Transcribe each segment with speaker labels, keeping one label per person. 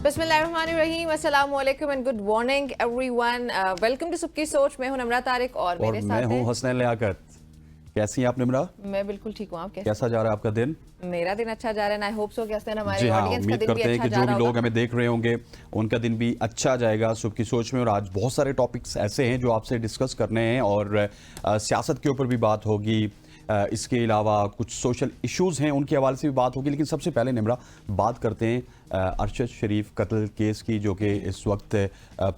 Speaker 1: बिस्मिल्लाहिर्रहमानिर्रहीम, अस्सलाम वालेकुम and good morning everyone. Welcome to Subki Soch. मैं हूं निम्रा तारिक और मेरे साथ
Speaker 2: मैं हूं हसनैन लियाकत। कैसी हैं आप निम्रा?
Speaker 1: मैं बिल्कुल ठीक हूं। आप
Speaker 2: कैसा जा रहा है आपका दिन?
Speaker 1: मेरा दिन अच्छा जा रहा है। आई होप सो कि हसनैन हमारे
Speaker 2: जी हाँ,
Speaker 1: ऑडियंस का
Speaker 2: उम्मीद
Speaker 1: दिन भी
Speaker 2: करते हैं
Speaker 1: अच्छा
Speaker 2: कि
Speaker 1: जा
Speaker 2: जो
Speaker 1: रहा
Speaker 2: भी लोग
Speaker 1: होगा।
Speaker 2: हमें देख रहे होंगे उनका दिन भी अच्छा जाएगा सुबह की सोच में। और आज बहुत सारे टॉपिक्स ऐसे हैं जो आपसे डिस्कस करने हैं और सियासत के ऊपर भी बात होगी। इसके अलावा कुछ सोशल इश्यूज हैं उनके हवाले से भी बात होगी। लेकिन सबसे पहले निम्रा बात करते हैं अरशद शरीफ कत्ल केस की, जो कि इस वक्त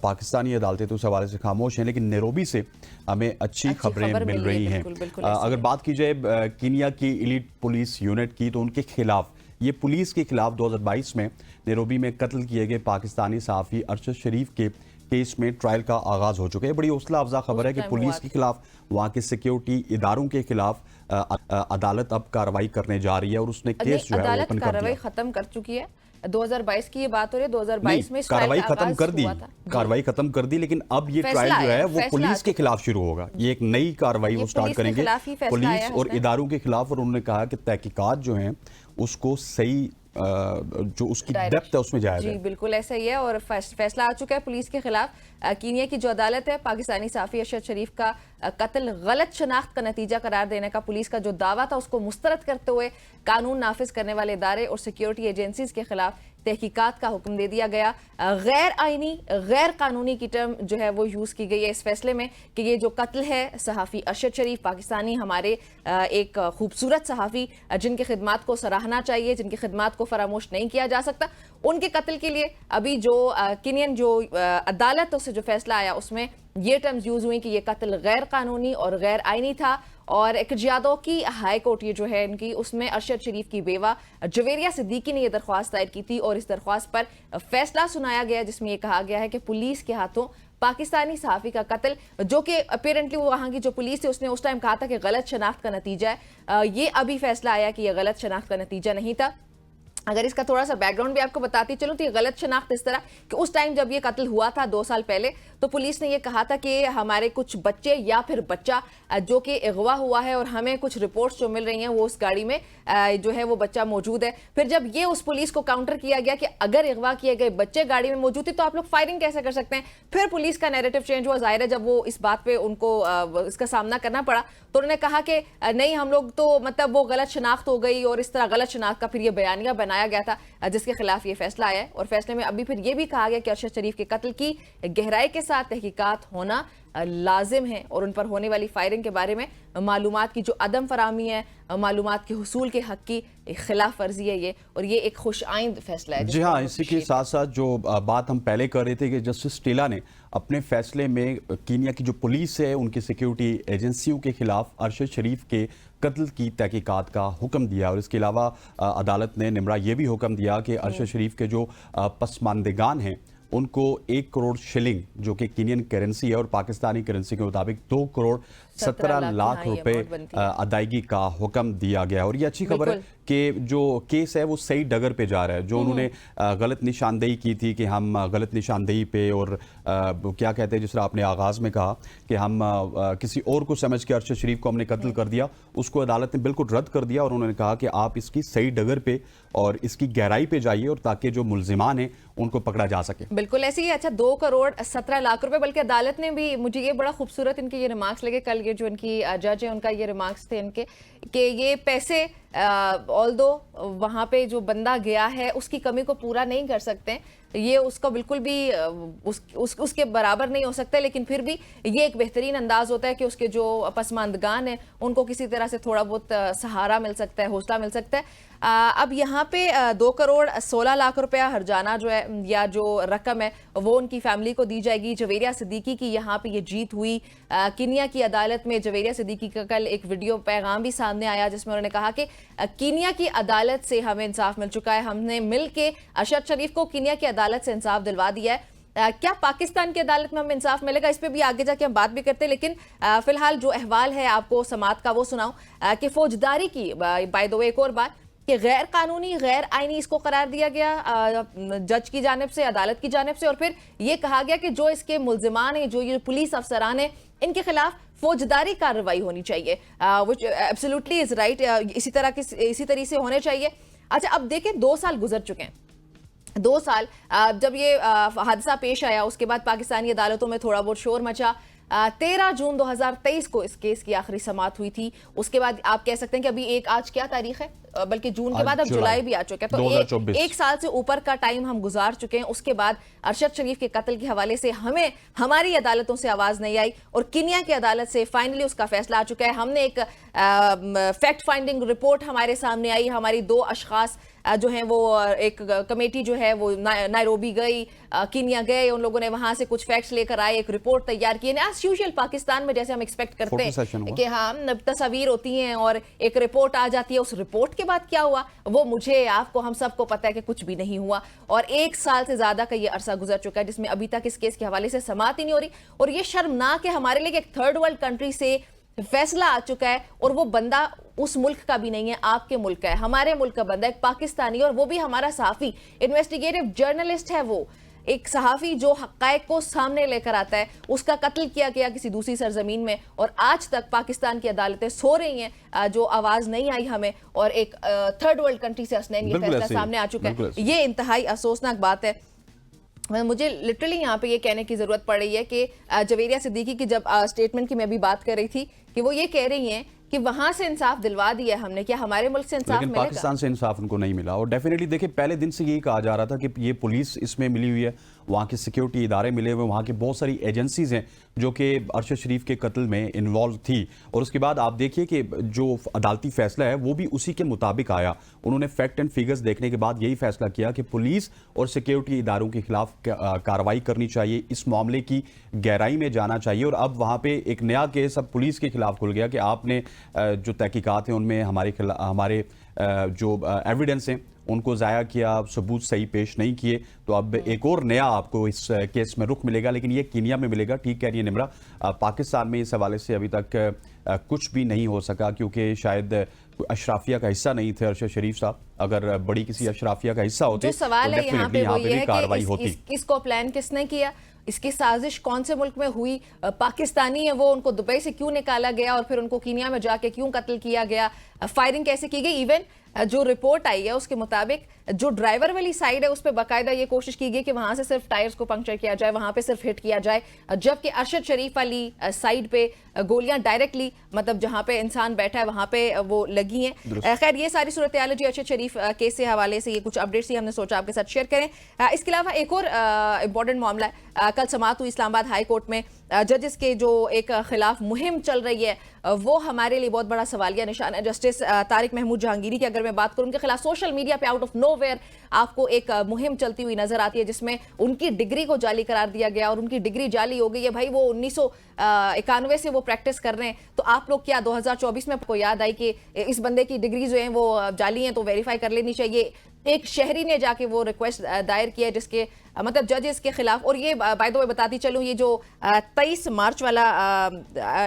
Speaker 2: पाकिस्तानी अदालतें तो उस हवाले से खामोश हैं, लेकिन नैरोबी से हमें अच्छी खबरें मिल रही हैं। अगर बात की जाए कीनिया की एलीट पुलिस यूनिट की, तो उनके खिलाफ ये पुलिस के खिलाफ 2022 में नैरोबी में कत्ल किए गए पाकिस्तानी सहाफ़ी अरशद शरीफ के केस में ट्रायल का आगाज हो चुका है। बड़ी हौसला अफजा खबर है कि पुलिस के खिलाफ, वहाँ के सिक्योरिटी इदारों के खिलाफ अदालत अब कार्रवाई करने जा रही है और उसने केस जो है ओपन कर
Speaker 1: कार्रवाई
Speaker 2: दिया।
Speaker 1: खत्म कर चुकी है। 2022 की ये बात हो रही है। 2022 में
Speaker 2: कार्रवाई खत्म कर दी, कार्रवाई खत्म कर दी, लेकिन अब ये ट्रायल जो है वो पुलिस के खिलाफ शुरू होगा। ये एक नई कार्रवाई वो स्टार्ट करेंगे पुलिस और इदारों के खिलाफ। और उन्होंने कहा कि तहकीकात जो हैं उसको सही जो उसकी डेप्थ है उसमें जाया
Speaker 1: जी बिल्कुल ऐसा ही है। और फैसला आ चुका है पुलिस के खिलाफ। कीनिया की जो अदालत है, पाकिस्तानी सहाफ़ी अरशद शरीफ का कत्ल गलत शनाख्त का नतीजा करार देने का पुलिस का जो दावा था उसको मुस्तरद करते हुए कानून नाफिज करने वाले इदारे और सिक्योरिटी एजेंसीज के खिलाफ तहकीकात का हुक्म दे दिया गया। गैर आईनी, गैर कानूनी की टर्म जो है वो यूज की गई है इस फैसले में कि ये जो कत्ल है सहाफ़ी अरशद शरीफ, पाकिस्तानी हमारे एक खूबसूरत सहाफ़ी जिनकी खिदमात को सराहना चाहिए, जिनकी खिदमात को फरामोश नहीं किया जा सकता, उनके कत्ल के लिए अभी जो कीनियन जो अदालतों से जो फैसला आया उसमें ये टर्म्स यूज हुई कि ये कत्ल गैर कानूनी और गैर आईनी था। और एक जियादों की हाई कोर्ट ये जो है इनकी, उसमें अरशद शरीफ की बेवा जवेरिया सिद्दीकी ने यह दरख्वास्त दायर की थी और इस दरख्वास्त पर फैसला सुनाया गया जिसमें यह कहा गया है कि पुलिस के हाथों पाकिस्तानी सहाफ़ी का कत्ल, जो कि अपेरेंटली वो वहाँ की जो पुलिस थी उसने उस टाइम कहा था कि गलत शनाख्त का नतीजा है, ये अभी फैसला आया कि यह गलत शनाख्त का नतीजा नहीं था। अगर इसका थोड़ा सा बैकग्राउंड भी आपको बताती चलूं तो ये गलत शनाख्त इस तरह कि उस टाइम जब ये कत्ल हुआ था 2 साल पहले, तो पुलिस ने ये कहा था कि हमारे कुछ बच्चे या फिर बच्चा जो कि अगवा हुआ है और हमें कुछ रिपोर्ट्स जो मिल रही हैं वो उस गाड़ी में जो है वो बच्चा मौजूद है। फिर जब ये उस पुलिस को काउंटर किया गया कि अगर अगवा किए गए बच्चे गाड़ी में मौजूद थे तो आप लोग फायरिंग कैसे कर सकते हैं, फिर पुलिस का नैरेटिव चेंज हुआ। जाहिर है जब वो इस बात पे उनको इसका सामना करना पड़ा तो उन्होंने कहा कि नहीं, हम लोग तो मतलब वो गलत शनाख्त हो गई और इस तरह गलत शनाख्त का फिर ये बयानिया बनाया गया था जिसके खिलाफ ये फैसला आया है। और फैसले में अभी फिर ये भी कहा गया कि अरशद शरीफ के कत्ल की गहराई के साथ तहकीकात होना लाजिम है और उन पर होने वाली फायरिंग के बारे में मालूमात की जो अदम फरामी है, मालूमात के हुसूल के हक की खिलाफ वर्जी है ये, और ये एक खुश आइंद फैसला है।
Speaker 2: जी हाँ, इसी के साथ साथ जो बात हम पहले कर रहे थे कि जस्टिस टेला ने अपने फैसले में कीनिया की जो पुलिस है उनकी सिक्योरिटी एजेंसियों के खिलाफ अरशद शरीफ के कत्ल की तहकीकात का हुक्म दिया। और इसके अलावा अदालत ने निम्रा ये भी हुक्म दिया कि अरशद शरीफ के जो पसमानदगान हैं उनको 1 करोड़ शिलिंग, जो कि कीनियन करेंसी है और पाकिस्तानी करेंसी के मुताबिक 2 करोड़ 17 लाख रुपए अदायगी का हुक्म दिया गया। और ये अच्छी खबर है कि जो केस है वो सही डगर पे जा रहा है। जो उन्होंने गलत निशानदेही की थी कि हम गलत निशानदेही पे और क्या कहते हैं, जिस तरह आपने आगाज़ में कहा कि हम किसी और को समझ के अरशद शरीफ को हमने कत्ल कर दिया, उसको अदालत ने बिल्कुल रद्द कर दिया। और उन्होंने कहा कि आप इसकी सही डगर पे और इसकी गहराई पे जाइए और ताकि जो मुल्जिमान हैं उनको पकड़ा जा सके।
Speaker 1: बिल्कुल ऐसे ही। अच्छा, 2 करोड़ 17 लाख रुपए, बल्कि अदालत ने भी, मुझे ये बड़ा खूबसूरत इनके ये रिमार्क्स लगे कल, ये जो इनकी जज है उनका ये रिमार्क्स थे इनके कि ये पैसे ऑल्दो वहाँ पे जो बंदा गया है उसकी कमी को पूरा नहीं कर सकते, ये उसका बिल्कुल भी उसके बराबर नहीं हो सकता, लेकिन फिर भी ये एक बेहतरीन अंदाज होता है कि उसके जो पसमानदगान हैं उनको किसी तरह से थोड़ा बहुत सहारा मिल सकता है, हौसला मिल सकता है। अब यहाँ पे 2 करोड़ 16 लाख रुपया हर्जाना जो है या जो रकम है वो उनकी फैमिली को दी जाएगी। जवेरिया सिद्दीकी की यहाँ पे ये जीत हुई कीनिया की अदालत में। जवेरिया सिद्दीकी का कल एक वीडियो पैगाम भी सामने आया जिसमें उन्होंने कहा कि कीनिया की अदालत से हमें इंसाफ मिल चुका है, हमने मिल के अरशद शरीफ को कीनिया की अदालत से इंसाफ दिलवा दिया है। क्या पाकिस्तान की अदालत में हमें इंसाफ मिलेगा, इस पे भी आगे जाके हम बात भी करते हैं, लेकिन फिलहाल जो अहवाल है आपको समात का वो सुनाऊं कि फौजदारी की बाय द वे एक और बात कि गैर कानूनी, गैर आईनी इसको करार दिया गया जज की जानिब से, अदालत की जानिब से। और फिर ये कहा गया कि जो इसके मुल्जिमान हैं, जो ये पुलिस अफसरान हैं, इनके खिलाफ फौजदारी कार्रवाई होनी चाहिए, व्हिच एब्सोल्युटली इज राइट, इसी तरह से होने चाहिए। अच्छा, अब देखें 2 साल गुजर चुके हैं, 2 साल जब ये हादसा पेश आया, उसके बाद पाकिस्तानी अदालतों में थोड़ा बहुत शोर मचा। 13 जून 2023 को इस केस की आखिरी समाअत हुई थी। उसके बाद आप कह सकते हैं कि अभी आज क्या तारीख है, बल्कि जून के बाद अब जुलाई भी आ चुका है, तो
Speaker 2: 2024।
Speaker 1: एक साल से ऊपर का टाइम हम गुजार चुके हैं। उसके बाद अरशद शरीफ के कत्ल के हवाले से हमारी अदालतों से आवाज नहीं आई और कीनिया की अदालत से फाइनली उसका फैसला आ चुका है। हमने एक फैक्ट फाइंडिंग रिपोर्ट हमारे सामने आई। हमारी 2 अशखास जो हैं वो एक कमेटी जो है वो नायरोबी गई, कीनिया गए, उन लोगों ने वहां से कुछ फैक्ट्स लेकर आए, एक रिपोर्ट तैयार की। एज यूजुअल पाकिस्तान में जैसे हम एक्सपेक्ट करते हैं कि हाँ तस्वीर होती हैं और एक रिपोर्ट आ जाती है। उस रिपोर्ट के बाद क्या हुआ वो मुझे, आपको, हम सबको पता है कि कुछ भी नहीं हुआ। और 1 साल से ज्यादा का ये अरसा गुजर चुका है जिसमें अभी तक इस केस के हवाले से समाअत ही नहीं हो रही। और ये शर्मनाक है हमारे लिए, एक थर्ड वर्ल्ड कंट्री से फैसला आ चुका है और वो बंदा उस मुल्क का भी नहीं है, आपके मुल्क का है, हमारे मुल्क का बंदा, एक पाकिस्तानी, और वो भी हमारा सहाफी, इन्वेस्टिगेटिव जर्नलिस्ट है। वो एक सहाफी जो हक़ाइक़ को सामने लेकर आता है, उसका कत्ल किया गया किसी दूसरी सरजमीन में, और आज तक पाकिस्तान की अदालतें सो रही हैं, जो आवाज नहीं आई हमें, और एक थर्ड वर्ल्ड कंट्री से हसनैन ये फैसला सामने आ चुका है। ये इंतहाई अफसोसनाक बात है। मुझे लिटरली यहाँ पे ये कहने की जरूरत पड़ रही है कि जवेरिया सिद्दीकी की जब स्टेटमेंट की मैं अभी बात कर रही थी कि वो ये कह रही हैं कि वहां से इंसाफ दिलवा दिया हमने, क्या हमारे मुल्क से इंसाफ
Speaker 2: लेकिन पाकिस्तान से इंसाफ उनको नहीं मिला। और डेफिनेटली देखिए, पहले दिन से ये कहा जा रहा था कि ये पुलिस इसमें मिली हुई है, वहाँ के सिक्योरिटी इदारे मिले हुए, वहाँ की बहुत सारी एजेंसीज हैं जो कि अरशद शरीफ के कत्ल में इन्वॉल्व थी। और उसके बाद आप देखिए कि जो अदालती फैसला है वो भी उसी के मुताबिक आया। उन्होंने फैक्ट एंड फिगर्स देखने के बाद यही फैसला किया कि पुलिस और सिक्योरिटी इदारों के खिलाफ कार्रवाई करनी चाहिए, इस मामले की गहराई में जाना चाहिए। और अब वहाँ पे एक नया केस अब पुलिस के खिलाफ खुल गया कि आपने जो तहकीकात हैं उनमें हमारे जो एविडेंस हैं उनको ज़ाया किया, सबूत सही पेश नहीं किए, तो अब एक और नया आपको इस केस में रुख मिलेगा। लेकिन ये कीनिया में मिलेगा। ठीक कह रही है निम्रा, पाकिस्तान में इस हवाले से अभी तक कुछ भी नहीं हो सका, क्योंकि शायद अशराफिया का हिस्सा नहीं थे अरशद शरीफ साहब। अगर बड़ी किसी अशराफिया का हिस्सा होते
Speaker 1: तो सवाल है यहाँ पे भी कार्रवाई होती। इसको प्लान किसने किया, इसकी साजिश कौन से मुल्क में हुई, पाकिस्तानी है वो, उनको दुबई से क्यों निकाला गया और फिर उनको कीनिया में जाके क्यों कत्ल किया गया, फायरिंग कैसे की गई। इवन जो रिपोर्ट आई है उसके मुताबिक जो ड्राइवर वाली साइड है उस पर बाकायदा ये कोशिश की गई कि वहां से सिर्फ टायर्स को पंक्चर किया जाए, वहां पे सिर्फ हिट किया जाए, जबकि अरशद शरीफ वाली साइड पे गोलियां डायरेक्टली, मतलब जहां पे इंसान बैठा है वहां पे वो लगी हैं। खैर ये सारी सूरत हाल जी अरशद शरीफ केस से हवाले से ये कुछ अपडेट्स ही हमने सोचा आपके साथ शेयर करें। इसके अलावा एक और इंपॉर्टेंट मामला है, कल समाअत हुई इस्लामाबाद हाई कोर्ट में, जजेस के जो एक खिलाफ मुहिम चल रही है वो हमारे लिए बहुत बड़ा सवालिया निशान है। जस्टिस तारिक महमूद जहांगीरी की अगर मैं बात करूं, उनके खिलाफ सोशल मीडिया पे आउट ऑफ नोवेयर आपको एक मुहिम चलती हुई नजर आती है जिसमें उनकी डिग्री को जाली करार दिया गया और उनकी डिग्री जाली हो गई है। भाई वो 1991 से वो प्रैक्टिस कर रहे हैं, तो आप लोग क्या 2024 में आपको याद आई कि इस बंदे की डिग्री जो है वो जाली हैं तो वेरीफाई कर लेनी चाहिए। एक शहरी ने जाके वो रिक्वेस्ट दायर किया जिसके मतलब जजेस के खिलाफ। और ये बाय द वे बताती चलूं, ये जो 23 मार्च वाला,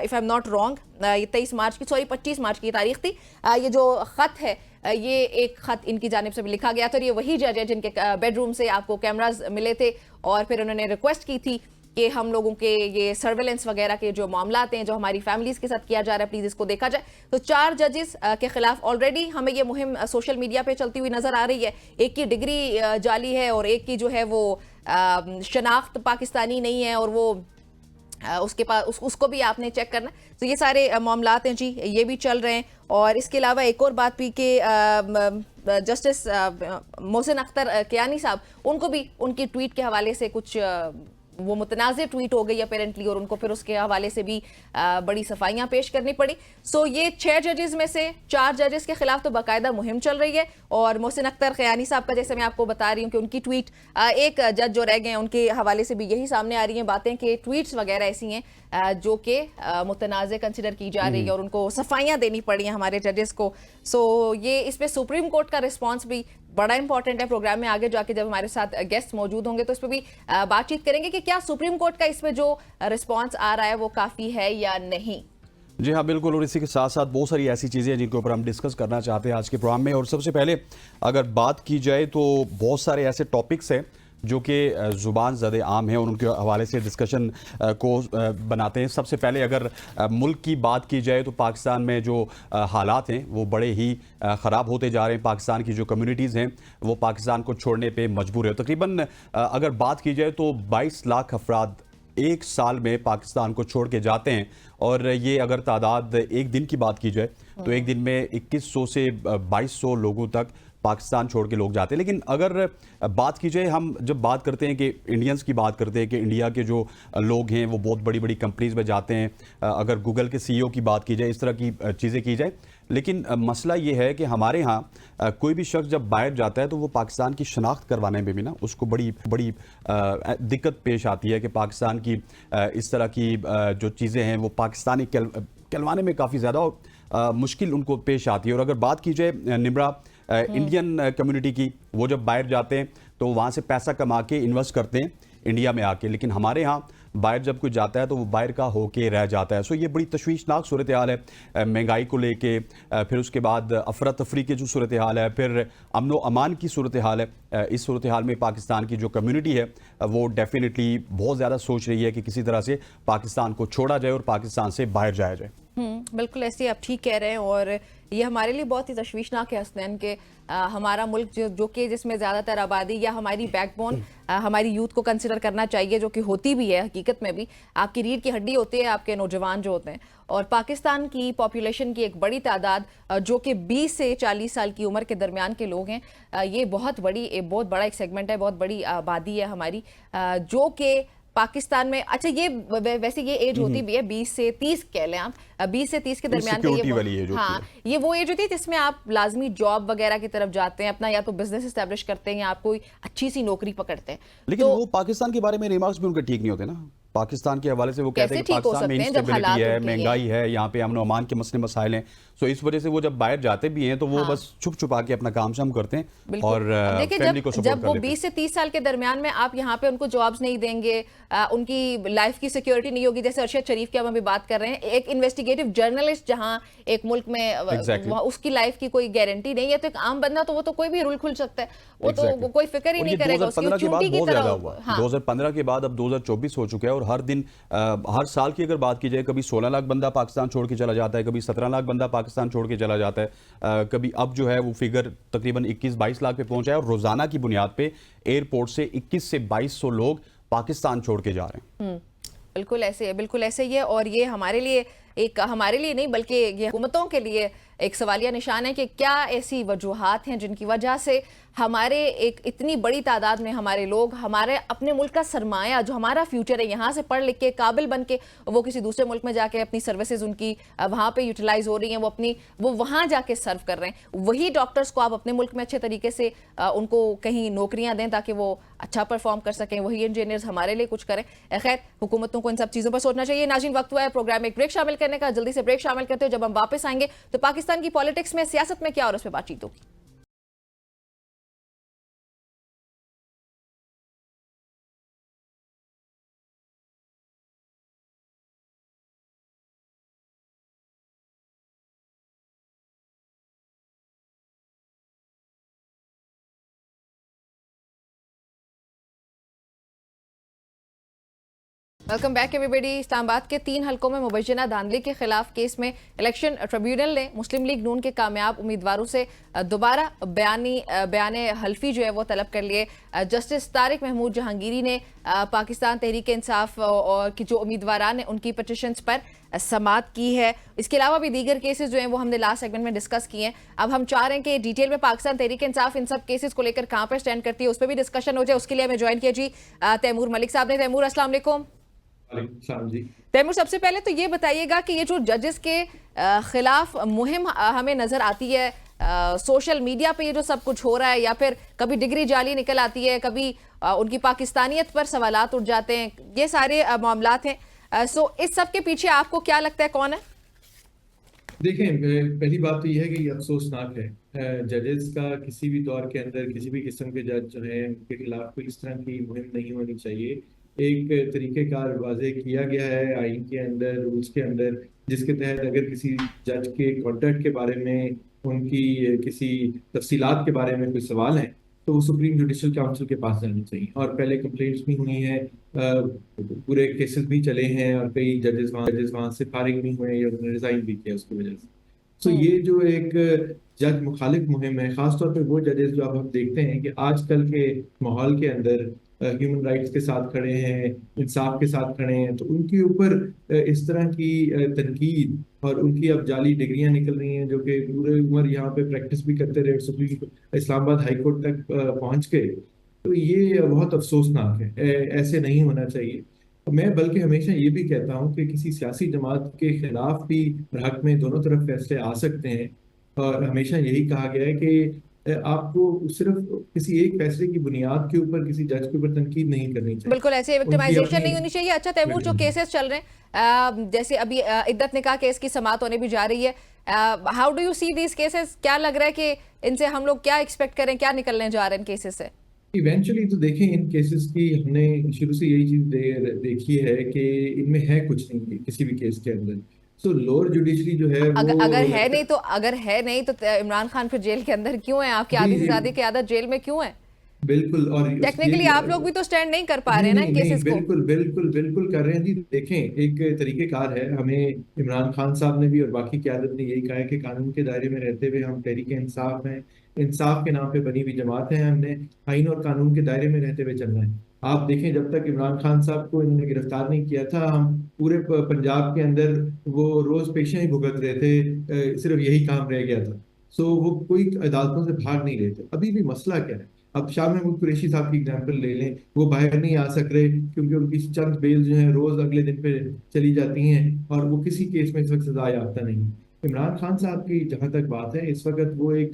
Speaker 1: if I am not wrong, ये 23 मार्च की, सॉरी 25 मार्च की तारीख थी, ये जो खत है ये एक खत इनकी जानिब से भी लिखा गया था। और ये वही जज है जिनके बेडरूम से आपको कैमरास मिले थे और फिर उन्होंने रिक्वेस्ट की थी कि हम लोगों के ये सर्वेलेंस वगैरह के जो मामलात हैं जो हमारी फैमिलीज के साथ किया जा रहा है प्लीज इसको देखा जाए। तो 4 जजेस के खिलाफ ऑलरेडी हमें ये मुहिम सोशल मीडिया पे चलती हुई नजर आ रही है। एक की डिग्री जाली है और एक की जो है वो शनाख्त पाकिस्तानी नहीं है और वो उसके पास उसको भी आपने चेक करना। तो ये सारे मामलात हैं जी, ये भी चल रहे हैं। और इसके अलावा एक और बात भी कि जस्टिस मोहसिन अख्तर कियानी साहब, उनको भी उनकी ट्वीट के हवाले से कुछ वो मुतनाज़ ट्वीट हो गई अपेरेंटली और उनको फिर उसके हवाले से भी बड़ी सफाइयां पेश करनी पड़ी। सो ये 6 जजेस में से 4 जजेस के खिलाफ तो बाकायदा मुहिम चल रही है। और मोहसिन अख्तर खयानी साहब का जैसे मैं आपको बता रही हूँ कि उनकी ट्वीट, एक जज जो रह गए हैं उनके हवाले से भी यही सामने आ रही हैं बातें कि ट्वीट्स वगैरह ऐसी हैं जो कि मुतनाज़ कंसिडर की जा रही है और उनको सफाइयां देनी पड़ी हैं हमारे जजेस को। सो ये इस पर सुप्रीम कोर्ट का रिस्पॉन्स भी बड़ा इंपॉर्टेंट है। प्रोग्राम में आगे जाके जब हमारे साथ गेस्ट मौजूद होंगे तो इस पर भी बातचीत करेंगे कि क्या सुप्रीम कोर्ट का इसमें जो रिस्पॉन्स आ रहा है वो काफ़ी है या नहीं।
Speaker 2: जी हाँ बिल्कुल। और इसी के साथ साथ बहुत सारी ऐसी चीज़ें हैं जिनके ऊपर हम डिस्कस करना चाहते हैं आज के प्रोग्राम में। और सबसे पहले अगर बात की जाए तो बहुत सारे ऐसे टॉपिक्स हैं जो कि ज़ुबान ज़द आम है और उनके हवाले से डिस्कशन को बनाते हैं। सबसे पहले अगर मुल्क की बात की जाए तो पाकिस्तान में जो हालात हैं वो बड़े ही ख़राब होते जा रहे हैं। पाकिस्तान की जो कम्युनिटीज़ हैं वो पाकिस्तान को छोड़ने पे मजबूर है। तकरीबन अगर बात की जाए तो 22 लाख अफराद एक साल में पाकिस्तान को छोड़ के जाते हैं, और ये अगर तादाद एक दिन की बात की जाए तो एक दिन में 2100 से 2200 लोगों तक पाकिस्तान छोड़ के लोग जाते हैं। लेकिन अगर बात की जाए, हम जब बात करते हैं कि इंडियंस की बात करते हैं कि इंडिया के जो लोग हैं वो बहुत बड़ी बड़ी कंपनीज में जाते हैं, अगर गूगल के सीईओ की बात की जाए, इस तरह की चीज़ें की जाए, लेकिन मसला ये है कि हमारे यहाँ कोई भी शख्स जब बाहर जाता है तो वो पाकिस्तान की शनाख्त करवाने में भी ना उसको बड़ी बड़ी दिक्कत पेश आती है कि पाकिस्तान की इस तरह की जो चीज़ें हैं वो पाकिस्तानी कहलवाने में काफ़ी ज़्यादा मुश्किल उनको पेश आती है। और अगर बात की जाए निम्रा इंडियन कम्युनिटी की, वो जब बाहर जाते हैं तो वहाँ से पैसा कमा के इन्वेस्ट करते हैं इंडिया में आके, लेकिन हमारे यहाँ बाहर जब कोई जाता है तो वो बाहर का होके रह जाता है। सो ये बड़ी तशवीशनाक सूरत हाल है महंगाई को लेके, फिर उसके बाद अफरा तफरी की जो सूरत हाल है, फिर अमन व अमान की सूरत हाल है। इस सूरत हाल में पाकिस्तान की जो कम्युनिटी है वो डेफिनेटली बहुत ज़्यादा सोच रही है कि किसी तरह से पाकिस्तान को छोड़ा जाए और पाकिस्तान से बाहर जाया जाए।
Speaker 1: बिल्कुल ऐसे आप ठीक कह रहे हैं, और ये हमारे लिए बहुत ही तशवीशनाक है हसनैन के हमारा मुल्क जो कि जिसमें ज़्यादातर आबादी या हमारी बैकबोन हमारी यूथ को कंसिडर करना चाहिए, जो कि होती भी है हकीकत में भी, आपकी रीढ़ की हड्डी होती है आपके नौजवान जो होते हैं। और पाकिस्तान की पॉपुलेशन की एक बड़ी तादाद जो कि 20 से 40 साल की उम्र के दरमियान के लोग हैं, ये बहुत बड़ा एक सेगमेंट है, बहुत बड़ी आबादी है हमारी, जो कि पाकिस्तान में, अच्छा ये वैसे ये एज होती भी है 20 से 30 कह लें आप, 20 से 30 के दरमियान ये वो एज होती है जिसमें आप लाजमी जॉब वगैरह की तरफ जाते हैं, अपना या तो बिजनेस एस्टेब्लिश करते हैं या आप कोई अच्छी सी नौकरी पकड़ते हैं।
Speaker 2: लेकिन वो पाकिस्तान के बारे में रिमार्क्स भी उनके ठीक नहीं होते ना। पाकिस्तान के हवाले से वो कहते हैं कि पाकिस्तान में इंस्टेबिलिटी है, महंगाई है, यहाँ पे अमन अमान के मसले मसाइल हैं। सो इस वजह से वो जब बाहर जाते भी हैं तो वो बस छुप छुपा के अपना काम शाम करते हैं और फैमिली को सपोर्ट
Speaker 1: जब वो 20 से 30 साल के दरमियान में आप यहाँ पे उनको जॉब्स नहीं देंगे, उनकी लाइफ की सिक्योरिटी नहीं होगी, जैसे अरशद शरीफ की हम अभी बात कर रहे हैं, एक इन्वेस्टिगेटिव जर्नलिस्ट जहाँ एक मुल्क में उसकी लाइफ की कोई गारंटी नहीं है, तो एक आम बंदा तो वो तो कोई भी रूल खुल सकता है, वो तो कोई फिक्र ही नहीं करेगा उसकी, चूंटी की तरह हुआ।
Speaker 2: 2015 के बाद अब 2024 हो चुका है और हर दिन हर साल की अगर बात की जाए, कभी 16 लाख बंदा पाकिस्तान छोड़ के चला जाता है, कभी 17 लाख बंदा पाकिस्तान छोड़ के चला जाता है, कभी अब जो है वो फिगर तकरीबन 21-22 लाख पे पहुंचा है। और रोजाना की बुनियाद पे एयरपोर्ट से 21 से 2200 लोग पाकिस्तान छोड़ के जा रहे हैं।
Speaker 1: बिल्कुल ऐसे ही है। और ये हमारे लिए नहीं बल्कि ये हुकूमतों के लिए एक सवालिया निशान है कि क्या ऐसी वजूहात हैं जिनकी वजह से हमारे एक इतनी बड़ी तादाद में हमारे लोग हमारे अपने मुल्क का सरमाया जो हमारा फ्यूचर है, यहाँ से पढ़ लिख के काबिल बन के वो किसी दूसरे मुल्क में जाके अपनी सर्विसेज उनकी वहाँ पे यूटिलाइज हो रही हैं, वो वहाँ जाके सर्व कर रहे हैं। वही डॉक्टर्स को आप अपने मुल्क में अच्छे तरीके से उनको कहीं नौकरियाँ दें ताकि वो अच्छा परफॉर्म कर सकें, वही इंजीनियर्स हमारे लिए कुछ करें। खैर, हुकूमतों को इन सब चीज़ों पर सोचना चाहिए। नाज़रीन, वक्त हुआ है प्रोग्राम में एक ब्रेक शामिल करने का, जल्दी से ब्रेक शामिल करते हो। जब हम वापस आएंगे तो पाकिस्तान की पॉलिटिक्स में, सियासत में क्या और उस पर बातचीत होगी। Welcome back everybody. इस्लामाबाद के 3 हलकों में मुबैना धांधली के खिलाफ केस में इलेक्शन ट्रिब्यूनल ने मुस्लिम लीग नून के कामयाब उम्मीदवारों से दोबारा बयान हल्फी जो है वो तलब कर लिए। जस्टिस तारिक महमूद जहांगीरी ने पाकिस्तान तहरीक इंसाफ और की जो उम्मीदवार ने उनकी पटिशंस पर समाअत की है। इसके अलावा भी दीगर केसेस जो हैं वो हमने लास्ट सेगमेंट में डिस्कस किए हैं। अब हम चाह रहे हैं कि डिटेल में पाकिस्तान तहरीक इंसाफ इन सब केसेस को लेकर कहाँ पर स्टैंड करती है उस पर भी डिस्कशन हो जाए। उसके लिए हमें ज्वाइन किया जी तैमूर मलिक साहब ने। तैमूर, अस्सलाम वालेकुम। तैमूर, सबसे पहले तो ये बताइएगा कि ये जो जजेस के खिलाफ मुहिम हमें नजर आती है सोशल मीडिया पे, ये जो सब कुछ हो रहा है, या फिर कभी डिग्री जाली निकल आती है, कभी उनकी पाकिस्तानियत पर सवालात उठ जाते हैं, ये सारे मामलात हैं। सो इस सब के पीछे आपको क्या लगता है, कौन है?
Speaker 3: देखें, पहली बात तो यह है कि अफसोसनाक है जजेस का किसी भी दौर के अंदर किसी भी किस्म के जज जो है उनके खिलाफ कोई इस तरह की मुहिम नहीं होनी चाहिए। एक तरीक़ेकार वाज़े किया गया है आइन के अंदर, रूल्स के अंदर, जिसके तहत अगर किसी जज के कॉन्डक्ट के बारे में, उनकी किसी तफसीलात के बारे में कोई सवाल है तो वो सुप्रीम जुडिशल काउंसिल के पास जानी चाहिए। और पहले कंप्लेंट्स भी हुई हैं, पूरे केसेस भी चले हैं, और कई जजेस वहां से फारिग भी हुए या उन्होंने रिजाइन भी किया उसकी वजह से। तो ये जो एक जज मुखालिफ मुहिम है, खासतौर पे वो जजेस जो अब हम देखते हैं कि आजकल के माहौल के अंदर ह्यूमन राइट्स के साथ खड़े हैं, इंसाफ के साथ खड़े हैं, तो उनके ऊपर इस तरह की तनकीद, और उनकी अब जाली डिग्रियां निकल रही हैं जो कि पूरे उम्र यहाँ पे प्रैक्टिस भी करते रहे, सुप्रीम इस्लामाबाद हाई कोर्ट तक पहुंच के। तो ये बहुत अफसोसनाक है, ऐसे नहीं होना चाहिए। मैं बल्कि हमेशा ये भी कहता हूँ कि किसी सियासी जमात के खिलाफ भी हक में दोनों तरफ फैसले आ सकते हैं, और हमेशा यही कहा गया है कि आपको सिर्फ किसी एक फैसले की बुनियाद के ऊपर किसी जज के ऊपर तनकीद नहीं करनी चाहिए।
Speaker 1: बिल्कुल ऐसे
Speaker 3: उनकी
Speaker 1: विक्टिमाइजेशन
Speaker 3: अपनी
Speaker 1: नहीं होनी चाहिए। अच्छा तैमूर, जो केसेस चल रहे हैं जैसे अभी इद्दत निकाह केस की समाअत होने भी जा रही है, how do you see these cases? क्या लग रहा है कि इनसे हम लोग क्या एक्सपेक्ट करें, क्या निकलने जा रहे हैं इन केसेस से?
Speaker 3: इवेंचुअली तो देखें, इन केसेस की हमने शुरू से यही चीज देखी है कि इनमें है कुछ नहीं किसी भी केस के अंदर। सो लोअर जुडिशरी जो है
Speaker 1: अगर
Speaker 3: वो
Speaker 1: अगर है
Speaker 3: लगता
Speaker 1: नहीं तो इमरान खान फिर जेल के अंदर क्यों है? आपकी
Speaker 3: जी
Speaker 1: आधी से
Speaker 3: जी
Speaker 1: ज्यादा क़यादत जेल में क्यों है?
Speaker 3: बिल्कुल। और ये
Speaker 1: टेक्निकली
Speaker 3: भी
Speaker 1: आप लोग भी तो स्टैंड नहीं कर पा रहे
Speaker 3: नहीं
Speaker 1: हैं ना इन
Speaker 3: नहीं नहीं,
Speaker 1: केसेस को।
Speaker 3: बिल्कुल बिल्कुल बिल्कुल कर रहे हैं जी। देखें, एक तरीकेकार है। हमें इमरान खान साहब ने भी और बाकी क़यादत ने यही कहा है कि कानून के दायरे में रहते हुए हम तहरीक इंसाफ हैं, इंसाफ के नाम पे बनी हुई जमात है, हमने आइन और कानून के दायरे में रहते हुए चलना है। आप देखें, जब तक इमरान खान साहब को इन्होंने गिरफ्तार नहीं किया था, हम पूरे पंजाब के अंदर वो रोज पेशियां ही भुगत रहे थे, सिर्फ यही काम रह गया था। सो वो कोई अदालतों से भाग नहीं रहे थे। अभी भी मसला क्या है? अब शाह महमूद कुरैशी साहब की एग्जाम्पल ले लें, वो बाहर नहीं आ सक रहे क्योंकि उनकी चंद बेल जो है रोज अगले दिन पे चली जाती हैं, और वो किसी केस में इस वक्त सजा याफ्ता नहीं। इमरान खान साहब की जहां तक बात है, इस वक्त वो एक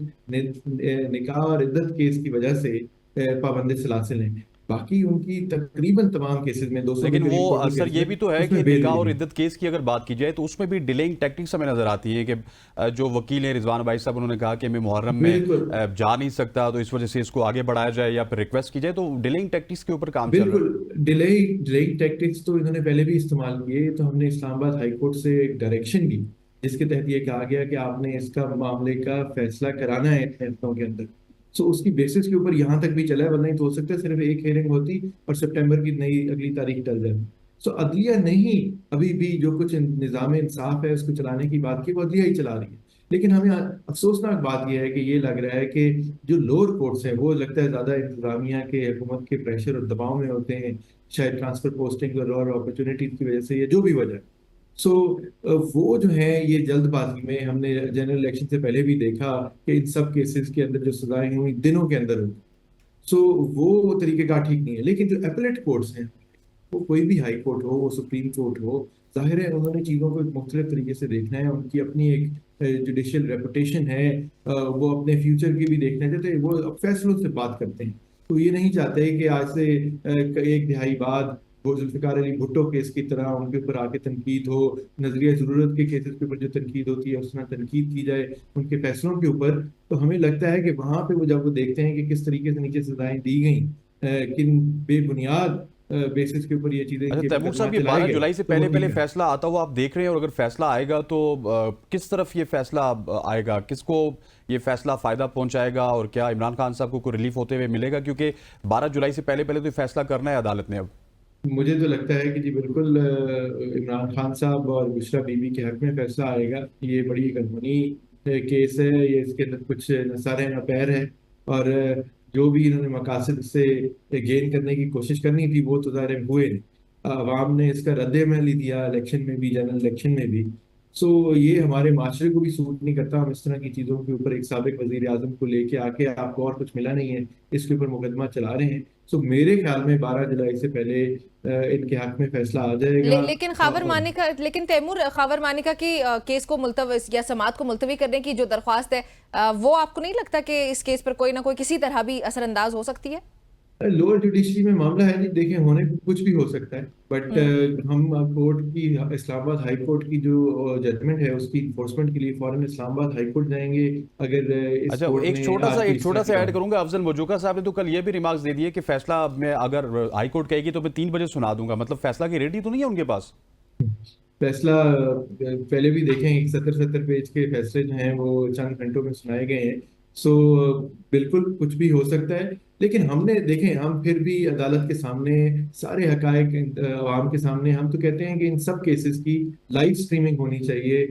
Speaker 3: निकाह और इद्दत केस की वजह से पाबंद सलासिल हैं। बाकी उनकी तकरीबन तमाम केसेस में 200 के
Speaker 2: लेकिन वो
Speaker 3: करीब टोटल
Speaker 2: सर
Speaker 3: केसेस
Speaker 2: ये
Speaker 3: हैं,
Speaker 2: भी तो है कि
Speaker 3: उसमें बेल
Speaker 2: निकाह
Speaker 3: मिली
Speaker 2: और
Speaker 3: है।
Speaker 2: इद्दत केस की अगर बात की जाए तो उसमें भी डिलेइंग टैक्टिक्स हमें नजर आती हैं कि जो वकील हैं रिजवान भाई साहब, उन्होंने कहा कि मैं मुहर्रम में
Speaker 3: बिल्कुल
Speaker 2: जा नहीं सकता, तो इस वजह से इसको आगे बढ़ाया जाए या फिर रिक्वेस्ट की जाए, तो डिलेइंग टैक्टिक्स के ऊपर काम चल रहा है।
Speaker 3: बिल्कुल। डिलेइंग टैक्टिक्स तो इन्होंने पहले भी इस्तेमाल किए। तो हमने इस्लामाबाद हाई कोर्ट से एक डायरेक्शन दी जिसके तहत ये कहा गया कि आपने इसका मामले का फैसला कराना है 6 हफ्तों के अंदर। सो उसकी बेसिस के ऊपर यहाँ तक भी चला है, वरना नहीं तो हो सकता है सिर्फ एक हेयरिंग होती और सितंबर की नई अगली तारीख टल जाए। सो अदलिया नहीं, अभी भी जो कुछ निज़ाम इंसाफ है उसको चलाने की बात की, वो अदलिया ही चला रही है। लेकिन हमें अफसोसनाक बात यह है कि ये लग रहा है कि जो लोअर कोर्ट्स हैं वो लगता है ज्यादा इंतजामिया के, हुकूमत के प्रेशर और दबाव में होते हैं, शायद ट्रांसफर पोस्टिंग और अपॉर्चुनिटीज की वजह से, या जो भी वजह। सो वो जो है ये जल्दबाजी में, हमने जनरल इलेक्शन से पहले भी देखा कि इन सब केसेस के अंदर जो सजाएं हुई दिनों के अंदर हुई। सो वो तरीकेकार ठीक नहीं है। लेकिन जो एपलेट कोर्ट्स हैं, वो कोई भी हाई कोर्ट हो, वो सुप्रीम कोर्ट हो, जाहिर है उन्होंने चीज़ों को एक मुख्तलिफ तरीके से देखना है। उनकी अपनी एक जुडिशियल रेपुटेशन है, वो अपने फ्यूचर की भी देखना चाहते हैं, वो अब फैसलों से बात करते हैं। तो ये नहीं चाहते कि आज से एक दिहाई बाद वो जुल्फिकार अली भुट्टो केस की तरह उनके ऊपर आके तनकीद हो, नजरिया जरूरत के केसेस के ऊपर जो तनकीद होती है उस तरह तनकीद की जाए उनके फैसलों के ऊपर। तो हमें लगता है कि वहां पे वो जब वो देखते हैं कि किस तरीके से नीचे सजाएं दी गई, किन बेबुनियाद बेसिस के ऊपर ये चीजें,
Speaker 2: अच्छा
Speaker 3: इनके
Speaker 2: तैमूर
Speaker 3: मुकदमा
Speaker 2: साहब, ये
Speaker 3: चलाए
Speaker 2: 12
Speaker 3: गए,
Speaker 2: जुलाई से
Speaker 3: तो वो
Speaker 2: पहले
Speaker 3: ठीक
Speaker 2: पहले
Speaker 3: है।
Speaker 2: फैसला आता हुआ आप देख रहे हैं, और अगर फैसला आएगा तो किस तरफ ये फैसला आएगा, किसको ये फैसला फायदा पहुंचाएगा, और क्या इमरान खान साहब को कोई रिलीफ होते हुए मिलेगा? क्योंकि 12 जुलाई से पहले पहले तो ये फैसला करना है अदालत ने अब।
Speaker 3: मुझे तो लगता है कि जी बिल्कुल इमरान खान साहब और बुशरा बीबी के हक में फैसला आएगा। ये बड़ी एक अनहोनी केस है, ये इसके अंदर कुछ न सर है न पैर है। और जो भी इन्होंने मकासद से गेन करने की कोशिश करनी थी वो तो ज़ाहिर हुए नहीं। अवाम ने इसका रद्द-ए-अमल ही दिया, इलेक्शन में भी, जनरल इलेक्शन में भी। सो ये हमारे माशरे को भी सूट नहीं करता। हम इस तरह की चीज़ों के ऊपर एक साबिक वजीर आजम को लेके आके आपको और कुछ मिला नहीं है, इसके ऊपर मुकदमा चला रहे हैं। सो मेरे ख्याल में 12 जुलाई से पहले इनके हक में फैसला आ जाएगा।
Speaker 1: लेकिन खावर
Speaker 3: और
Speaker 1: मानिका, लेकिन तैमूर, खावर मानिका की केस को मुलतवी या समाअत को मुलतवी करने की जो दरख्वास्त है, वो आपको नहीं लगता कि इस केस पर कोई ना कोई किसी तरह भी असरअंदाज हो सकती है?
Speaker 3: लोअर जुडिशरी में मामला है जी, देखें होने को कुछ भी हो सकता है। बट हम कोर्ट की, इस्लामाबाद हाई कोर्ट की जो जजमेंट है उसकी इन्फोर्समेंट के लिए फौरन इस्लामाबाद हाई कोर्ट जाएंगे। अगर इस
Speaker 2: अच्छा,
Speaker 3: कोर्ट
Speaker 2: एक
Speaker 3: में
Speaker 2: छोटा सा
Speaker 3: आज भी
Speaker 2: एक
Speaker 3: इस
Speaker 2: छोटा
Speaker 3: तरह की
Speaker 2: सा ऐड
Speaker 3: बात,
Speaker 2: करूंगा। अफजल मजूका साहब ने तो कल ये भी रिमार्क्स दे दिए कि फैसला मैं अगर हाई कोर्ट कहेगी तो मैं 3 बजे सुना दूंगा। मतलब फैसला की रेडी तो नहीं है उनके पास।
Speaker 3: फैसला पहले भी देखें, 70-70 पेज के फैसले जो हैं वो चंद घंटों में सुनाए गए हैं। सो बिल्कुल कुछ भी हो सकता है, लेकिन हमने देखें, हम फिर भी अदालत के सामने सारे हकायक आवाम के सामने हम तो कहते हैं कि इन सब केसेस की लाइव स्ट्रीमिंग होनी चाहिए।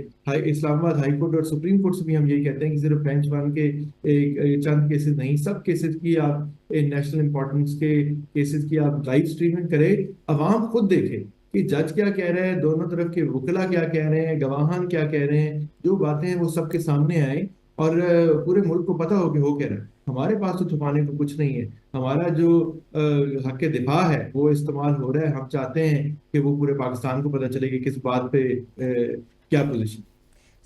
Speaker 3: इस्लामाबाद हाई कोर्ट और सुप्रीम कोर्ट से भी हम यही कहते हैं कि सिर्फ बेंच वन के एक चंद केसेस नहीं, सब केसेस की आप नेशनल इंपॉर्टेंस के केसेस की आप लाइव स्ट्रीमिंग करें, अवाम खुद देखे कि जज क्या कह रहे हैं, दोनों तरफ के वकीला क्या कह रहे हैं, गवाहान क्या कह रहे हैं, जो बातें हैं वो सबके सामने आए और पूरे मुल्क को पता हो कि हो क्या रहा है। हमारे पास तो छुपाने को कुछ नहीं है, हमारा जो हक दिफा है वो इस्तेमाल हो रहा है। हम चाहते हैं कि वो पूरे पाकिस्तान को पता चले कि किस बात पे क्या पोजीशन।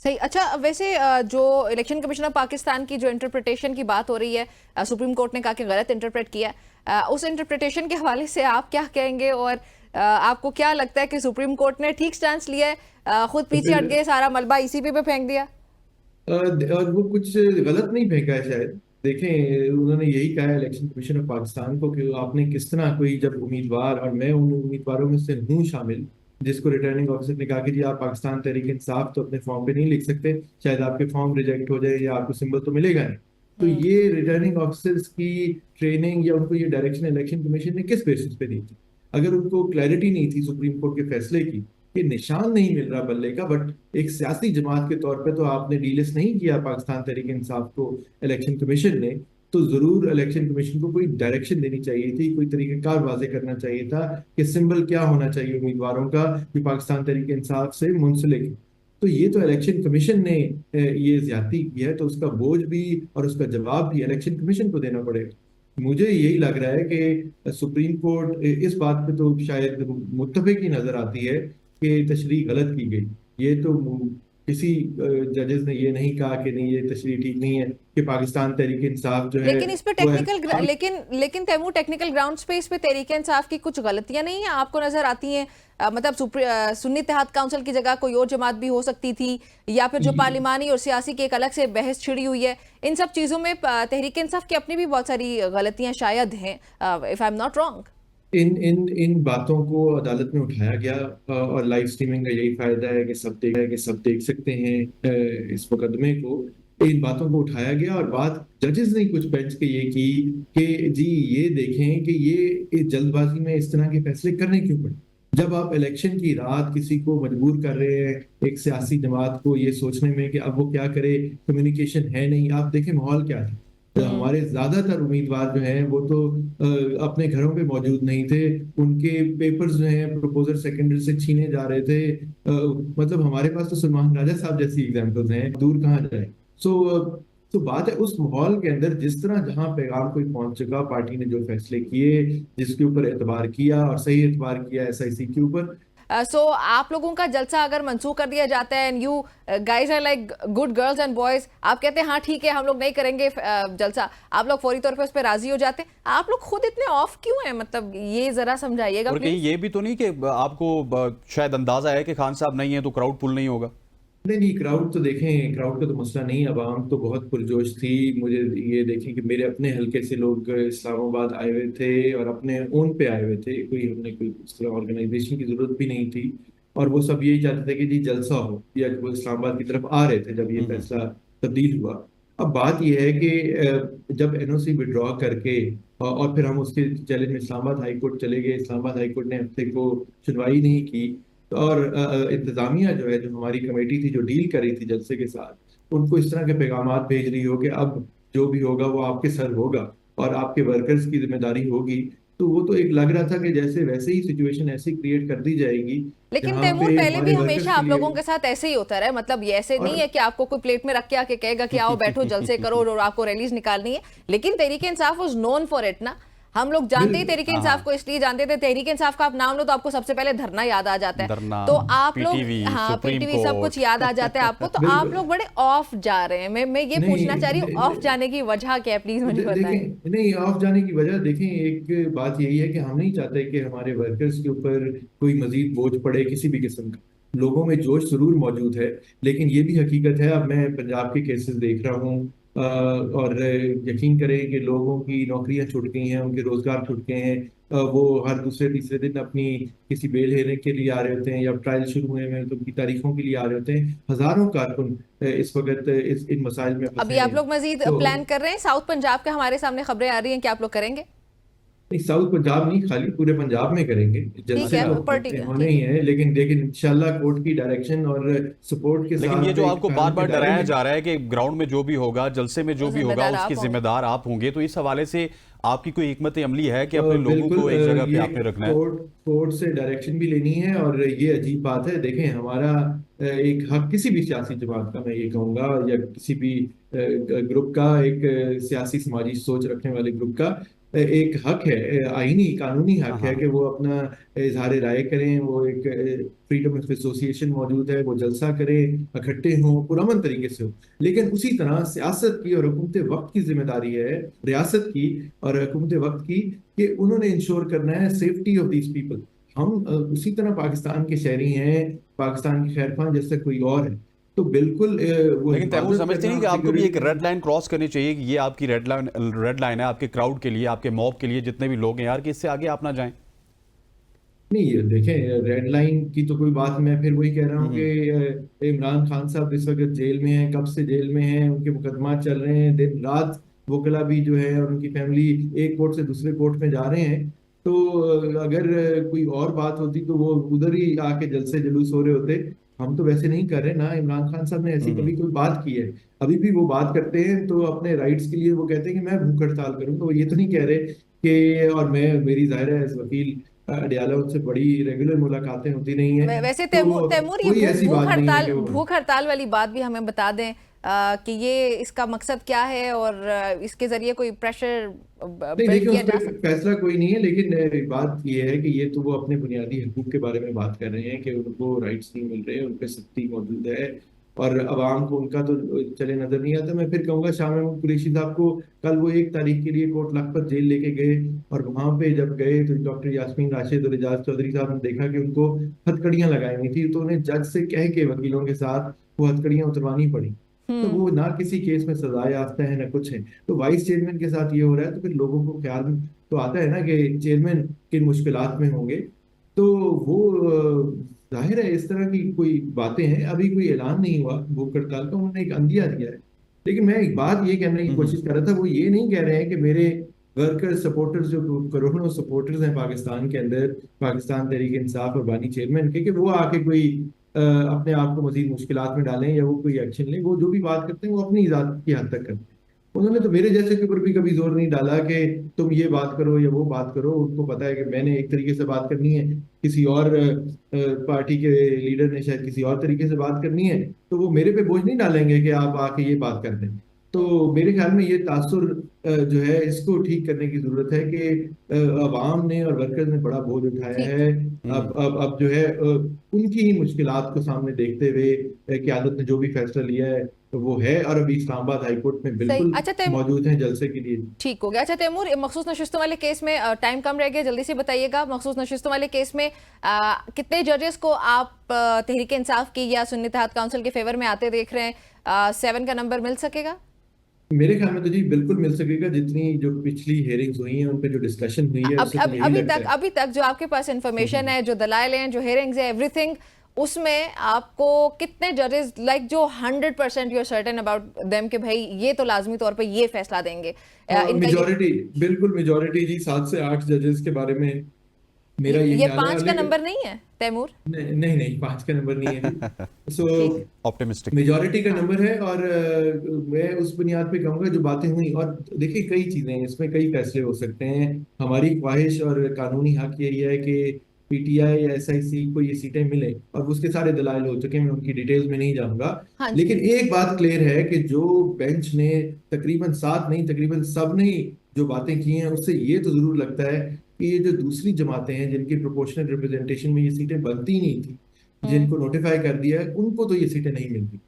Speaker 1: सही। अच्छा, वैसे जो इलेक्शन कमीशन ऑफ पाकिस्तान की जो इंटरप्रिटेशन की बात हो रही है, सुप्रीम कोर्ट ने कहा कि गलत इंटरप्रेट किया, उस इंटरप्रिटेशन के हवाले से आप क्या कहेंगे, और आपको क्या लगता है कि सुप्रीम कोर्ट ने ठीक स्टैंड लिया है, खुद पीछे हट गए, सारा मलबा ईसीपी पे फेंक दिया?
Speaker 3: और वो कुछ गलत नहीं फेंका है शायद। देखें, उन्होंने यही कहा है इलेक्शन कमीशन ऑफ पाकिस्तान को कि आपने किस तरह कोई जब उम्मीदवार, और मैं उन उम्मीदवारों में से हूँ शामिल, जिसको रिटर्निंग ऑफिसर ने कहा कि जी आप पाकिस्तान तहरीक इंसाफ तो अपने फॉर्म पे नहीं लिख सकते, शायद आपके फॉर्म रिजेक्ट हो जाए या आपको सिंबल तो मिलेगा नहीं। तो ये रिटर्निंग ऑफिसर्स की ट्रेनिंग या उनको ये डायरेक्शन इलेक्शन कमीशन ने किस बेसिस पे दी थी? अगर उनको क्लैरिटी नहीं थी सुप्रीम कोर्ट के फैसले की, ये निशान नहीं मिल रहा बल्ले का, बट एक सियासी जमात के तौर पे तो आपने डीलिस्ट नहीं किया पाकिस्तान तहरीक इंसाफ को इलेक्शन कमीशन ने, तो जरूर इलेक्शन कमीशन को कोई डायरेक्शन देनी चाहिए थी, कोई तरीकेकार वाजे करना चाहिए था कि सिंबल क्या होना चाहिए उम्मीदवारों का जो पाकिस्तान तहरीक इंसाफ से मुंसलिक है। तो ये तो इलेक्शन कमीशन ने ये ज्यादती की है, तो उसका बोझ भी और उसका जवाब भी इलेक्शन कमीशन को देना पड़ेगा। मुझे यही लग रहा है कि सुप्रीम कोर्ट इस बात पे तो शायद मुत्तफिक ही नजर आती है कि तशरीह गलत की गई। ये तो किसी जजेस ने ये नहीं कहा कि नहीं ये तशरीह ठीक नहीं है, कि पाकिस्तान तहरीक इंसाफ जो है
Speaker 1: लेकिन इस पे
Speaker 3: वो है।
Speaker 1: टेक्निकल, लेकिन तैमूर, टेक्निकल ग्राउंड्स पे इस पे तहरीक इंसाफ की कुछ गलतियां नहीं है आपको नजर आती हैं? मतलब सुन्नी इत्तेहाद काउंसिल की जगह कोई और जमात भी हो सकती थी, या फिर जो पार्लिमानी और सियासी की एक अलग से बहस छिड़ी हुई है, इन सब चीजों में तहरीक इंसाफ की अपनी भी बहुत सारी गलतियां शायद हैं, if I am not wrong.
Speaker 3: इन बातों को अदालत में उठाया गया, और लाइव स्ट्रीमिंग का यही फायदा है कि सब देख सकते हैं इस मुकदमे को। इन बातों को उठाया गया और बात जजेस ने कुछ बेंच के ये की कि जी ये देखें कि ये जल्दबाजी में इस तरह के फैसले करने क्यों पड़े। जब आप इलेक्शन की रात किसी को मजबूर कर रहे हैं, एक सियासी जमात को ये सोचने में कि अब वो क्या करे, कम्युनिकेशन है नहीं। आप देखें माहौल क्या था, तो हमारे ज्यादातर उम्मीदवार जो हैं वो तो अपने घरों पे मौजूद नहीं थे, उनके पेपर्स जो हैं प्रपोजल सेकेंडरी से छीने जा रहे थे। मतलब हमारे पास तो सलमान राजा साहब जैसी एग्जांपल्स हैं, दूर कहाँ जाए। सो तो बात है उस माहौल के अंदर जिस तरह जहां पैगाम कोई पहुंच चुका, पार्टी ने जो फैसले किए, जिसके ऊपर एतबार किया और सही एतबार किया एसआईसी के ऊपर।
Speaker 1: सो आप लोगों का जलसा अगर मंसूख कर दिया जाता है, and you guys are like good girls and boys, आप कहते हैं हाँ ठीक है हम लोग नहीं करेंगे जलसा, आप लोग फौरी तौर पे उस पर राजी हो जाते हैं? आप लोग खुद इतने ऑफ क्यों हैं, मतलब ये जरा समझाइएगा
Speaker 2: और कहीं
Speaker 1: प्लीज।
Speaker 2: ये भी तो नहीं कि आपको शायद अंदाजा है कि खान साहब नहीं है तो क्राउड पुल नहीं होगा?
Speaker 3: नहीं, क्राउड तो देखें, क्राउड का तो मसला नहीं, आवाम तो बहुत पुरजोश थी। मुझे ये देखें कि मेरे अपने हलके से लोग इस्लामाबाद आए हुए थे और अपने ओन पे आए हुए थे, कोई हमने कोई इस तरह ऑर्गेनाइजेशन की जरूरत भी नहीं थी। और वो सब यही चाहते थे कि जी जलसा हो, या वो इस्लामाबाद की तरफ आ रहे थे जब ये
Speaker 2: हम्म।
Speaker 3: फैसला तब्दील हुआ। अब बात यह है कि जब एनओसी विड्रॉ करके और फिर हम उसके चैलेंज में इस्लामाबाद हाई कोर्ट चले गए, इस्लामाबाद हाई कोर्ट ने हफ्ते को सुनवाई नहीं की, और इंतजामिया जो है, जो हमारी कमेटी थी जो डील कर रही थी जलसे के साथ, उनको इस तरह के पैगामात भेज रही हो कि अब जो भी होगा वो आपके सर होगा और आपके वर्कर्स की जिम्मेदारी होगी। तो वो तो एक लग रहा था कि जैसे वैसे ही सिचुएशन ऐसी क्रिएट कर दी जाएगी
Speaker 1: लेकिन
Speaker 3: जहां
Speaker 1: तैमूर,
Speaker 3: पे
Speaker 1: पहले भी
Speaker 3: हमारे
Speaker 1: हमेशा
Speaker 3: वर्कर्स के
Speaker 1: आप
Speaker 3: लिए।
Speaker 1: लोगों के साथ ऐसे ही होता रहा है, मतलब ये ऐसे नहीं
Speaker 3: और
Speaker 1: है कि आपको कोई प्लेट में रख के आके कहेगा कि आओ बैठो जलसे करो और आपको रैलीज निकालनी है। लेकिन Tehreek Insaf was known for it ना, हम लोग जानते ही तहरीक
Speaker 2: हाँ
Speaker 1: इंसाफ
Speaker 2: हाँ,
Speaker 1: को इसलिए जानते थे, तहरीक इंसाफ का आप नाम लो तो आपको सबसे पहले धरना याद आ जाता है।
Speaker 2: धरना,
Speaker 1: तो आप लोग,
Speaker 2: पीटीवी,
Speaker 1: हाँ
Speaker 2: सुप्रीम
Speaker 1: पीटीवी सब कुछ
Speaker 2: कोर्ट।
Speaker 1: याद आ जाता है आपको, तो आप
Speaker 3: बिल्कुल।
Speaker 1: लोग बड़े ऑफ जा रहे हैं। मैं ये
Speaker 3: नहीं
Speaker 1: पूछना चाह रही हूँ, ऑफ जाने की वजह क्या है, प्लीज मुझे बताएं।
Speaker 3: देखें, नहीं ऑफ जाने की वजह देखें, एक बात यही है कि हम नहीं चाहते कि हमारे वर्कर्स के ऊपर कोई मजीद बोझ पड़े किसी भी किस्म का। लोगों में जोश जरूर मौजूद है, लेकिन ये भी हकीकत है, अब मैं पंजाब के केसेस देख रहा हूँ, और यकीन करें कि लोगों की नौकरियां छूट गई हैं, उनके रोजगार छूट गए हैं। वो हर दूसरे तीसरे दिन अपनी किसी बेल हेयरिंग के लिए आ रहे होते हैं, या ट्रायल शुरू हुए हैं तो उनकी तारीखों के लिए आ रहे होते हैं। हजारों कारकुन इस वक्त इन मसाइल में
Speaker 1: अभी
Speaker 3: फंसे
Speaker 1: आप
Speaker 3: हैं।
Speaker 1: लोग मजीद
Speaker 3: तो
Speaker 1: प्लान कर रहे हैं? साउथ पंजाब के हमारे सामने खबरें आ रही हैं कि आप लोग करेंगे?
Speaker 3: नहीं, साउथ पंजाब नहीं, खाली पूरे पंजाब में करेंगे।
Speaker 1: ठीक
Speaker 3: जलसे
Speaker 1: है,
Speaker 3: तो
Speaker 1: पर्टिकुलर,
Speaker 3: होने
Speaker 1: ठीक
Speaker 3: ही
Speaker 1: है।
Speaker 3: हैं, लेकिन इंशाल्लाह कोर्ट की डायरेक्शन और सपोर्ट के
Speaker 2: लेकिन ये
Speaker 3: साथ
Speaker 2: जो
Speaker 3: एक
Speaker 2: आपको बार
Speaker 3: कानून के
Speaker 2: बार
Speaker 3: दायरे
Speaker 2: डराया
Speaker 3: में।
Speaker 2: जा रहा है कि ग्राउंड में जो भी होगा, जलसे में जो
Speaker 1: वो
Speaker 2: भी होगा,
Speaker 1: जिम्मेदार
Speaker 2: उसके
Speaker 1: आप होंगे।
Speaker 2: जिम्मेदार आप होंगे, तो इस हवाले से आपकी कोई हिकमत अमली है कि अपने लोगों
Speaker 3: बिल्कुल,
Speaker 2: को एक जगह पे
Speaker 3: ये
Speaker 2: आपने रखना है?
Speaker 3: कोर्ट से डायरेक्शन भी लेनी है। और ये अजीब बात है, देखें हमारा एक हक किसी भी सियासी जमात का, मैं ये कहूंगा, या किसी भी ग्रुप का, एक सियासी समाजी सोच रखने वाले ग्रुप का एक हक है, आईनी कानूनी
Speaker 2: हाँ
Speaker 3: हक है
Speaker 2: हाँ।
Speaker 3: कि वो अपना इजहार राय करें। वो एक फ्रीडम ऑफ एसोसिएशन मौजूद है, वो जलसा करें, इकट्ठे हों, पुरअमन तरीके से हो। लेकिन उसी तरह सियासत की और हुकूमत वक्त की जिम्मेदारी है, रियासत की और हुकूमत वक्त की, कि उन्होंने इंश्योर करना है सेफ्टी ऑफ दीज पीपल। हम उसी तरह पाकिस्तान के शहरी हैं, पाकिस्तान के खैर खां जैसे कोई और है। तो बिल्कुल वो
Speaker 2: लेकिन तैमूर
Speaker 3: हिफाजत
Speaker 2: समझते
Speaker 3: करना
Speaker 2: नहीं कि
Speaker 3: और
Speaker 2: आपको भी
Speaker 3: सिक्योरिटी
Speaker 2: एक रेड
Speaker 3: करना।
Speaker 2: लाइन क्रॉस करनी चाहिए कि ये आपकी रेड लाइन है आपके क्राउड के लिए, आपके मॉब के लिए, जितने भी लोग हैं यार, कि इससे आगे आप ना जाएं?
Speaker 3: नहीं, ये देखें, रेड लाइन की तो कोई बात, मैं फिर वही कह रहा हूँ
Speaker 2: हम्म।
Speaker 3: कि इमरान खान साहब इस वक्त जेल में हैं। कब से जेल में हैं, उनके मुकदमा चल रहे हैं दिन रात। वकला भी जो है और उनकी फैमिली एक कोर्ट से दूसरे कोर्ट में जा रहे हैं। तो अगर कोई और बात होती तो वो उधर ही आके जलसे जुलूस हो रहे होते। हम तो वैसे नहीं कर रहे ना, इमरान खान साहब ने ऐसी
Speaker 2: हम्म।
Speaker 3: कभी कोई बात की है? अभी भी वो बात करते हैं तो अपने राइट्स के लिए वो कहते हैं कि मैं भूख हड़ताल करूँ। तो वो ये तो नहीं कह रहे कि, और मैं, मेरी जाहिर है वकील अडियाला उनसे बड़ी रेगुलर मुलाकातें होती नहीं है।
Speaker 1: वैसे तैमूर
Speaker 3: तो
Speaker 1: तैमूर ये
Speaker 3: कोई ऐसी
Speaker 1: भूख
Speaker 3: बात नहीं है
Speaker 1: हड़ताल
Speaker 3: कि वो।
Speaker 1: भूख हड़ताल वाली बात भी हमें बता दें कि ये इसका मकसद क्या है और इसके जरिए कोई प्रेशर
Speaker 3: नहीं,
Speaker 1: बिल्ड
Speaker 3: देखिए उस
Speaker 1: किया जा
Speaker 3: पर
Speaker 1: सकता है?
Speaker 3: फैसला कोई नहीं है, लेकिन बात ये है कि ये तो वो अपने बुनियादी हकूक के बारे में बात कर रहे हैं कि उनको राइट्स नहीं मिल रहे, उन पर सख्ती मौजूद है। और अवाम को उनका तो चले नजर नहीं आता। मैं फिर कहूंगा शाह महमूद कुरैशी साहब को कल वो 1 तारीख के लिए कोट लखपत जेल लेके गए, और वहां पे जब गए तो डॉक्टर यास्मीन राशिद और एजाज चौधरी साहब ने देखा कि उनको हथकड़ियां लगाई हुई थी, तो उन्हें जज से कह के वकीलों के साथ वो हथकड़ियां उतरवानी पड़ी। तो
Speaker 1: हम्म।
Speaker 3: वो ना किसी केस में सजा याफ्ता है ना कुछ है। तो वाइस चेयरमैन के साथ ये हो रहा है, तो फिर लोगों को ख्याल तो आता है ना कि चेयरमैन किन मुश्किलात में होंगे। तो वो जाहिर है इस तरह की कोई बातें हैं। अभी कोई ऐलान नहीं हुआ भूख हड़ताल का, उन्होंने एक अंदिया दिया है। लेकिन मैं एक बात ये कहने की
Speaker 2: हम्म।
Speaker 3: कोशिश कर रहा था, वो ये नहीं कह रहे हैं कि मेरे वर्कर सपोर्टर्स, जो करोड़ों सपोर्टर्स हैं पाकिस्तान के अंदर, पाकिस्तान तहरीक इंसाफ और बानी चेयरमैन के, कि वो आके कोई अपने आप को मजीद मुश्किलात में डालें या वो कोई एक्शन लें। वो जो भी बात करते हैं वो अपनी जात की हद तक करते हैं। उन्होंने तो मेरे जैसे के ऊपर भी कभी जोर नहीं डाला कि तुम ये बात करो या वो बात करो। उनको पता है कि मैंने एक तरीके से बात करनी है, किसी और पार्टी के लीडर ने शायद किसी और तरीके से बात करनी है, तो वो मेरे पे बोझ नहीं डालेंगे कि आप आके ये बात कर दें। तो मेरे ख्याल में ये तासुर जो है इसको ठीक करने की जरूरत है कि अवाम ने और वर्कर्स ने बड़ा बोझ उठाया
Speaker 1: ठीक।
Speaker 3: है।
Speaker 2: हम्म।
Speaker 3: अब जो है उनकी ही मुश्किलात को सामने देखते हुए क़यादत ने जो भी फैसला लिया है तो वो है, और अभी इस्लामाबाद हाई कोर्ट में
Speaker 1: सही।
Speaker 3: बिल्कुल
Speaker 1: अच्छा तैमूर,
Speaker 3: मौजूद हैं जलसे के लिए।
Speaker 1: ठीक हो गया। अच्छा तैमूर, मखसूस नशिस्तों वाले केस में टाइम कम रह गया, जल्दी से बताइएगा। मखसूस नशिस्तों वाले केस में कितने जजेस को आप तहरीक इंसाफ की या सुन्नी इत्तेहाद काउंसिल के फेवर में आते देख रहे हैं? 7 का नंबर मिल सकेगा?
Speaker 3: मेरे ख्याल में तो जी बिल्कुल मिल सकेगा। जितनी जो पिछली हेयरिंग्स हुई हैं उन पे जो डिस्कशन हुई है उससे तो यही लगता है।
Speaker 1: अभी तक जो आपके पास इंफॉर्मेशन है, जो दलाइल हैं, जो हेयरिंग्स है, एवरीथिंग, उसमें आपको कितने जजेस लाइक जो 100% you are certain about them कि भाई ये तो लाजमी तौर पे ये फैसला देंगे इनका
Speaker 3: मेजोरिटी, बिल्कुल मेजोरिटी जी, 7 से 8 जजेस के बारे में मेरा ये
Speaker 1: ये
Speaker 3: ख्याल है।
Speaker 1: 5 का
Speaker 3: लेकिन
Speaker 1: नंबर नहीं है तैमूर?
Speaker 3: नहीं नहीं नहीं, 5 का नंबर नहीं है जी। सो
Speaker 1: ठीक है।
Speaker 2: ऑप्टिमिस्टिक।
Speaker 3: मेजोरिटी का
Speaker 1: हाँ।
Speaker 3: नंबर है। और मैं उस बुनियाद पे कहूंगा जो बातें हुई, और देखिए कई चीजें हैं इसमें, कई फैसले हो सकते हैं। हमारी ख्वाहिश और कानूनी हक यही है कि पीटीआई या एसआईसी को ये सीटें मिले, और उसके सारे दलाइल हो चुके हैं, मैं उनकी डिटेल्स में नहीं जाऊंगा।
Speaker 1: हाँ जी।
Speaker 3: लेकिन एक बात क्लियर है कि जो बेंच ने तकरीबन सात नहीं, तकरीबन सब ने जो बातें की हैं, उससे ये तो जरूर लगता है कि ये जो दूसरी जमातें हैं जिनकी प्रोपोर्शनल रिप्रेजेंटेशन में ये सीटें बनती नहीं थी,
Speaker 1: हम्म।
Speaker 3: जिनको नोटिफाई कर दिया है, उनको तो ये सीटें नहीं मिलती।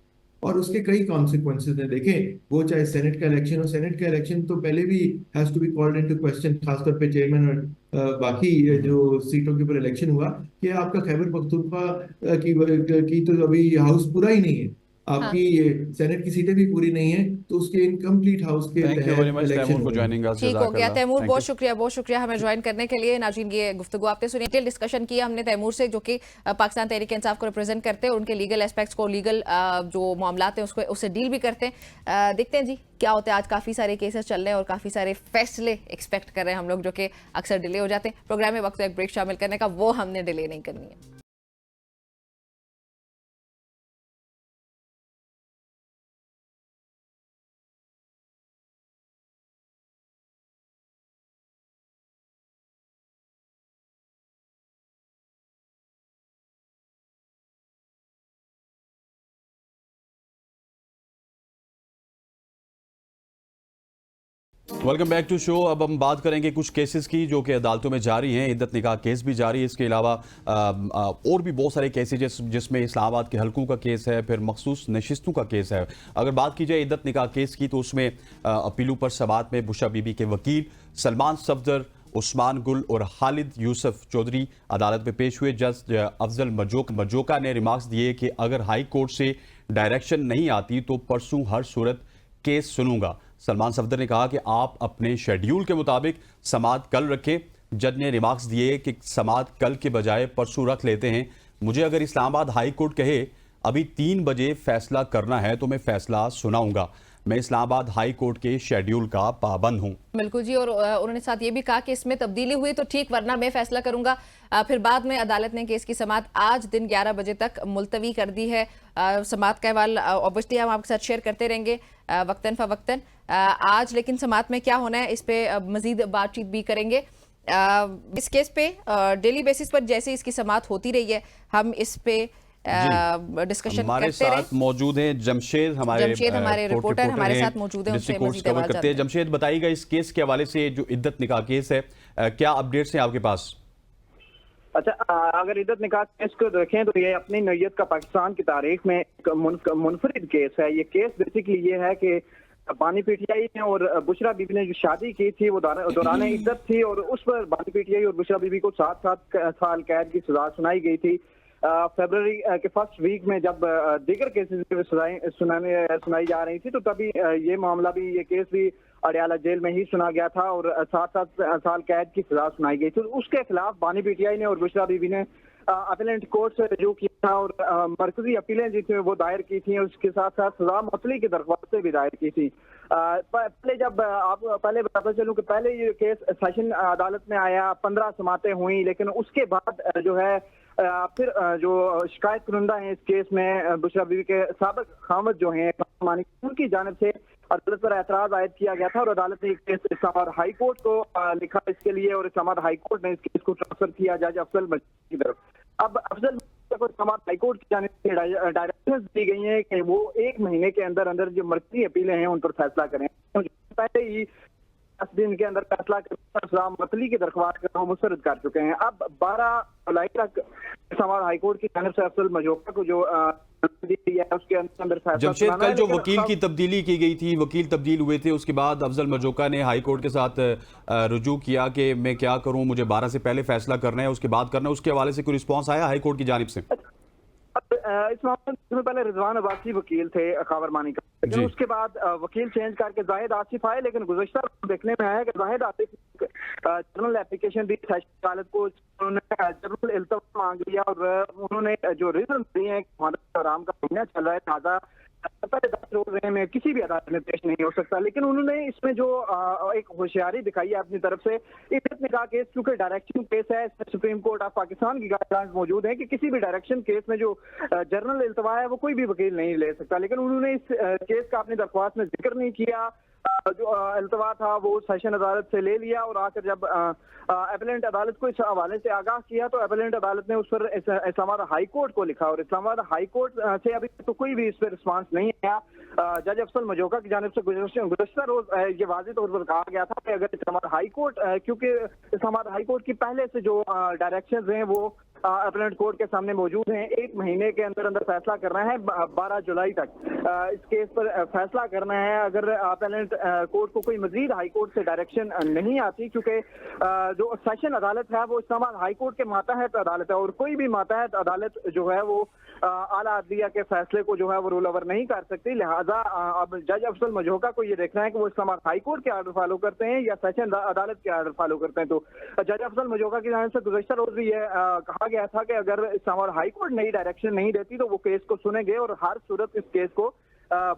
Speaker 3: और उसके कई कॉन्सिक्वेंसेज हैं। देखें, वो चाहे सेनेट का इलेक्शन हो, सेनेट का इलेक्शन तो पहले भी has to be called into question, खासतौर पे चेयरमैन और बाकी जो सीटों के ऊपर इलेक्शन हुआ, कि आपका खैबर पख्तूनख्वा की तो अभी हाउस पूरा ही नहीं है। आपकी ये सेनेट की सीटें भी पूरी नहीं है, तो उसके इनकम्प्लीट हाउस के
Speaker 2: थैंक यू वेरी
Speaker 3: तहत
Speaker 2: मच
Speaker 3: इलेक्शन
Speaker 2: तैमूर फॉर
Speaker 3: होंगे।
Speaker 2: Joining us.
Speaker 1: ठीक हो गया
Speaker 2: जज़ाकल्लाह।
Speaker 1: Taimur,
Speaker 2: thank you.
Speaker 1: बहुत शुक्रिया हमें ज्वाइन करने के लिए। नाज़रीन, ये गुफ्तगू आपने सुनी, डिटेल डिस्कशन किया हमने तैमूर से, जो कि पाकिस्तान तहरीक इंसाफ को रिप्रेजेंट करते हैं और उनके लीगल एस्पेक्ट्स को, लीगल जो मामलात हैं उसको उससे डील भी करते हैं। देखते हैं जी क्या होता है। आज काफ़ी सारे केसेस चल रहे हैं और काफ़ी सारे फैसले एक्सपेक्ट कर रहे हैं हम लोग, जो कि अक्सर डिले हो जाते हैं। प्रोग्राम में वक्त एक ब्रेक शामिल करने का, वो हमने डिले नहीं करनी है।
Speaker 2: Welcome back to show. अब हम बात करेंगे कुछ केसेस की जो कि अदालतों में जारी हैं। इद्दत निकाह केस भी जारी है, इसके अलावा और भी बहुत सारे केसेस जिसमें इस्लामाबाद के हलकों का केस है, फिर मखसूस नशिस्तों का केस है। अगर बात की जाए इद्दत निकाह केस की, तो उसमें अपीलू पर समात में बुशरा बीबी के वकील सलमान सफदर, उस्मान गुल और खालिद यूसुफ चौधरी अदालत में पेश हुए। जज अफजल मजोका ने रिमार्क्स दिए कि अगर हाई कोर्ट से डायरेक्शन नहीं आती तो परसों हर सूरत केस सुनूंगा। सलमान सफदर ने कहा कि आप अपने शेड्यूल के मुताबिक समात कल रखें। जज ने रिमार्क्स दिए कि समात कल के बजाय परसों रख लेते हैं। मुझे अगर इस्लामाबाद हाई कोर्ट कहे अभी 3 बजे फैसला करना है तो मैं फैसला सुनाऊंगा। मैं इस्लामाबाद हाई कोर्ट के शेड्यूल का पाबंद हूं।
Speaker 1: बिल्कुल जी, और उन्होंने साथ ये भी कहा कि इसमें तब्दीली हुई तो ठीक, वरना मैं फैसला करूंगा। फिर बाद में अदालत ने केस की समात आज दिन 11 बजे तक मुलतवी कर दी है। समात का अहवाल ऑब्वियसली हम आपके साथ शेयर करते रहेंगे वक्तन फवक्तन। आज लेकिन समात में क्या होना है इस पे मजीद बातचीत भी करेंगे। इस केस पे डेली बेसिस पर जैसे इसकी समात होती रही है, हम इस पे डिस्कशन
Speaker 2: हमारे
Speaker 1: करते रहे।
Speaker 2: साथ मौजूद हैं जमशेद, हमारे
Speaker 1: रिपोर्टर हमारे
Speaker 2: हैं,
Speaker 1: साथ मौजूद हैं, उनसे
Speaker 2: डिस्ट्रिक्ट कोर्ट्स
Speaker 1: मजीद
Speaker 2: कवर
Speaker 1: अहवाल
Speaker 2: करते हैं।
Speaker 1: जानते हैं।
Speaker 2: जमशेद, बताइएगा इस केस के हवाले से, जो इद्दत निकाह केस है, क्या अपडेट्स हैं आपके पास?
Speaker 4: अच्छा, अगर इद्दत निकाह केस को देखें तो ये अपनी नौयत का पाकिस्तान की तारीख में एक मुनफरिद केस है। ये केस बेसिकली ये है कि बानी पीटीआई ने और बुशरा बीबी ने जो शादी की थी वो दौरान इद्दत थी, और उस पर बानी पीटीआई और बुशरा बीबी को 7 साल कैद की सजा सुनाई गई थी। फरवरी के फर्स्ट वीक में जब दीगर केसेस में सुनाई जा रही थी, तो तभी ये मामला भी, ये केस भी अडयाला जेल में ही सुना गया था और 7 साल कैद की सजा सुनाई गई थी। तो उसके खिलाफ बानी पीटीआई ने और बुशरा बीबी ने अपीलेंट कोर्ट से रजू किया था और मरकजी अपीलें जी थी वो दायर की थी, उसके साथ साथ सजा मुअत्तली की दरख्वास्तें भी दायर की थी। पहले जब आप पहले बताता चलूं कि पहले ये केस सेशन अदालत में आया, 15 समातें हुई, लेकिन उसके बाद जो है फिर जो शिकायत कुनंदा है इस केस में बुशरा बीबी के साबिक खामद जो हैं उनकी जानिब से अदालत पर एतराज आयद किया गया था और अदालत ने एक केस इस्लामाबाद हाई कोर्ट को लिखा इसके लिए, और इस्लामाबाद हाई कोर्ट ने इस केस को ट्रांसफर किया जज अफजल मजीद की तरफ। अब अफजल को इस्लामाबाद हाई कोर्ट की जानिब से डायरेक्शंस दी गई हैं कि वो 1 महीने के अंदर अंदर जो मरकजी अपीलें हैं उन पर फैसला करें। पहले ही 10 दिन के अंदर फैसला कर मुअत्तली की दरख्वास्त मुस्तरद कर चुके हैं। अब 12 जुलाई तक इस्लामाबाद हाई कोर्ट की जानिब से अफजल मजोका को जो उसके अंदर
Speaker 2: जमशेद, कल जो वकील की तब्दीली की गई थी, वकील तब्दील हुए थे, उसके बाद अफजल मजोका ने हाई कोर्ट के साथ रुजू किया कि मैं क्या करूं, मुझे 12 से पहले फैसला करना है, उसके बाद करना है। उसके हवाले से कोई रिस्पॉन्स आया हाई कोर्ट की जानिब से?
Speaker 4: इस मामले में पहले रिजवान अब्बासी वकील थे खावरमानी का, लेकिन उसके बाद वकील चेंज करके जाहिद आसिफ आए। लेकिन गुज़श्ता देखने में आया कि Zahid Asif general application the session अदालत को, उन्होंने जनरल इल्तवा मांग लिया और उन्होंने जो रीजन दिए हैं हमारा आराम का महीना चल रहा है, ताज़ा पहले 10 रोज रहे में किसी भी अदालत में पेश नहीं हो सकता। लेकिन उन्होंने इसमें जो एक होशियारी दिखाई है अपनी तरफ से, इद्दत निकाह केस क्योंकि डायरेक्शन केस है, सुप्रीम कोर्ट ऑफ पाकिस्तान की गाइडलाइंस मौजूद है कि किसी भी डायरेक्शन केस में जो जनरल इल्तवा है वो कोई भी वकील नहीं ले सकता। लेकिन उन्होंने इस केस का अपनी दरख्वास्त में जिक्र नहीं किया। जो इल्तवा था वो सेशन अदालत से ले लिया और आकर जब अपीलेंट अदालत को इस हवाले से आगाह किया तो अपीलेंट अदालत ने उस पर इस्लामाबाद हाई कोर्ट को लिखा और इस्लामाबाद हाई कोर्ट से अभी तो कोई भी इस पर रिस्पांस नहीं आया। जज अफजल मजोका की जानिब से गुज़श्ता रोज ये वाज़ेह तौर पर कहा गया था कि अगर इस्लामाबाद हाई कोर्ट, क्योंकि इस्लामाबाद हाई कोर्ट की पहले से जो डायरेक्शंस हैं वो अपीलेट कोर्ट के सामने मौजूद हैं। 1 महीने के अंदर अंदर फैसला करना है, 12 जुलाई तक इस केस पर फैसला करना है। अगर अपीलेट कोर्ट को कोई मजीद हाई कोर्ट से डायरेक्शन नहीं आती, क्योंकि जो सेशन अदालत है वो इस्लामाबाद हाई कोर्ट के मातहत अदालत है और कोई भी मातहत अदालत जो है वो आला अदलिया के फैसले को जो है वो रोल ओवर नहीं कर सकती। लिहाजा अब जज अफजल मजोका को ये देखना है कि वो इस्लामाबाद हाई कोर्ट के आर्डर फॉलो करते हैं या सेशन अदालत के आर्डर फॉलो करते हैं। तो जज अफजल मजोका की जानिब से गुज़श्ता रोज भी ये कहा गया था कि अगर इस्लामाबाद हाई कोर्ट नई डायरेक्शन नहीं देती तो वो केस को सुनेंगे और हर सूरत इस केस को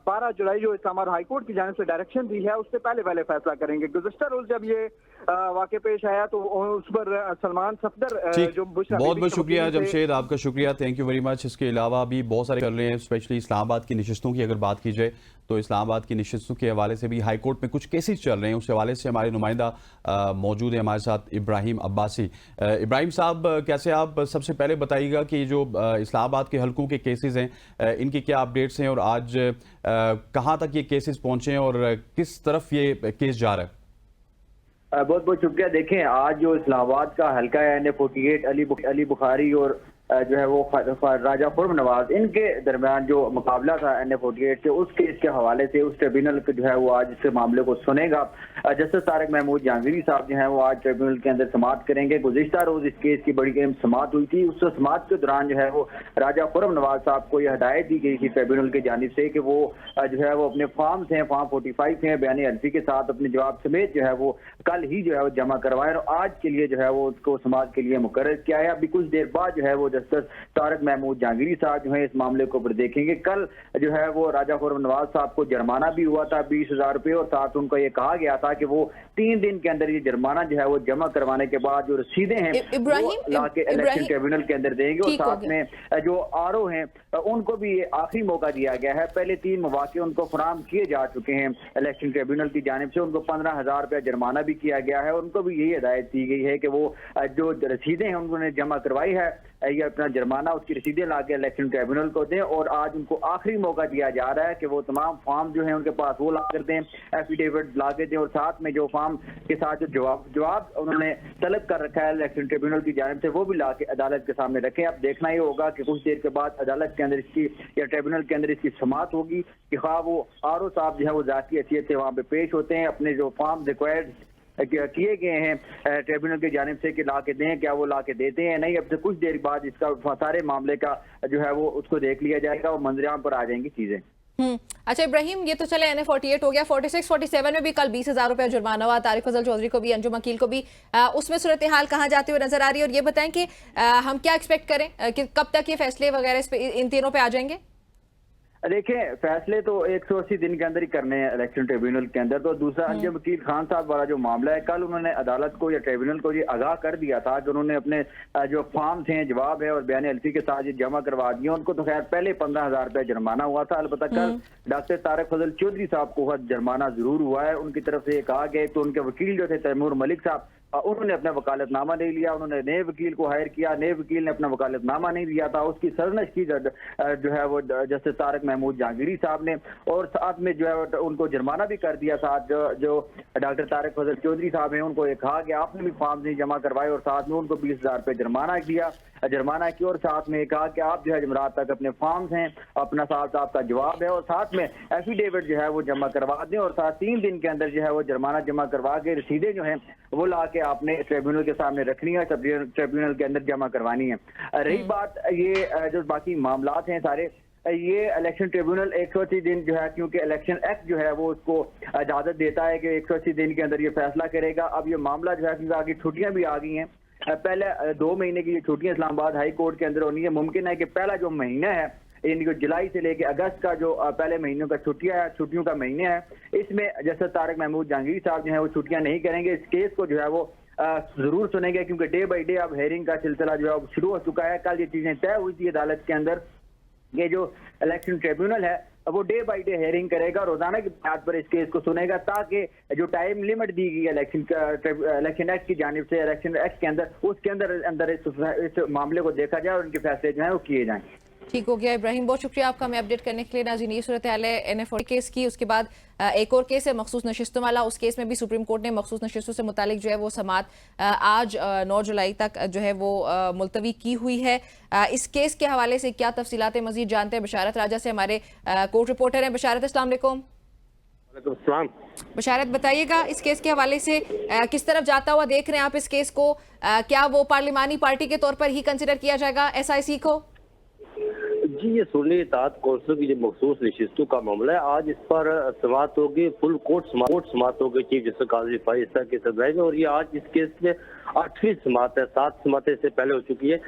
Speaker 4: 12 जुलाई जो इस्लामाबाद हाई कोर्ट की जानिब से डायरेक्शन दी है उससे पहले फैसला करेंगे। गुज़श्ता रोज जब ये वाक़या पेश आया तो उस पर सलमान सफदर जो बुशरा
Speaker 2: बहुत बहुत शुक्रिया जमशेद, आपका शुक्रिया, थैंक यू वेरी मच। इसके अलावा भी बहुत सारे चल रहे हैं, स्पेशली इस्लामाबाद की नशिस्तों की अगर बात की जाए तो इस्लामाबाद की नशिस्तों के हवाले से भी हाई कोर्ट में कुछ केसेस चल रहे हैं। उस हवाले से हमारे नुमाइंदा मौजूद है हमारे साथ इब्राहिम अब्बासी। इब्राहिम साहब, कैसे आप सबसे पहले बताइएगा कि जो इस्लामाबाद के हलकों के केसेस हैं इनकी क्या अपडेट्स हैं और आज कहाँ तक ये केसेस पहुंचे हैं और किस तरफ ये केस जा रहा है?
Speaker 5: बहुत बहुत शुक्रिया। देखें, आज जो इस्लामाबाद का हल्का है NA48 अली बुखारी और जो है वो राजा खुर्म नवाज, इनके दरमियान जो मुकाबला था NA48 के, उस केस के हवाले से उस ट्रिब्यूनल जो है वो आज इस मामले को सुनेगा। जस्टिस तारिक महमूद जहांगीरी साहब जो है वो आज ट्रिब्यूनल के अंदर समाअत करेंगे। गुज़िश्ता रोज इस केस की बड़ी अहम समाअत हुई थी। उस समाअत के दौरान जो है वो राजा खुर्म नवाज साहब को यह हदायत दी गई थी ट्रिब्यूनल की जानिब से कि वो जो है वो अपने फॉर्म्स हैं, फॉर्म 45 हैं, बयान अर्जी के साथ अपने जवाब समेत जो है वो कल ही जो है वो जमा करवाएं और आज के लिए जो है वो उसको समाअत के लिए मुकर्रर किया है। अभी कुछ देर बाद जो है वो जस्टिस तारिक महमूद जहांगीरी साहब जो है इस मामले को ऊपर देखेंगे। कल जो है वो राजा खुर्म नवाज साहब को जुर्माना भी हुआ था 20,000 रुपये और साथ उनको ये कहा गया था कि वो 3 दिन के अंदर ये जुर्माना जो है वो जमा करवाने के बाद जो रसीदें हैं वो लाके इलेक्शन ट्रिब्यूनल के अंदर देंगे और साथ में जो RO हैं उनको भी ये आखिरी मौका दिया गया है। पहले 3 मौके उनको फराहम किए जा चुके हैं इलेक्शन ट्रिब्यूनल की जानिब से। उनको 15,000 रुपया जुर्माना भी किया गया है और उनको भी यही हिदायत दी गई है कि वो जो रसीदें हैं उन्होंने जमा करवाई है ये अपना जुर्माना उसकी रसीदें लाके इलेक्शन ट्रिब्यूनल को दें और आज उनको आखिरी मौका दिया जा रहा है कि वो तमाम फॉर्म जो है उनके पास वो ला कर दें, एफिडेविट ला के दें और साथ में जो फॉर्म के साथ जो जवाब उन्होंने तलब कर रखा है इलेक्शन ट्रिब्यूनल की जानिब से वो भी ला के अदालत के सामने रखें। अब देखना ही होगा कि कुछ देर के बाद अदालत के अंदर इसकी या ट्रिब्यूनल के अंदर इसकी समाअत होगी कि हाँ वो RO साहब जो है वो ज़ाती हैसियत से वहाँ पे पेश होते हैं, अपने जो फॉर्म रिक्वायर्ड किए गए हैं ट्रिब्यूनल की जानिब से कि ला के दें, क्या वो ला के देते हैं नहीं। अब से कुछ देर बाद इसका सारे मामले का जो है वो उसको देख लिया जाएगा और मंजराम पर आ जाएंगी चीजें।
Speaker 1: अच्छा इब्राहिम, ये तो चले NA48 हो गया, 46, 47 में भी कल 20,000 रुपया जुर्माना हुआ, तारिक फजल चौधरी को भी, अंजुम अकील को भी। उसमें सूरत हाल कहाँ जाते हुए नजर आ रही है? और ये बताएं कि हम क्या एक्सपेक्ट करें कि कब तक ये फैसले वगैरह इन तीनों पे आ जाएंगे?
Speaker 5: देखें, फैसले तो 180 दिन के अंदर ही करने हैं इलेक्शन ट्रिब्यूनल के अंदर। तो दूसरा अंजुम अकील खान साहब वाला जो मामला है, कल उन्होंने अदालत को या ट्रिब्यूनल को ये आगाह कर दिया था कि उन्होंने अपने जो फॉर्म्स हैं, जवाब है और बयान अर्जी के साथ ये जमा करवा दिए। उनको तो खैर पहले 15,000 रुपया जुर्माना हुआ था, अलबत्ता कल डॉक्टर तारिक फजल चौधरी साहब को जुर्माना जरूर हुआ है। उनकी तरफ से ये कहा गया तो उनके वकील जो थे तैमूर मलिक साहब उन्होंने अपना वकालतनामा नहीं लिया, उन्होंने नए वकील को हायर किया, नए वकील ने अपना वकालतनामा नहीं लिया था, उसकी सरनश की जो है वो जस्टिस तारिक महमूद जहांगीरी साहब ने और साथ में जो है उनको जुर्माना भी कर दिया। साथ जो डॉक्टर तारिक फजल चौधरी साहब हैं उनको ये कहा कि आपने भी फॉर्म नहीं जमा करवाए और साथ में उनको 20,000 रुपये जुर्माना की और साथ में कहा कि आप जो है जुमरात तक अपने फॉर्म्स हैं, अपना साहब का जवाब है और साथ में एफिडेविट जो है वो जमा करवा दें और साथ 3 दिन के अंदर जो है वो जुर्माना जमा करवा के रसीदें जो हैं वो ला के आपने ट्रिब्यूनल के सामने रखनी है, ट्रिब्यूनल के अंदर जमा करवानी है। रही बात ये जो बाकी मामलात हैं सारे, ये इलेक्शन ट्रिब्यूनल 180 दिन जो है, क्योंकि इलेक्शन एक्ट जो है वो उसको इजाजत देता है कि 180 दिन के अंदर ये फैसला करेगा। अब ये मामला जो है क्योंकि आगे छुट्टियां भी आ गई हैं, पहले 2 महीने की ये छुट्टियां इस्लामाबाद हाई कोर्ट के अंदर होनी है। मुमकिन है कि पहला जो महीना है इनको जुलाई से लेके अगस्त का जो पहले महीनों का छुट्टियों का महीने है, इसमें जैसे तारिक महमूद जहांगीरी साहब जो है वो छुट्टियां नहीं करेंगे। इस केस को जो है वो जरूर सुनेंगे क्योंकि डे बाई डे अब हेयरिंग का सिलसिला जो है वो शुरू हो चुका है। कल ये चीजें तय हुई थी अदालत के अंदर, ये जो इलेक्शन ट्रिब्यूनल है वो डे बाई डे हेयरिंग करेगा, रोजाना की बात पर इस केस को सुनेगा ताकि जो टाइम लिमिट दी गई इलेक्शन एक्ट की जानिब से इलेक्शन एक्ट के अंदर उसके अंदर इस मामले को देखा जाए और उनके फैसले जो है वो किए जाएं।
Speaker 1: ठीक हो गया इब्राहिम, बहुत शुक्रिया आपका हमें अपडेट करने के लिए। नाज़रीन, ये सूरत हाल है NF40 केस की। उसके बाद एक और केस है मखसूस नशिस्तों वाला। उस केस में भी सुप्रीम कोर्ट ने मखसूस नशिस्तों से मुतालिक जो है वो समात आज 9 जुलाई तक जो है वो मुलतवी की हुई है। इस केस के हवाले से क्या तफसीलात मजीद जानते हैं बशारत राजा से, हमारे कोर्ट रिपोर्टर हैं। बशारत, अस्सलाम वालेकुम। बशारत, बताइएगा इस केस के हवाले से किस तरफ जाता हुआ देख रहे हैं आप इस केस को? क्या वो पार्लिमानी पार्टी के तौर पर ही कंसिडर किया जाएगा SIC को?
Speaker 6: जी, ये सुन्नी इत्तेहाद कौंसिल की जो मखसूस नशिस्तों का मामला है, आज इस पर समाअत होगी, फुल कोर्ट समाअत होगी चीफ जस्टिस काजी फाइज की सदराई में। और ये आज इस केस में 8वीं समाअत है, 7 समाअतें इससे पहले हो चुकी है।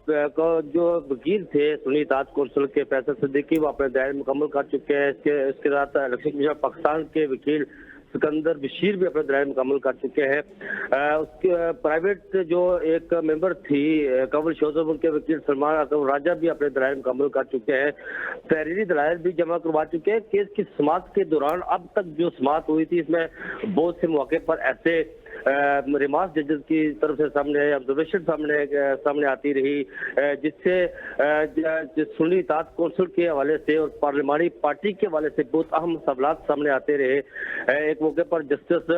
Speaker 6: जो वकील थे सुन्नी इत्तेहाद कौंसिल के फैसल सिद्दीकी, वो अपने दायरे मुकम्मल कर चुके हैं। इसके साथ इलेक्शन कमीशन पाकिस्तान के वकील सिकंदर बशीर भी अपने दायरे मुकम्मल कर चुके हैं। उसके प्राइवेट जो एक मेंबर थी कंवल शोजब, उनके वकील सलमान अकबर राजा भी अपने दायरे मुकम्मल कर चुके हैं। तहरीरी दलाइल भी जमा करवा चुके हैं। केस की समाअत के दौरान अब तक जो समाअत हुई थी, इसमें बहुत से मौके पर ऐसे रिमार्क्स जजेस की तरफ से सामने ऑब्जर्वेशन सामने आती रही, जिससे सुन्नी इत्तेहाद कौंसिल के हवाले से और पार्लिमानी पार्टी के हवाले से बहुत अहम सवालात सामने आते रहे। एक मौके पर जस्टिस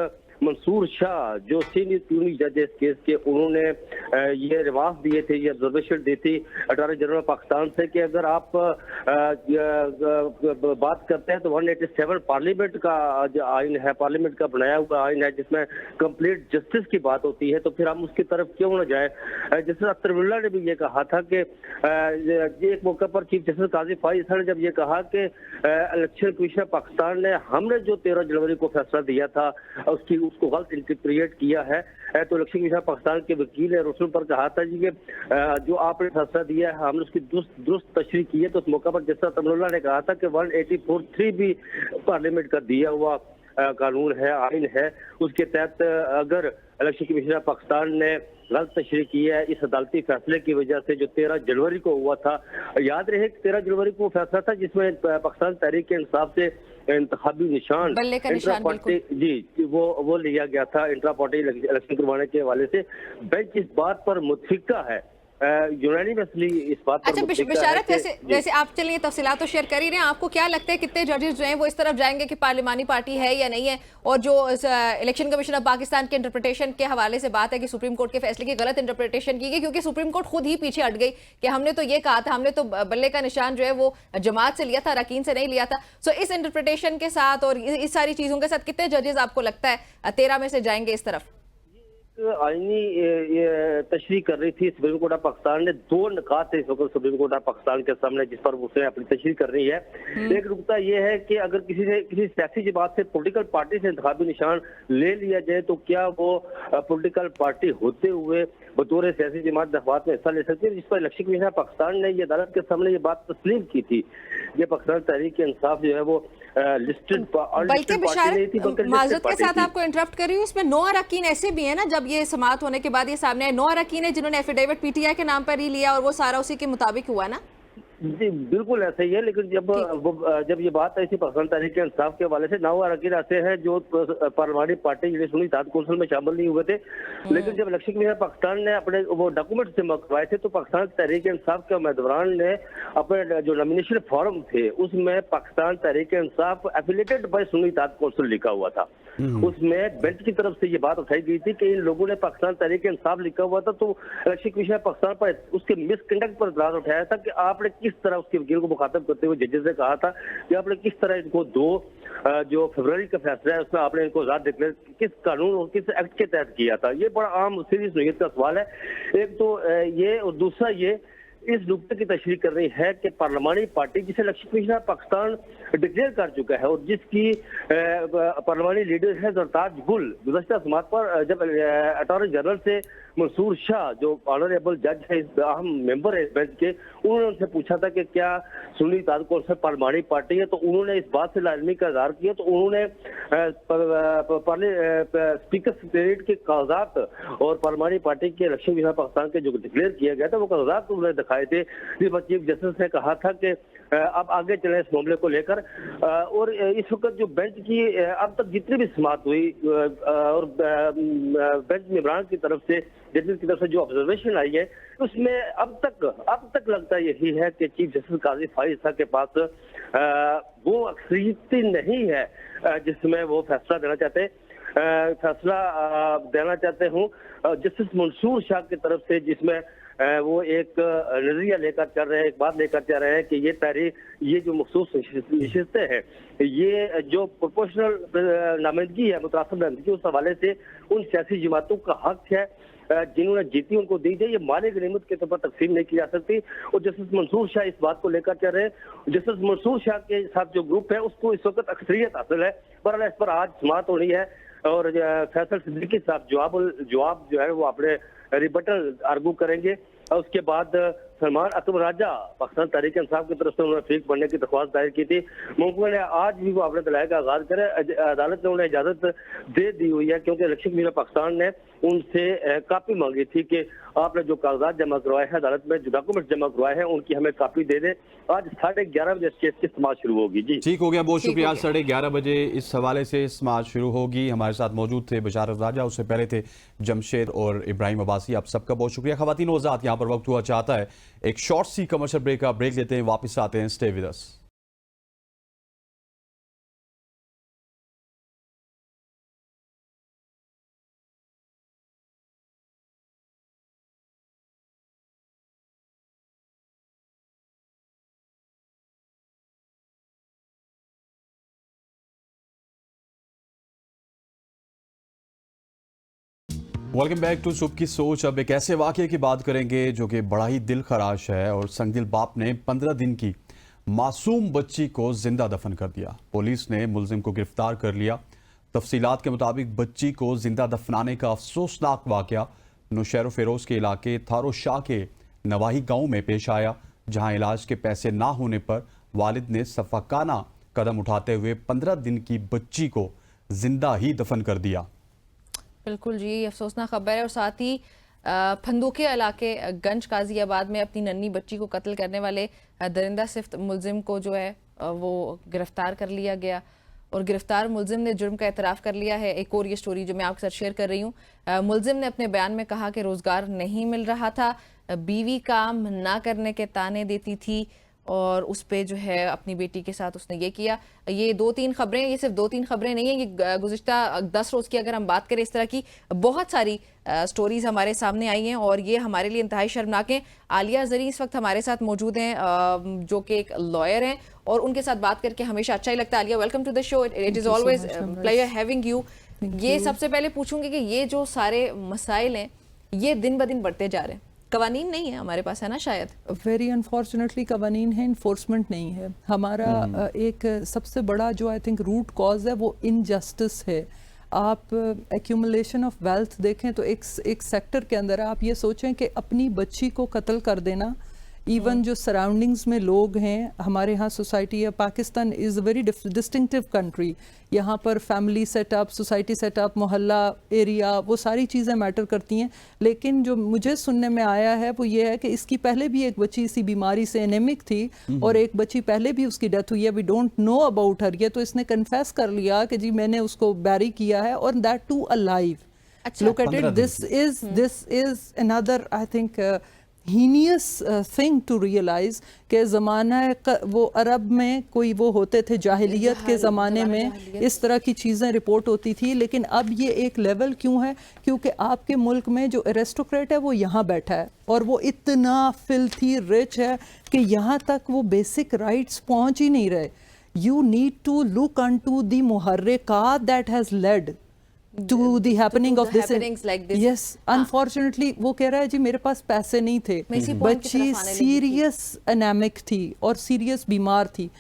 Speaker 6: मंसूर शाह जो सीनियर यूनिक जज इस केस के, उन्होंने ये रिमार्क्स दिए थे, ये ऑब्जर्वेशन दी थी अटॉर्नी जनरल पाकिस्तान से कि अगर आप बात करते हैं तो 187 पार्लियामेंट का जो आइन है, पार्लियामेंट का बनाया हुआ आइन है, जिसमें कंप्लीट जस्टिस की बात होती है, तो फिर हम उसकी तरफ क्यों न जाए। जस्टिस अख्तरुल्लाह ने भी ये कहा था कि एक मौके पर चीफ जस्टिस काजी फाइज ने जब ये कहा कि इलेक्शन कमीशन पाकिस्तान ने हमने जो 13 जनवरी को फैसला दिया था उसको गलत इंटरप्रिएट किया है, तो इलेक्शन कमीशन पाकिस्तान के वकील है रोशन पर कहा था जी कि जो आपने फैसला दिया है हमने उसकी दुरुस्त तशरीह की है। तो उस मौके पर जस्टिस अख्तरुल्लाह ने कहा था कि 184(3) भी पार्लियामेंट का दिया हुआ कानून है, आइन है, उसके तहत अगर इलेक्शन कमीशन पाकिस्तान ने गलत तशरीह की है इस अदालती फैसले की वजह से जो 13 जनवरी को हुआ था। याद रहे 13 जनवरी को फैसला था जिसमें पाकिस्तान तहरीक इंसाफ से इंतखाबी निशान इंट्रा पार्टी जी वो लिया गया था, इंट्रा पार्टी इलेक्शन करवाने के हवाले से। बेंच इस बात पर मुतफिका है, यूनानिमसली इस बात पर
Speaker 1: बशारत। वैसे आप चलिए तफसीलात तो शेयर कर ही रहे हैं, आपको क्या लगता है कितने जजेस जो हैं वो इस तरफ जाएंगे कि पार्लिमानी पार्टी है या नहीं है? और जो इलेक्शन कमीशन ऑफ पाकिस्तान के इंटरप्रिटेशन के हवाले से बात है कि सुप्रीम कोर्ट के फैसले की गलत इंटरप्रिटेशन की गई, क्योंकि सुप्रीम कोर्ट खुद ही पीछे हट गई कि हमने तो ये कहा था, हमने तो बल्ले का निशान जो है वो जमात से लिया था, अरकान से नहीं लिया था। सो इस इंटरप्रिटेशन के साथ और इस सारी चीजों के साथ कितने जजेस आपको लगता है 13 में से जाएंगे इस तरफ?
Speaker 6: आईनी तशरीह कर रही थी सुप्रीम कोर्ट ऑफ पाकिस्तान ने। 2 निकात है इस वक्त सुप्रीम कोर्ट ऑफ पाकिस्तान के सामने जिस पर उसने अपनी तशरीह कर रही है। एक नुकता यह है कि अगर किसी सियासी जमात से पॉलिटिकल पार्टी से इंतखाबी निशान ले लिया जाए तो क्या वो पॉलिटिकल पार्टी होते हुए बतौर सियासी जमात दफात में हिस्सा ले सकती है, जिस पर इलेक्शन कमीशन पाकिस्तान ने ये अदालत के सामने ये बात तस्लीम की थी। ये पाकिस्तान तहरीक इंसाफ जो है वो लिस्टेड
Speaker 1: बल्कि माजरत के साथ आपको इंटरप्ट कर रही हूँ, इसमें 9 अरकान ऐसे भी है ना, जब ये समाअत होने के बाद ये सामने आए 9 अरकान है जिन्होंने एफिडेविट PTI के नाम पर ही लिया और वो सारा उसी के मुताबिक हुआ ना।
Speaker 6: जी बिल्कुल ऐसा ही है, लेकिन जब ये बात आई थी पाकिस्तान तहरीक इंसाफ के हवाले से 9 अरकान ऐसे हैं जो पार्लिमानी पार्टी सुन्नी इत्तेहाद कौंसिल में शामिल नहीं हुए थे। लेकिन जब इलेक्शन कमीशन पाकिस्तान ने अपने वो डॉक्यूमेंट से मंगवाए थे तो पाकिस्तान तहरीक इंसाफ के उम्मीदवार ने अपने जो नॉमिनेशन फॉर्म थे उसमें पाकिस्तान तहरीक इंसाफ एफिलिएटेड बाय सुन्नी इत्तेहाद कौंसिल लिखा हुआ था। उसमें बेंच की तरफ से ये बात उठाई गई थी कि इन लोगों ने पाकिस्तान तहरीक इंसाफ लिखा हुआ था, तो इलेक्शन कमीशन पाकिस्तान पर उसके मिसकंडक्ट पर इतराज उठाया था कि आपने किस तरह उसके वकील को मुखातब करते हुए जजेस से कहा था कि आपने किस तरह इनको 2 जो फरवरी का फैसला है उसमें आपने इनको आजाद डिक्लेयर किस कानून और किस एक्ट के तहत किया था। ये बड़ा आम सीरियस नोयत का सवाल है। एक तो ये और दूसरा ये इस नुकते की तशरीह कर रही है कि पार्लिमानी पार्टी जिसे इलेक्शन कमीशन पाकिस्तान डिक्लेयर कर चुका है और जिसकी पार्लिमानी लीडर है जरताज गुल, गुज़श्ता समाअत पर जब अटॉर्नी जनरल से मंसूर शाह जो ऑनरेबल जज है, इस अहम मेंबर है इस बेंच के, उन्होंने उनसे पूछा था कि क्या सुन्नी इत्तेहाद कौंसिल पार्लिमानी पार्टी है, तो उन्होंने इस बात से लाजमी का इज़हार किया। तो उन्होंने स्पीकर सेक्रेटरीट के कागजात और पार्लिमानी पार्टी के इलेक्शन कमीशन पाकिस्तान के जो डिक्लेयर किया गया था वो कागजात उन्होंने दिखाए थे। चीफ जस्टिस ने कहा था कि अब आगे चले इस मामले को लेकर। और इस वक्त जो बेंच की अब तक जितनी भी समाअत हुई और बेंच मेंबरान की तरफ से, जजेस की तरफ से जो ऑब्जर्वेशन आई है, उसमें अब तक लगता यही है कि चीफ जस्टिस काजी फाइज साहब के पास वो अक्सरियती नहीं है जिसमें वो फैसला देना चाहते हूँ जस्टिस मंसूर शाह की तरफ से, जिसमें वो एक नजरिया लेकर चल रहे हैं, एक बात लेकर चल रहे हैं कि ये तहरीर, ये जो मखसूस नशिस्तें हैं, ये जो प्रोपोर्शनल नामजदगी है, मुतासब नामजदगी, उस हवाले से उन सियासी जमातों का हक है जिन्होंने जीती उनको दी जाए, ये माले गनीमत के तौर पर तकसीम नहीं की जा सकती। और जस्टिस मंसूर शाह इस बात को लेकर चल रहे हैं। जस्टिस मंसूर शाह के साथ जो ग्रुप है उसको इस वक्त अक्सरियत हासिल है। बहरहाल इस पर आज समाअत होनी है और फैसल सिद्दीकी साहब जवाब जो है वो अपने रिबटल आर्गू करेंगे। और उसके बाद सलमान अकबर राजा पाकिस्तान तहरीक इंसाफ की तरफ से उन्होंने फीक बनने की दरख्वास्त दायर की थी। मुमकिन है आज भी वो अपने दलाइल का आगाज करे। अदालत ने उन्हें इजाजत दे दी हुई है क्योंकि इलेक्शन कमीशन पाकिस्तान ने उनसे कापी मांगी थी कि आपने जो कागजात जमा करवाए हैं अदालत में, जो डॉक्यूमेंट जमा करवाए हैं, उनकी हमें कापी दे दें। आज 11:30 बजे केस की समाअत शुरू होगी। जी
Speaker 2: ठीक हो गया, बहुत शुक्रिया। 11:30 बजे इस हवाले से समाअत शुरू होगी। हमारे साथ मौजूद थे बशारत राजा, उससे पहले थे जमशेद और इब्राहिम अब्बासी। आप सबका बहुत शुक्रिया। खवातीन वज़ात, यहाँ पर वक्त हुआ चाहता है एक शॉर्ट सी कमर्शियल ब्रेक लेते हैं, वापस आते हैं। Stay with us. Welcome back to सुबह की सोच। अब एक ऐसे वाक़े की बात करेंगे जो कि बड़ा ही दिल खराश है और संगदिल बाप ने 15 दिन की मासूम बच्ची को जिंदा दफन कर दिया। पुलिस ने मुलजिम को गिरफ्तार कर लिया। तफसीलात के मुताबिक बच्ची को जिंदा दफनाने का अफसोसनाक वाक़या नौशहर फिरोज के इलाके थारो शाह के नवाही गांव में पेश आया, जहां इलाज के पैसे ना होने पर वालिद ने सफाकाना कदम उठाते हुए 15 दिन की बच्ची को जिंदा ही दफन कर दिया।
Speaker 1: बिल्कुल जी, अफसोसनाक खबर है। और साथ ही फंदूके इलाके गंज काजियाबाद में अपनी नन्ही बच्ची को कत्ल करने वाले दरिंदा सिफ्त मुलजिम को जो है वो गिरफ्तार कर लिया गया और गिरफ्तार मुलजिम ने जुर्म का एतराफ़ कर लिया है। एक और ये स्टोरी जो मैं आपके साथ शेयर कर रही हूँ। मुलजिम ने अपने बयान में कहा कि रोज़गार नहीं मिल रहा था, बीवी काम ना करने के ताने देती थी और उस पे जो है अपनी बेटी के साथ उसने ये किया। ये 2-3 खबरें, ये सिर्फ 2-3 खबरें नहीं है, ये गुज़िश्ता 10 रोज़ की अगर हम बात करें इस तरह की बहुत सारी स्टोरीज हमारे सामने आई हैं और ये हमारे लिए इंतहाई शर्मनाक हैं। आलिया ज़री इस वक्त हमारे साथ मौजूद हैं जो कि एक लॉयर हैं और उनके साथ बात करके हमेशा अच्छा ही लगता है। Alia, welcome to the show, it is always pleasure having you. ये सबसे पहले पूछूंगी कि ये जो सारे मसाइल हैं ये दिन ब दिन बढ़ते जा रहे हैं, कवानीन नहीं है हमारे पास, है ना? शायद
Speaker 7: वेरी अनफॉर्चुनेटली कवानीन है, इन्फोर्समेंट नहीं है। हमारा एक सबसे बड़ा जो आई थिंक रूट कॉज है वो इनजस्टिस है। आप एक्यूमुलेशन ऑफ वेल्थ देखें तो एक सेक्टर के अंदर आप ये सोचें कि अपनी बच्ची को कत्ल कर देना, इवन जो सराउंडिंग्स में लोग हैं, हमारे यहाँ सोसाइटी है, Pakistan is a very distinctive country. यहाँ पर फैमिली सेटअप, सोसाइटी सेटअप, मोहल्ला एरिया, वो सारी चीज़ें मैटर करती हैं। लेकिन जो मुझे सुनने में आया है वो ये है कि इसकी पहले भी एक बच्ची इसी बीमारी से एनेमिक थी और एक बच्ची पहले भी उसकी डेथ हुई है। We don't know about her. ये तो इसने कन्फेस कर लिया कि जी मैंने उसको बैरी किया है और that too alive. Look at it, this is another I think heinous thing to realise के ज़माना वो अरब में कोई वो होते थे जाहिलियत के ज़माने में इस तरह की चीज़ें रिपोर्ट होती थी। लेकिन अब ये एक लेवल क्यों है? क्योंकि आपके मुल्क में जो एरिस्टोक्रेट है वो यहाँ बैठा है और वो इतना फिल्थी रिच है कि यहाँ तक वो बेसिक राइट्स पहुँच ही नहीं रहे। You need to look unto the मुहर्रिकात that has led to the happening of this
Speaker 1: like this.
Speaker 7: Yes, unfortunately वो कह रहा है जी मेरे पास पैसे नहीं थे, बच्ची सीरियस एनेमिक थी और सीरियस बीमार थी।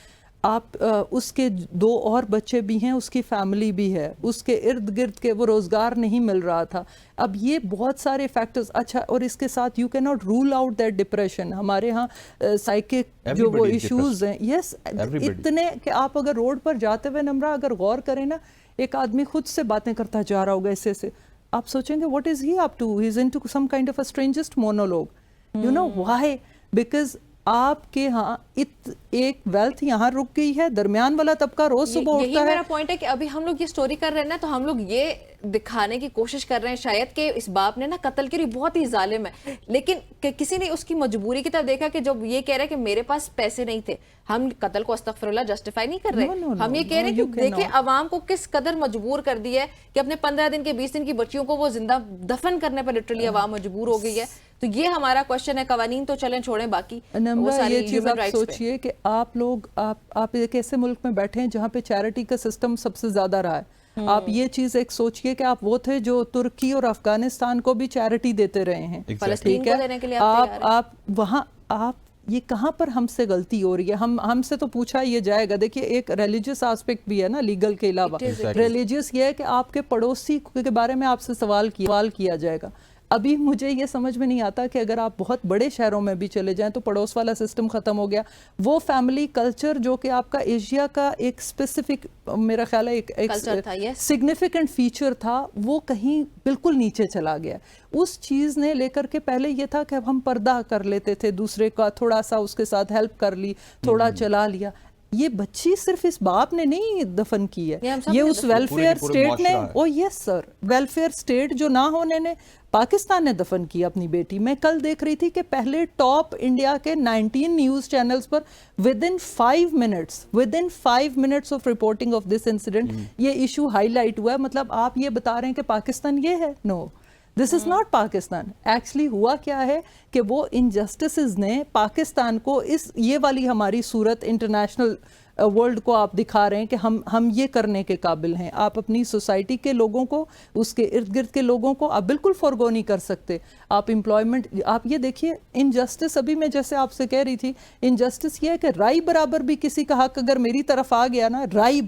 Speaker 7: आप उसके 2 और बच्चे भी हैं, उसकी फैमिली भी है, उसके इर्द गिर्द के वो रोज़गार नहीं मिल रहा था। अब ये बहुत सारे फैक्टर्स। अच्छा, और इसके साथ you can not rule out that depression. हमारे यहाँ साइकिक जो वो इश्यूज हैं, यस, इतने कि आप अगर रोड पर जाते हुए नम्रा अगर गौर करें ना, एक आदमी खुद से बातें करता जा रहा होगा ऐसे, आप सोचेंगे what is he up to, he is into some kind of a strangest monologue. You know why? Because आपके यहाँ एक वेल्थ यहाँ रुक गई है, दरमियान वाला तबका रोज सुबह
Speaker 1: यही
Speaker 7: उठता है।
Speaker 1: मेरा पॉइंट है कि अभी हम लोग ये स्टोरी कर रहे हैं ना, तो हम लोग ये दिखाने की कोशिश कर रहे हैं शायद कि इस बाप ने ना कत्ल करी, बहुत ही जालिम है, लेकिन किसी ने उसकी मजबूरी की तरफ देखा कि जब ये कह रहा है कि मेरे पास पैसे नहीं थे, हम कत्ल को अस्तगफिरुल्लाह जस्टिफाई नहीं कर रहे। हम ये कह रहे हैं कि देखिए अवाम को किस कदर मजबूर कर दिया है कि अपने 15 दिन के 20 दिन की बच्चियों को वो जिंदा दफन करने पर लिटरली अवाम मजबूर हो गई है। तो ये हमारा क्वेश्चन है। कवानीन तो चलें छोड़ें, बाकी वो सारी
Speaker 7: ये चीज
Speaker 1: ह्यूमन
Speaker 7: आप
Speaker 1: राइट्स पे।
Speaker 7: सोचिए कि आप लोग आप एक ऐसे मुल्क में बैठे हैं जहाँ पे चैरिटी का सिस्टम सबसे ज्यादा रहा है। आप ये चीज एक सोचिए कि आप वो थे जो तुर्की और अफगानिस्तान को भी चैरिटी देते रहे हैं,
Speaker 1: फलस्तीन
Speaker 7: ठीक
Speaker 1: को देने के लिए
Speaker 7: है। आप वहाँ आप ये कहाँ पर हमसे गलती हो रही है? हमसे तो पूछा ये जाएगा। देखिए एक रिलीजियस एस्पेक्ट भी है ना लीगल के अलावा। रिलीजियस ये है कि आपके पड़ोसी के बारे में आपसे सवाल किया जाएगा। अभी मुझे ये समझ में नहीं आता कि अगर आप बहुत बड़े शहरों में भी चले जाएं तो पड़ोस वाला सिस्टम खत्म हो गया। वो फैमिली कल्चर जो कि आपका एशिया का एक स्पेसिफिक, मेरा ख्याल है एक सिग्निफिकेंट फीचर था, वो कहीं बिल्कुल नीचे चला गया। उस चीज़ ने लेकर के पहले ये था कि हम पर्दा कर लेते थे दूसरे का, थोड़ा सा उसके साथ हेल्प कर ली, थोड़ा चला लिया। ये बच्ची सिर्फ इस बाप ने नहीं दफन की है, ये उस वेलफेयर स्टेट ने, ओ यस सर, वेलफेयर स्टेट जो ना होने ने पाकिस्तान ने दफन की अपनी बेटी। मैं कल देख रही थी कि पहले टॉप इंडिया के 19 न्यूज चैनल्स पर with in 5 minutes of reporting of this incident ये इशू हाईलाइट हुआ है। मतलब आप ये बता रहे हैं कि पाकिस्तान ये है? No, this is not Pakistan. Actually हुआ क्या है कि वो इनजस्टिसेस ने पाकिस्तान को ये वाली हमारी सूरत इंटरनेशनल वर्ल्ड को आप दिखा रहे हैं कि हम ये करने के काबिल हैं। आप अपनी सोसाइटी के लोगों को, उसके इर्द गिर्द के लोगों को आप बिल्कुल फॉरगो नहीं कर सकते। आप एम्प्लॉयमेंट, आप ये देखिए इनजस्टिस, अभी मैं जैसे आपसे कह रही थी, इनजस्टिस ये है कि राई बराबर भी किसी का हक अगर मेरी तरफ आ गया ना, राई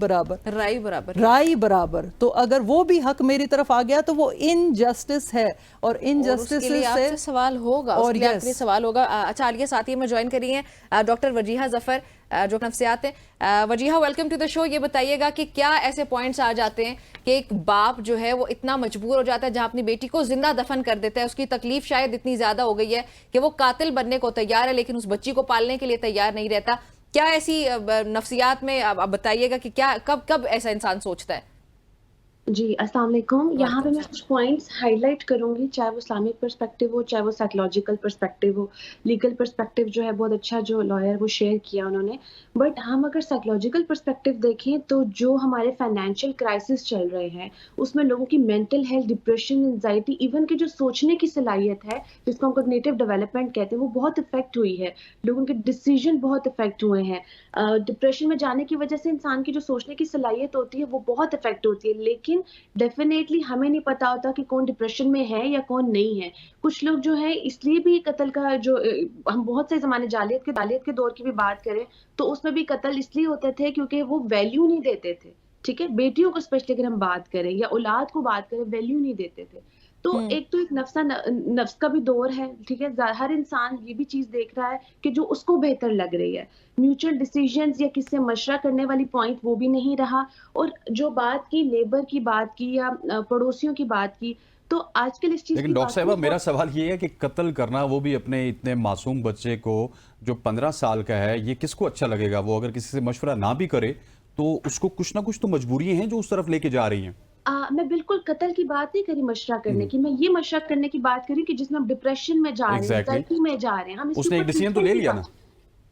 Speaker 7: बराबर, तो अगर वो भी हक मेरी तरफ आ गया तो वो इनजस्टिस है। और इनजस्टिस से
Speaker 1: सवाल होगा, और सवाल होगा। अच्छा, आलिया साथी में ज्वाइन करी हैं डॉक्टर वजीहा जफर जो नफ्सियात है। Wajiha, welcome to the show. ये बताइएगा कि क्या ऐसे पॉइंट्स आ जाते हैं कि एक बाप जो है वो इतना मजबूर हो जाता है जहां अपनी बेटी को जिंदा दफन कर देता है, उसकी तकलीफ शायद इतनी ज्यादा हो गई है कि वो कातिल बनने को तैयार है लेकिन उस बच्ची को पालने के लिए तैयार नहीं रहता। क्या ऐसी नफ्सियात में आप बताइएगा कि क्या कब ऐसा इंसान सोचता है?
Speaker 8: जी, अस्सलाम वालेकुम। यहाँ पे मैं कुछ पॉइंट्स हाईलाइट करूंगी, चाहे वो इस्लामिक पर्सपेक्टिव हो, चाहे वो साइकोलॉजिकल पर्सपेक्टिव हो। लीगल पर्सपेक्टिव जो है बहुत अच्छा जो लॉयर वो शेयर किया उन्होंने, बट हम अगर साइकोलॉजिकल पर्सपेक्टिव देखें तो जो हमारे फाइनेंशियल क्राइसिस चल रहे हैं उसमें लोगों की mental health, depression, anxiety, even के जो सोचने की सलाहियत है जिसको हम कॉग्निटिव डेवलपमेंट कहते हैं, वो बहुत इफेक्ट हुई है। लोगों के डिसीजन बहुत इफेक्ट हुए हैं। डिप्रेशन में जाने की वजह से इंसान की जो सोचने की सलाहियत होती है वो बहुत इफेक्ट होती है। लेकिन डेफिनेटली हमें नहीं पता होता कि कौन डिप्रेशन में है या कौन नहीं है। कुछ लोग जो है इसलिए भी कत्ल का जो हम बहुत से जमाने जालियत के दौर की भी बात करें तो उसमें भी कत्ल इसलिए होते थे क्योंकि वो वैल्यू नहीं देते थे। ठीक है, बेटियों को स्पेशली अगर हम बात करें या औलाद को बात करें, वैल्यू नहीं देते थे। तो एक तो एक नफ्स का भी दौर है। ठीक है, हर इंसान ये भी चीज देख रहा है कि जो उसको बेहतर लग रही है। म्यूचुअल डिसीजंस या किससे मशवरा करने वाली पॉइंट वो भी नहीं रहा। और जो बात की नेबर की बात की या पड़ोसियों की बात की, तो आजकल इस चीज,
Speaker 2: लेकिन डॉक्टर साहब मेरा सवाल ये है कि कत्ल करना, वो भी अपने इतने मासूम बच्चे को जो 15 साल का है, ये किसको अच्छा लगेगा? वो अगर किसी से मशवरा ना भी करे तो उसको कुछ ना कुछ तो मजबूरियां हैं जो उस तरफ लेके जा रही हैं।
Speaker 8: मैं बिल्कुल कत्ल की बात नहीं करी मशवरा करने की, मैं ये मशवरा करने की बात करी कि जिसमें हम डिप्रेशन में जा रहे हैं, एंजाइटी में जा रहे हैं, हम
Speaker 2: उसने एक डिसीजन तो ले लिया ना।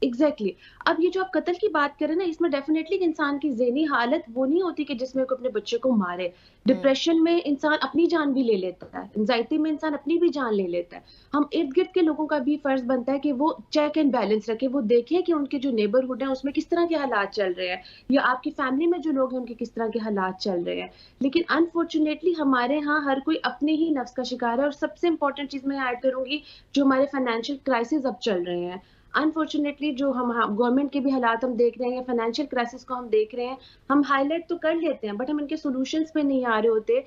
Speaker 8: एग्जैक्टली। अब ये जो आप कत्ल की बात करें ना, इसमें डेफिनेटली इंसान की ज़हनी हालत वो नहीं होती कि जिसमें कोई अपने बच्चे को मारे। डिप्रेशन में इंसान अपनी जान भी ले लेता है, एंजाइटी में इंसान अपनी भी जान ले लेता है। हम इर्द गिर्द के लोगों का भी फर्ज बनता है कि वो चेक एंड बैलेंस रखे, वो देखें कि उनके जो नेबरहुड है उसमें किस तरह के हालात चल रहे हैं, या आपकी फैमिली में जो लोग हैं उनके किस तरह के हालात चल रहे हैं। लेकिन अनफॉर्चुनेटली हमारे यहाँ हर कोई अपने ही नफ्स का शिकार है। और सबसे इंपॉर्टेंट चीज़ मैं ऐड करूंगी, जो हमारे फाइनेंशियल क्राइसिस अब चल रहे हैं, अनफॉर्चुनेटली जो हम गवर्नमेंट के भी हालात हम देख रहे हैं या फाइनेंशियल क्राइसिस को हम देख रहे हैं, हम हाईलाइट तो कर लेते हैं बट हम इनके सॉल्यूशंस पे नहीं आ रहे होते।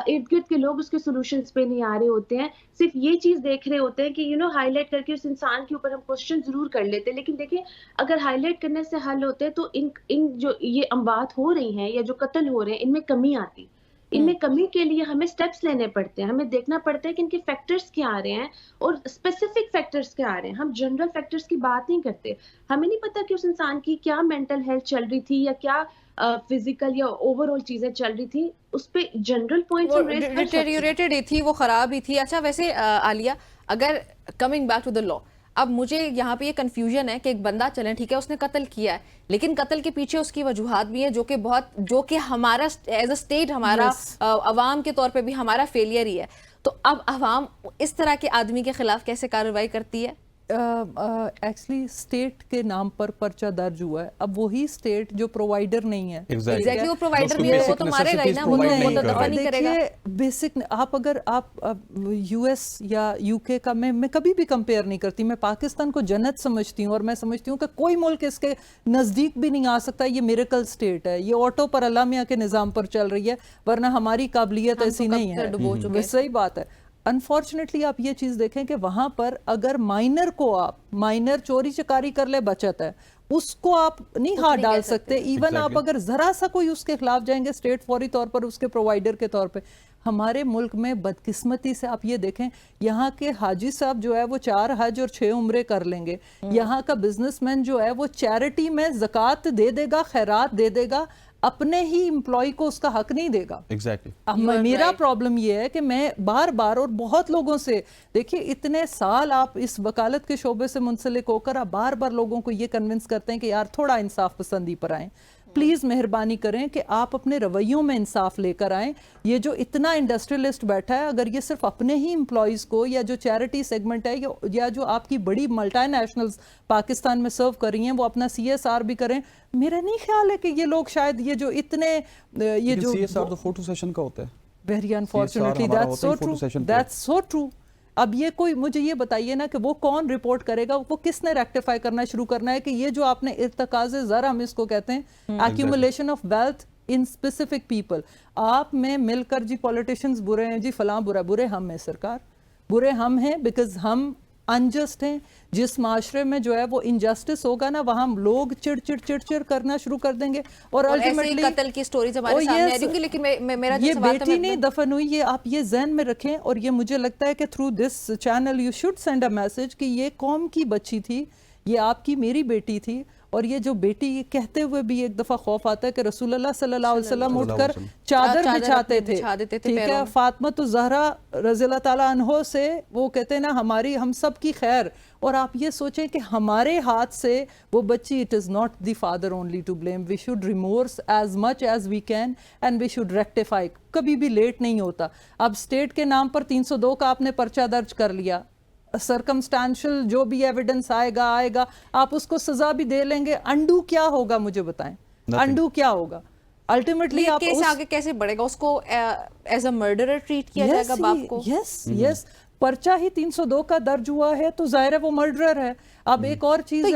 Speaker 8: इर्द गिर्द के लोग उसके सॉल्यूशंस पे नहीं आ रहे होते हैं, सिर्फ ये चीज देख रहे होते हैं कि हाईलाइट करके उस इंसान के ऊपर हम क्वेश्चन जरूर कर लेते हैं। लेकिन देखिए, अगर हाईलाइट करने से हल होते तो इन जो ये अमवात हो रही हैं या जो कत्ल हो रहे हैं, इनमें कमी आती। इनमें कमी के लिए हमें स्टेप्स लेने पड़ते हैं, हमें देखना पड़ता है कि इनके फैक्टर्स क्या आ रहे हैं और स्पेसिफिक फैक्टर्स क्या आ रहे हैं। हम जनरल फैक्टर्स की बात नहीं करते। हमें नहीं पता कि उस इंसान की क्या मेंटल हेल्थ चल रही थी या क्या फिजिकल या ओवरऑल चीजें चल रही थी, उस पे जनरल पॉइंट्स
Speaker 1: वो
Speaker 8: हम रेज कर सकते हैं।
Speaker 1: डिटेरियोरेटेड ही थी, वो खराब ही थी। अच्छा वैसे आलिया, अगर coming back to the law, अब मुझे यहाँ पे ये कंफ्यूजन है कि एक बंदा, चलें ठीक है उसने कत्ल किया है, लेकिन कत्ल के पीछे उसकी वजूहात भी हैं जो कि हमारा एज अ स्टेट, हमारा अवाम के तौर पे भी हमारा फेलियर ही है। तो अब अवाम इस तरह के आदमी के खिलाफ कैसे कार्रवाई करती है?
Speaker 7: एक्चुअली स्टेट के नाम पर पर्चा दर्ज हुआ है। अब वही स्टेट जो प्रोवाइडर नहीं है,
Speaker 1: एग्जैक्टली वो प्रोवाइडर भी है, वो तो मारेगा ही ना, वो तो दफा नहीं करेगा।
Speaker 7: बेसिक आप यूएस या यूके का मैं कभी भी कंपेयर नहीं करती। मैं पाकिस्तान को जन्नत समझती हूँ और मैं समझती हूँ कि कोई मुल्क इसके नजदीक भी नहीं आ सकता। ये मिरेकल स्टेट है, ये ऑटो पर अल्लाह मियां के निजाम पर चल रही है, वरना हमारी काबिलियत ऐसी नहीं है। सही बात है। अनफॉर्चुनेटली आप ये चीज देखें कि वहां पर अगर माइनर चोरी चकारी कर ले, बचत है, उसको आप नहीं हाथ डाल सकते। इवन आप अगर जरा सा कोई उसके खिलाफ जाएंगे स्टेट फौरी तौर पर उसके प्रोवाइडर के तौर पे। हमारे मुल्क में बदकिस्मती से आप ये देखें, यहाँ के हाजी साहब जो है वो 4 हज और 6 उम्रे कर लेंगे। यहाँ का बिजनेसमैन जो है वो चैरिटी में ज़कात दे देगा, खैरात दे देगा, अपने ही एम्प्लॉय को उसका हक नहीं देगा।
Speaker 2: एग्जैक्टली
Speaker 7: मेरा प्रॉब्लम ये है कि मैं बार बार और बहुत लोगों से, देखिए इतने साल आप इस वकालत के शोबे से मुंसलिक होकर आप बार बार लोगों को ये कन्विंस करते हैं कि यार थोड़ा इंसाफ पसंदी पर आएं। प्लीज मेहरबानी करें कि आप अपने रवैयों में इंसाफ लेकर आएं। ये जो इतना इंडस्ट्रियलिस्ट बैठा है, अगर ये सिर्फ अपने ही एम्प्लॉयज को या जो चैरिटी सेगमेंट है या जो आपकी बड़ी मल्टीनेशनल्स पाकिस्तान में सर्व कर रही हैं वो अपना CSR भी करें। मेरा नहीं ख्याल है कि ये लोग शायद ये जो इतने ये जो
Speaker 2: CSR तो फोटो सेशन का होता है।
Speaker 7: Very unfortunately that's so true. अब ये कोई मुझे ये बताइए ना कि वो कौन रिपोर्ट करेगा, वो किसने रेक्टिफाई करना शुरू करना है कि ये जो आपने इर्तकाज़े ज़र हम इसको कहते हैं, accumulation of wealth in specific people. आप में मिलकर जी पॉलिटिशियंस बुरे हैं, जी फलां बुरे हम हैं, सरकार बुरे हम हैं बिकॉज हम अनजस्ट हैं। जिस माशरे में जो है वो इनजस्टिस होगा ना, वहां लोग चिड़ करना शुरू कर देंगे और अल्टीमेटली
Speaker 1: कत्ल की स्टोरीज हमारे सामने आ रही। लेकिन मेरा
Speaker 7: ये बेटी नहीं दफन हुई, ये आप ये ज़हन में रखें। और ये मुझे लगता है कि through this channel you should send a message कि ये कौम की बच्ची थी, ये आपकी मेरी बेटी थी। और ये जो बेटी, ये कहते हुए भी एक दफा खौफ आता है कि रसूलुल्लाह सल्लल्लाहु अलैहि वसल्लम उठकर चादर बिछाते थे, ठीक है। फातिमा तो ज़हरा रज़ियल्लाहु ताला अन्हो से वो कहते हैं ना हम सब की खैर। और आप ये सोचें कि हमारे हाथ से वो बच्ची, it is not the father only to blame. We should remorse as much as we can and we should rectify. कभी भी लेट नहीं होता। अब स्टेट के नाम पर 302 का आपने पर्चा दर्ज कर लिया, सर्कमस्टेंशियल जो भी एविडेंस आएगा आप उसको सजा भी दे लेंगे। अंडू क्या होगा मुझे बताएं, अंडू क्या होगा? अल्टीमेटली आप
Speaker 1: केस आगे कैसे बढ़ेगा? उसको एज अ मर्डरर ट्रीट किया जाएगा बाप को?
Speaker 7: यस पर्चा ही 302 का दर्ज हुआ है तो जाहिर है वो मर्डरर है। अब एक और चीज
Speaker 1: तो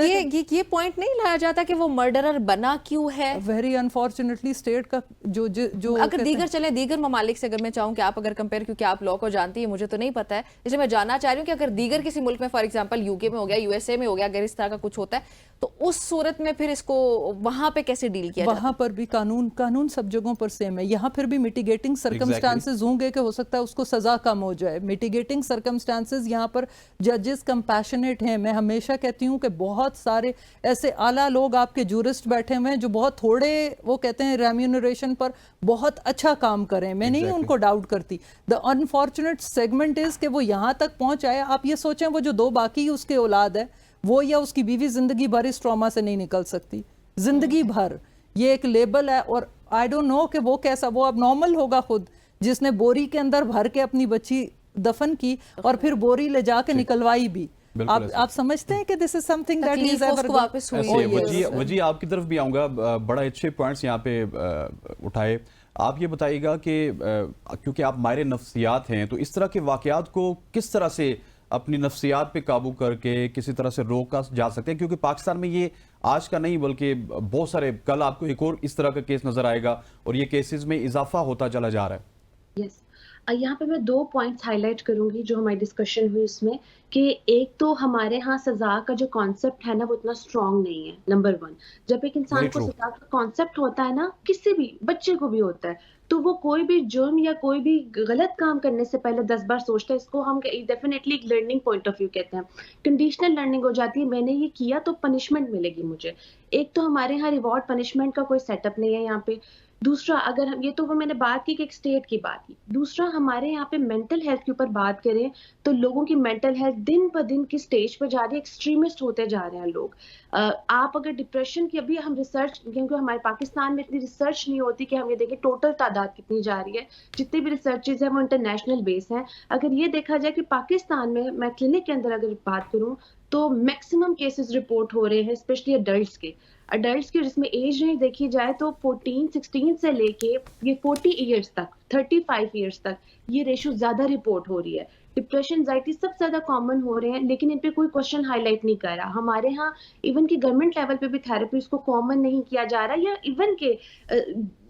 Speaker 1: ये पॉइंट नहीं लाया जाता कि वो मर्डरर बना क्यों है?
Speaker 7: वेरी अनफॉर्चुनेटली स्टेट का जो
Speaker 1: अगर दीगर ममालिक से अगर मैं चाहूँ कि आप अगर कंपेयर, क्योंकि आप लॉ को जानती है, मुझे तो नहीं पता है, इसलिए मैं जानना चाह रही हूँ कि अगर दीगर किसी मुल्क में, फॉर एग्जाम्पल यूके में हो गया, USA में हो गया, अगर इस तरह का कुछ होता है तो उस सूरत में फिर इसको वहां पे कैसे डील किया?
Speaker 7: वहां पर भी कानून सब जगहों पर सेम है। यहाँ फिर भी मिटिगेटिंग सर्कमस्टांसेस होंगे कि हो सकता है उसको सजा कम हो जाए। मिटिगेटिंग सर्कमस्टांसेस यहाँ पर जजेस कंपैशनेट हैं। मैं हमेशा कहती हूँ कि बहुत सारे ऐसे आला लोग आपके जूरिस्ट बैठे हुए हैं जो बहुत थोड़े, वो कहते हैं रेम्यूनरेशन पर बहुत अच्छा काम करें। मैं नहीं उनको डाउट करती। द अनफॉर्चुनेट सेगमेंट इज कि वो यहाँ तक पहुंच आया। आप ये सोचें वो जो 2 बाकी उसके औलाद है, वो या उसकी बीवी जिंदगी भर इस ट्रॉमा से नहीं निकल सकती, जिंदगी भर। ये एक लेबल है और आई डोंट नो कि वो कैसा, वो अब नॉर्मल होगा खुद, जिसने बोरी के अंदर भर के अपनी बच्ची दफन की और फिर बोरी ले जाके निकलवाई भी। आप समझते हैं कि this is something that is ever
Speaker 1: वापस हुई।
Speaker 2: वजी आपकी तरफ भी आऊंगा। बड़ा अच्छे पॉइंट्स यहाँ पे उठाए। आप ये बताइएगा कि क्योंकि आप माहिर नफ्सियात हैं, तो इस तरह के वाकयात को किस तरह से अपनी नफ्सियात पे काबू करके किसी तरह से रोका जा सकते हैं? क्योंकि पाकिस्तान में ये आज का नहीं बल्कि बहुत सारे, कल आपको एक और इस तरह का केस नजर आएगा और ये केसेस में इजाफा होता चला जा रहा है।
Speaker 8: यस यहाँ पे मैं 2 पॉइंट्स हाइलाइट करूंगी जो हमारी डिस्कशन हुई उसमें, कि एक तो हमारे यहाँ सजा का जो कॉन्सेप्ट है ना वो उतना स्ट्रांग नहीं है, नंबर 1। जब एक इंसान
Speaker 2: Very
Speaker 8: को
Speaker 2: true.
Speaker 8: सजा का कॉन्सेप्ट होता है ना, किसी भी बच्चे को भी होता है, तो वो कोई भी जुर्म या कोई भी गलत काम करने से पहले 10 बार सोचता है। इसको हम डेफिनेटली एक लर्निंग पॉइंट ऑफ व्यू कहते हैं, कंडीशनल लर्निंग हो जाती है। मैंने ये किया तो पनिशमेंट मिलेगी मुझे। एक तो हमारे यहाँ रिवॉर्ड पनिशमेंट का कोई सेटअप नहीं है यहाँ पे। दूसरा, अगर हम ये तो वो मैंने बात की कि एक स्टेट की बात की। दूसरा, हमारे यहाँ पे मेंटल हेल्थ के ऊपर बात करें तो लोगों की मेंटल हेल्थ दिन ब दिन की स्टेज पर जा रही है, एक्सट्रीमिस्ट होते जा रहे हैं लोग। आप अगर डिप्रेशन की, अभी हम रिसर्च, क्योंकि हमारे पाकिस्तान में इतनी रिसर्च नहीं होती कि हम ये देखें टोटल तादाद कितनी जा रही है, जितनी भी रिसर्चेज हैं वो इंटरनेशनल बेस हैं। अगर ये देखा जाए कि पाकिस्तान में, मैं क्लिनिक के अंदर अगर बात करूं तो मैक्सिमम केसेस रिपोर्ट हो रहे हैं स्पेशली अडल्ट्स के जिसमें एज रेंज देखी जाए तो 16 से लेके ये 40 इयर्स तक, 35 इयर्स तक ये रेशो ज्यादा रिपोर्ट हो रही है। डिप्रेशन, एंजाइटी सब ज्यादा कॉमन हो रहे हैं, लेकिन इन पे कोई क्वेश्चन हाईलाइट नहीं कर रहा। हमारे यहाँ इवन की गवर्नमेंट लेवल पे भी थेरेपीज को कॉमन नहीं किया जा रहा, या इवन के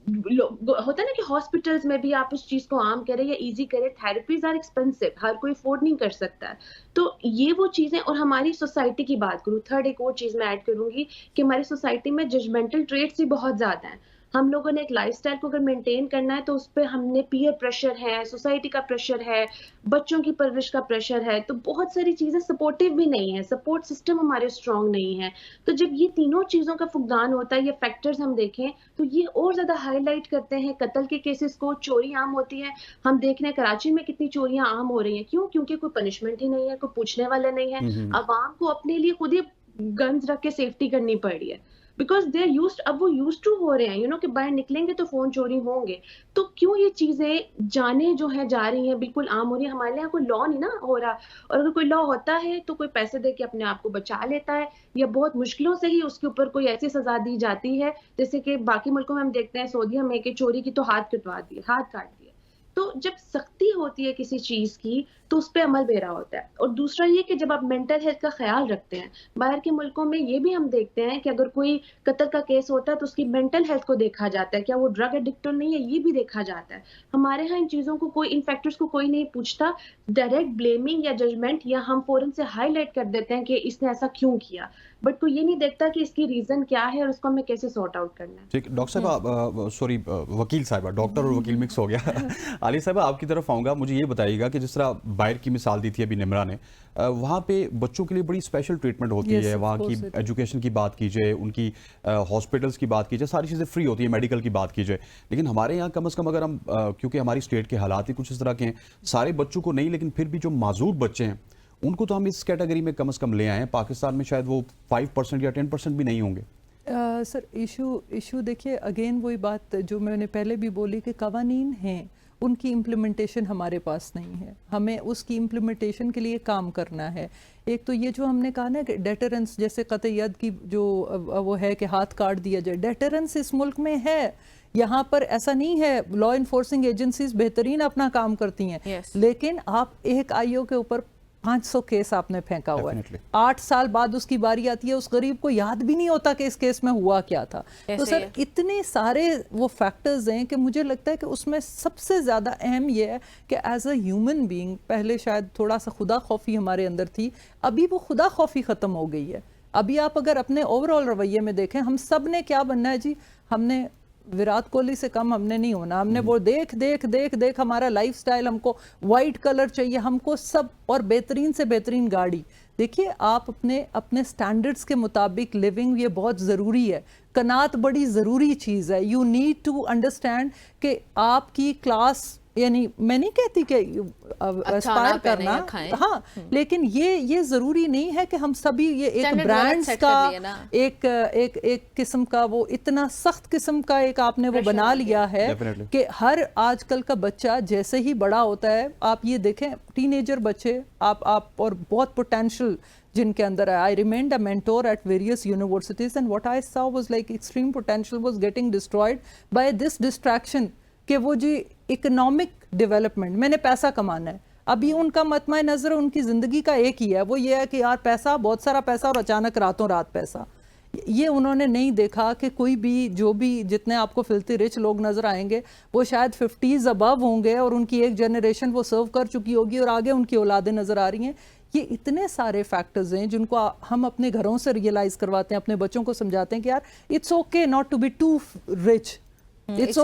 Speaker 8: होता है ना कि हॉस्पिटल्स में भी आप उस चीज को आम करें या इजी करें। थेरेपीज आर एक्सपेंसिव, हर कोई अफोर्ड नहीं कर सकता है। तो ये वो चीजें, और हमारी सोसाइटी की बात करूं, थर्ड एक और चीज मैं ऐड करूंगी कि हमारी सोसाइटी में जजमेंटल ट्रेट्स भी बहुत ज्यादा हैं। हम लोगों ने एक लाइफस्टाइल को अगर मेंटेन करना है तो उस पर हमने पीयर प्रेशर है, सोसाइटी का प्रेशर है, बच्चों की परवरिश का प्रेशर है, तो बहुत सारी चीजें सपोर्टिव भी नहीं है, सपोर्ट सिस्टम हमारे स्ट्रांग नहीं है। तो जब ये तीनों चीजों का फुकदान होता है, ये फैक्टर्स हम देखें तो ये और ज्यादा हाईलाइट करते हैं कत्ल के केसेस को। चोरी आम होती है, हम देख रहे हैं कराची में कितनी चोरियां आम हो रही हैं। क्यों? क्योंकि कोई पनिशमेंट ही नहीं है, कोई पूछने वाला नहीं है। अवाम को अपने लिए खुद ही गन्स रख के सेफ्टी करनी पड़ रही है, बिकॉज दे यूज्ड, अब वो यूज्ड टू हो रहे हैं, कि बाहर निकलेंगे तो फोन चोरी होंगे। तो क्यों ये चीजें जाने जो है जा रही हैं, बिल्कुल आम हो रही है। हमारे यहाँ कोई लॉ नहीं ना हो रहा, और अगर कोई लॉ होता है तो कोई पैसे दे के अपने आप को बचा लेता है, या बहुत मुश्किलों से ही उसके ऊपर कोई ऐसी सजा दी जाती है, जैसे कि बाकी मुल्कों में हम देखते हैं, सऊदीया में कि चोरी की तो हाथ कटवा दिए, हाथ काट दिए। तो जब सख्ती होती है किसी चीज की तो उस पर अमल बेरा होता है। और दूसरा ये कि जब आप मेंटल हेल्थ का ख्याल रखते हैं, बाहर के मुल्कों में ये भी हम देखते हैं कि अगर कोई कत्ल का केस होता है तो उसकी मेंटल हेल्थ को देखा जाता है, क्या वो ड्रग एडिक्ट तो नहीं है, ये भी देखा जाता है। हमारे यहाँ इन चीजों को कोई, इन फैक्टर्स को कोई नहीं पूछता। डायरेक्ट ब्लेमिंग या जजमेंट, या हम फौरन से हाईलाइट कर देते हैं कि इसने ऐसा क्यों किया, बट कोई ये नहीं देखता कि इसकी रीजन क्या है और उसको हमें कैसे सॉर्ट आउट करना है।
Speaker 2: ठीक, डॉक्टर साहब, सॉरी वकील साहबा, डॉक्टर और वकील मिक्स हो गया। आलिया साहब, आपकी तरफ आऊँगा। मुझे ये बताइएगा कि जिस तरह बाहर की मिसाल दी थी अभी निमरा ने, वहाँ पे बच्चों के लिए बड़ी स्पेशल ट्रीटमेंट होती है। वहाँ की एजुकेशन की बात कीजिए, उनकी हॉस्पिटल्स की बात कीजिए, सारी चीज़ें फ्री होती है, मेडिकल की बात कीजिए। लेकिन हमारे यहाँ कम से कम, अगर हम क्योंकि हमारी स्टेट के हालात ही कुछ इस तरह के हैं, सारे बच्चों को नहीं, लेकिन फिर भी जो माजूर बच्चे हैं उनको तो हम इस कैटेगरी में कम से कम ले आए हैं। पाकिस्तान में शायद वो 5% या 10% भी नहीं होंगे।
Speaker 7: सर, इशू देखिए, अगेन वही बात जो मैंने पहले भी बोली कि कवानीन हैं, उनकी इम्प्लीमेंटेशन हमारे पास नहीं है। हमें उसकी इम्प्लीमेंटेशन के लिए काम करना है। एक तो ये जो हमने कहा ना कि डेटरेंस, जैसे कतई यद की जो वो है कि हाथ काट दिया जाए, डेटरेंस इस मुल्क में है। यहाँ पर ऐसा नहीं है, लॉ इन्फोर्सिंग एजेंसीज बेहतरीन अपना काम करती हैं, लेकिन आप एक आईओ के ऊपर 500 केस आपने फेंका हुआ है। 8 साल बाद उसकी बारी आती है, उस गरीब को याद भी नहीं होता कि इस केस में हुआ क्या था। तो सर, इतने सारे वो फैक्टर्स हैं कि मुझे लगता है कि उसमें सबसे ज़्यादा अहम ये है कि एज अ ह्यूमन बीइंग, पहले शायद थोड़ा सा खुदा खौफी हमारे अंदर थी, अभी वो खुदा खौफी ख़त्म हो गई है। अभी आप अगर अपने ओवरऑल रवैये में देखें, हम सब ने क्या बनना है जी, हमने विराट कोहली से कम हमने नहीं होना। हमने वो देख देख देख देख हमारा लाइफस्टाइल, हमको वाइट कलर चाहिए, हमको सब, और बेहतरीन से बेहतरीन गाड़ी। देखिए, आप अपने स्टैंडर्ड्स के मुताबिक लिविंग, ये बहुत ज़रूरी है। कनात बड़ी ज़रूरी चीज़ है। यू नीड टू अंडरस्टैंड कि आपकी क्लास, यानी मैं नहीं कहती कि एस्पायर करना, हाँ, लेकिन ये जरूरी नहीं है कि हम सभी ये एक ब्रांड्स का एक किस्म का वो इतना सख्त किस्म का एक आपने वो बना लिया है कि हर आजकल का बच्चा जैसे ही बड़ा होता है, आप ये देखें टीनेजर बच्चे, आप और बहुत पोटेंशियल जिनके अंदर है। आई remained a mentor at various universities and what I saw was like extreme potential was getting destroyed by this distraction कि वो जी इकोनॉमिक डेवलपमेंट, मैंने पैसा कमाना है। अभी उनका मतमा नज़र, उनकी ज़िंदगी का एक ही है, वो ये है कि यार पैसा, बहुत सारा पैसा, और अचानक रातों रात पैसा। ये उन्होंने नहीं देखा कि कोई भी जो भी जितने आपको फिल्थी रिच लोग नजर आएंगे वो शायद 50s अबव होंगे और उनकी एक जनरेशन वो सर्व कर चुकी होगी और आगे उनकी औलादें नजर आ रही हैं। ये इतने सारे फैक्टर्स हैं जिनको हम अपने घरों से रियलाइज करवाते हैं, अपने बच्चों को समझाते हैं कि यार it's okay not to be too rich, it's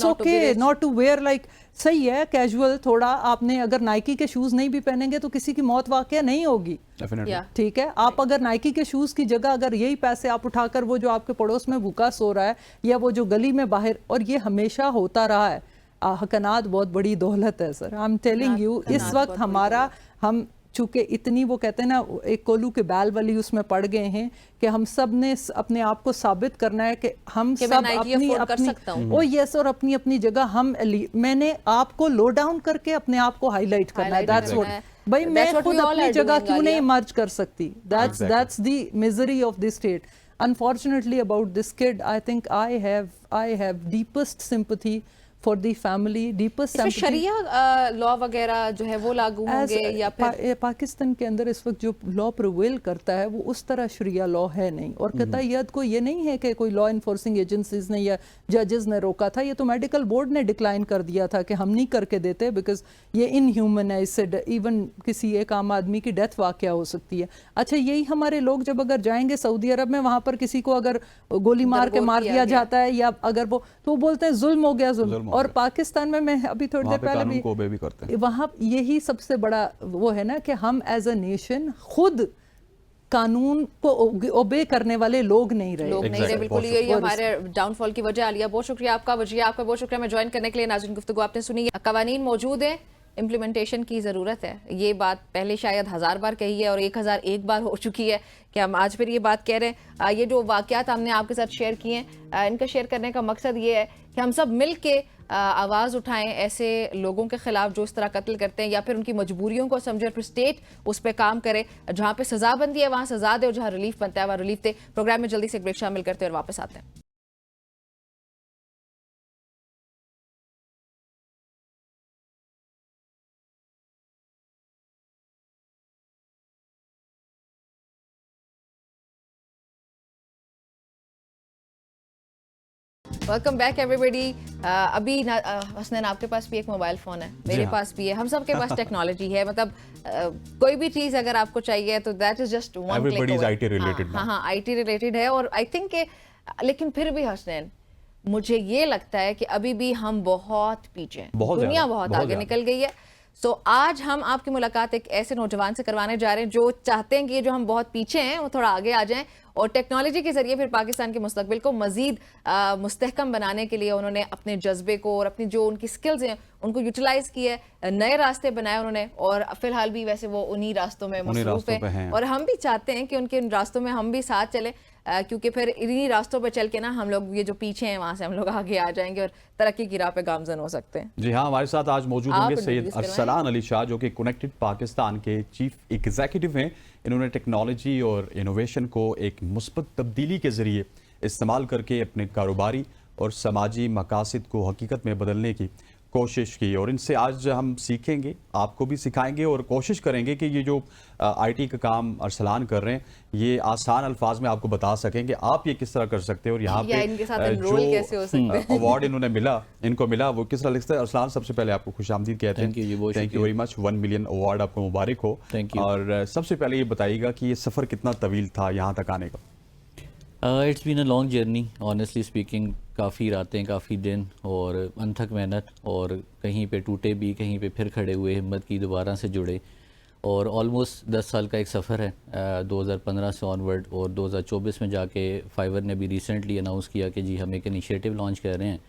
Speaker 7: okay not to wear like, सही है कैजुअल थोड़ा, आपने अगर नाइकी के शूज नहीं भी पहनेंगे तो किसी की मौत वाकया नहीं होगी, ठीक है। आप अगर नाइकी के शूज की जगह अगर यही पैसे आप उठाकर वो जो आपके पड़ोस में भूखा सो रहा है या वो जो गली में बाहर, और ये हमेशा होता रहा है, हकनात बहुत बड़ी दौलत है sir, I am telling you. इस वक्त हमारा हम चूंकि इतनी वो कहते हैं ना एक कोलू के बैल वाली उसमें पड़ गए हैं कि हम सब ने अपने आप को साबित करना है कि हम सब अपनी ओ यस और अपनी अपनी जगह हम, मैंने आपको लो डाउन करके अपने आप को हाईलाइट करना है, दैट्स व्हाट, भाई मैं खुद अपनी जगह क्यों नहीं मर्ज कर सकती, that's the misery of this state. Unfortunately about this kid I think I have deepest sympathy for the family, deepest sympathy.
Speaker 1: शरिया लॉ वगैरह जो है वो लागू होंगे या फिर
Speaker 7: पाकिस्तान के अंदर इस वक्त जो लॉ प्रिवेल करता है वो उस तरह शरिया लॉ है नहीं, और कतईयत को ये नहीं है कि कोई लॉ इन्फोर्सिंग एजेंसीज ने या जजेस ने रोका था, ये तो मेडिकल बोर्ड ने डिक्लाइन कर दिया था कि हम नहीं करके देते बिकॉज ये इनह्यूमन है, इससे इवन किसी एक आम आदमी की डेथ वाकया हो सकती है। अच्छा यही हमारे लोग जब अगर जाएंगे सऊदी अरब में, वहां पर किसी को अगर गोली मार के मार दिया जाता है या अगर वो, तो बोलते हैं जुल्म हो गया जुल्म, और पाकिस्तान में मैं अभी थोड़ी देर पहले भी करते हैं, वहां यही सबसे बड़ा वो है ना कि हम एज अ नेशन खुद कानून को ओबे करने वाले लोग नहीं रहे,
Speaker 1: बिल्कुल यही हमारे डाउनफॉल की वजह। आलिया बहुत शुक्रिया आपका, वजिया आपका बहुत शुक्रिया मैं ज्वाइन करने के लिए। नाज़रीन गुफ्तगू आपने सुनी, कवानीन मौजूद है, इम्प्लीमेंटेशन की ज़रूरत है, ये बात पहले शायद 1000 बार कही है और 1001 बार हो चुकी है कि हम आज फिर ये बात कह रहे हैं। ये जो वाक़यात हमने आपके साथ शेयर किए हैं, इनका शेयर करने का मकसद ये है कि हम सब मिल के आवाज़ उठाएं ऐसे लोगों के खिलाफ जो इस तरह कत्ल करते हैं, या फिर उनकी मजबूरियों को समझे और फिर स्टेट उस पर काम करे, जहाँ पे सजा बनती है वहाँ सजा दे और जहाँ रिलीफ बनता है वहाँ रिलीफ दे। प्रोग्राम में जल्दी से एक ब्रेक शामिल करते हैं और वापस आते हैं। Welcome back everybody. अभी हसनैन आपके पास भी एक मोबाइल फ़ोन है, मेरे पास भी है, हम सब के पास टेक्नोलॉजी है, मतलब कोई भी चीज़ अगर आपको चाहिए तो that is just one click.
Speaker 2: Everybody is IT related.
Speaker 1: हाँ आईटी रिलेटेड है, और आई थिंक लेकिन फिर भी हसनैन मुझे ये लगता है कि अभी भी हम बहुत पीछे हैं, दुनिया बहुत आगे निकल गई है। सो आज हम आपकी मुलाकात एक ऐसे नौजवान से करवाने जा रहे हैं जो चाहते हैं कि ये जो हम बहुत पीछे हैं वो थोड़ा आगे आ जाएं, और टेक्नोलॉजी के जरिए फिर पाकिस्तान के मुस्तकबिल को मजीद मुस्तहकम बनाने के लिए उन्होंने अपने जज्बे को और अपनी जो उनकी स्किल्स हैं उनको यूटिलाइज किए, नए रास्ते बनाए उन्होंने, और फिलहाल भी वैसे वो उन्हीं रास्तों में मसरूफ है, और हम भी चाहते हैं कि उनके इन रास्तों में हम भी साथ चलें, क्योंकि फिर इन्हीं रास्तों पर चल के ना हम लोग ये जो पीछे हैं वहाँ से हम लोग आगे आ जाएंगे और तरक्की की राह पे गामजन हो सकते हैं।
Speaker 2: जी हाँ, हमारे साथ आज मौजूद होंगे सैयद अरसलान अली शाह जो कि कनेक्टेड पाकिस्तान के चीफ एग्जीक्यूटिव हैं। इन्होंने टेक्नोलॉजी और इनोवेशन को एक मुस्बत तब्दीली के ज़रिए इस्तेमाल करके अपने कारोबारी और समाजी मकासद को हकीकत में बदलने की कोशिश की, और इनसे आज हम सीखेंगे, आपको भी सिखाएंगे और कोशिश करेंगे कि ये जो आईटी का काम अरसलान कर रहे हैं ये आसान अल्फाज में आपको बता सकें कि आप ये किस तरह कर सकते हैं, और यहाँ पे जो अवार्ड इनको मिला वो किस तरह लिखते हैं। अरसलान, सबसे पहले आपको खुशामदीद कहते हैं, thank you very much, 1 million award आपको मुबारक हो। और सबसे पहले ये बताइएगा कि ये सफ़र कितना तवील था यहाँ तक आने का?
Speaker 9: It's been a long journey, honestly speaking, काफ़ी रातें, काफ़ी दिन और अनथक मेहनत, और कहीं पे टूटे भी, कहीं पे फिर खड़े हुए, हिम्मत की, दोबारा से जुड़े, और ऑलमोस्ट 10 साल का एक सफ़र है 2015 से ऑनवर्ड। और 2024 में जाके फाइवर ने भी रिसेंटली अनाउंस किया कि जी हम एक इनिशिएटिव लॉन्च कर रहे हैं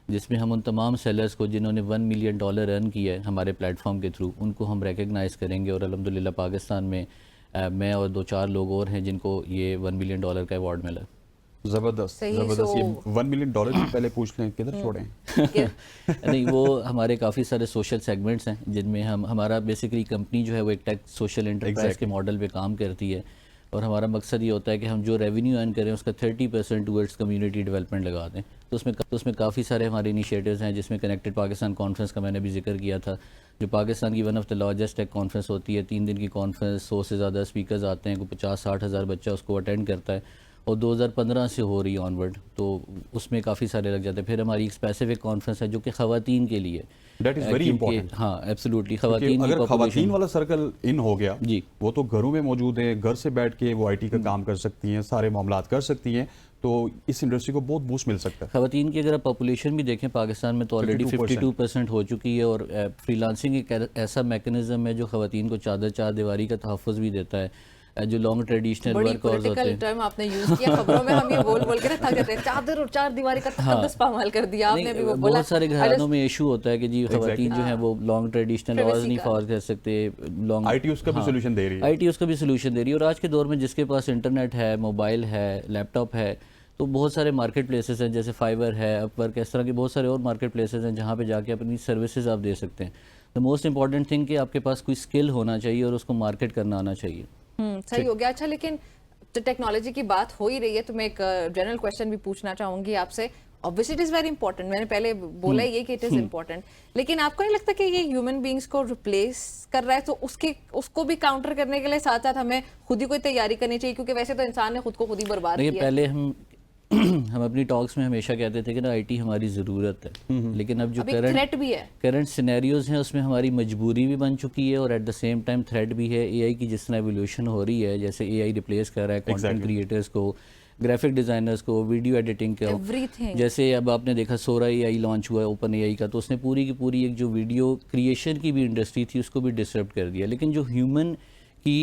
Speaker 9: जिसमें हम उन तमाम सेलर्स को जिन्होंने $1 मिलियन अर्न किया है हमारे प्लेटफॉर्म के थ्रू, उनको हम रिकग्नाइज़ करेंगे। और अल्हम्दुलिल्लाह पाकिस्तान में मैं और 2-4 लोग और हैं जिनको ये $1 मिलियन का अवार्ड मिला।
Speaker 2: ज़बरदस्त ज़बरदस्त। ये $1 मिलियन से पहले पूछ लें किधर छोड़ें?
Speaker 9: नहीं, वो हमारे काफ़ी सारे सोशल सेगमेंट्स हैं जिनमें हमारा बेसिकली कंपनी जो है वो एक टेक सोशल एंटरप्राइज के मॉडल पे काम करती है, और हमारा मकसद ये होता है कि हम जो रेवेन्यू अर्न करें उसका 30% टूवर्ड्स कम्युनिटी डेवलपमेंट लगा दें। तो उसमें काफ़ी सारे हमारे इनिशिएटिव्स हैं, जिसमें कनेक्टेड पाकिस्तान कॉन्फ्रेंस का मैंने भी जिक्र किया था, जो पाकिस्तान की one of the largest tech conference होती है। 3 दिन की कॉन्फ्रेंस, 100 से ज़्यादा स्पीकर्स आते हैं, कोई 50-60 हज़ार बच्चा उसको अटेंड करता है, और 2015 से हो रही है ऑनवर्ड, तो उसमें काफ़ी सारे लग जाते हैं। फिर हमारी एक स्पेसिफिक कॉन्फ्रेंस है जो कि ख़वातीन के लिए,
Speaker 2: दैट इज़ वेरी इंपॉर्टेंट।
Speaker 9: हाँ एब्सोल्युटली,
Speaker 2: क्योंकि
Speaker 9: ख़वातीन
Speaker 2: अगर
Speaker 9: की
Speaker 2: खवातीन
Speaker 9: population-
Speaker 2: वाला सर्कल इन हो गया
Speaker 9: जी।
Speaker 2: वो तो घरों में मौजूद है, घर से बैठ के वो आईटी का काम कर सकती हैं, सारे मामलात कर सकती हैं, तो इस इंडस्ट्री को बहुत बूस्ट मिल सकता है।
Speaker 9: ख़वातीन की अगर आप पॉपुलेशन भी देखें पाकिस्तान में तो ऑलरेडी 52% हो चुकी है, और फ्रीलांसिंग एक ऐसा मैकेनिज्म है जो ख़वातीन को चार दीवारी का तहफ़्फ़ुज़ भी देता है। जो लॉन्ग ट्रेडिशनल
Speaker 1: बड़ी
Speaker 9: वर्कर्स होते
Speaker 1: पॉलिटिकल
Speaker 9: हैं,
Speaker 1: टर्म आपने यूज किया खबरों में, हम ये बोल बोल के ना थक गए थे, चादर और चार दीवारी का तकद्दुस पामाल कर दिया आपने भी। वो बोला
Speaker 9: बहुत सारे घरानों में इशू होता है कि जी ख़वातीन जो है वो लॉन्ग ट्रेडिशनल लॉज नहीं फॉलो कर सकते, लॉन्ग
Speaker 2: आईटी उसका भी सोल्यूशन दे रही है।
Speaker 9: आईटी उसका भी सोल्यूशन दे रही है। और आज के दौर में जिसके पास इंटरनेट है, मोबाइल है, लैपटॉप है, तो बहुत सारे मार्केट प्लेसेस हैं जैसे फाइवर है, अपवर्क, इस तरह के बहुत सारे और मार्केट प्लेसेस हैं जहाँ पे जाके अपनी सर्विसेज आप दे सकते हैं। द मोस्ट इंपॉर्टेंट थिंग कि आपके पास कोई स्किल होना चाहिए और उसको मार्केट करना आना चाहिए।
Speaker 1: सही हो गया। अच्छा, लेकिन तो टेक्नोलॉजी की बात हो ही रही है तो मैं एक जनरल क्वेश्चन भी पूछना चाहूंगी आपसे। Obviously it is very important, मैंने पहले बोला ही है कि इट इज इंपॉर्टेंट, लेकिन आपको नहीं लगता कि ये ह्यूमन बींग्स को रिप्लेस कर रहा है? तो उसको भी काउंटर करने के लिए साथ साथ हमें खुद ही कोई तैयारी करनी चाहिए, क्योंकि वैसे तो इंसान ने खुद को खुद ही बर्बाद
Speaker 9: देखिए
Speaker 1: किया।
Speaker 9: पहले हम अपनी टॉक्स में हमेशा कहते थे कि ना आईटी हमारी ज़रूरत है, लेकिन अब जो
Speaker 1: थ्रेट भी है,
Speaker 9: करंट सिनेरियोज हैं उसमें हमारी मजबूरी भी बन चुकी है और at the same time threat भी है। एआई की जिस तरह एवोल्यूशन हो रही है, जैसे एआई रिप्लेस कर रहा है कंटेंट क्रिएटर्स को, ग्राफिक डिज़ाइनर्स को, वीडियो एडिटिंग को।
Speaker 1: एवरीथिंग।
Speaker 9: जैसे अब आपने देखा सोरा एआई लॉन्च हुआ है ओपन एआई का, तो उसने पूरी की पूरी एक जो वीडियो क्रिएशन की भी इंडस्ट्री थी उसको भी डिसरप्ट कर दिया। लेकिन जो ह्यूमन की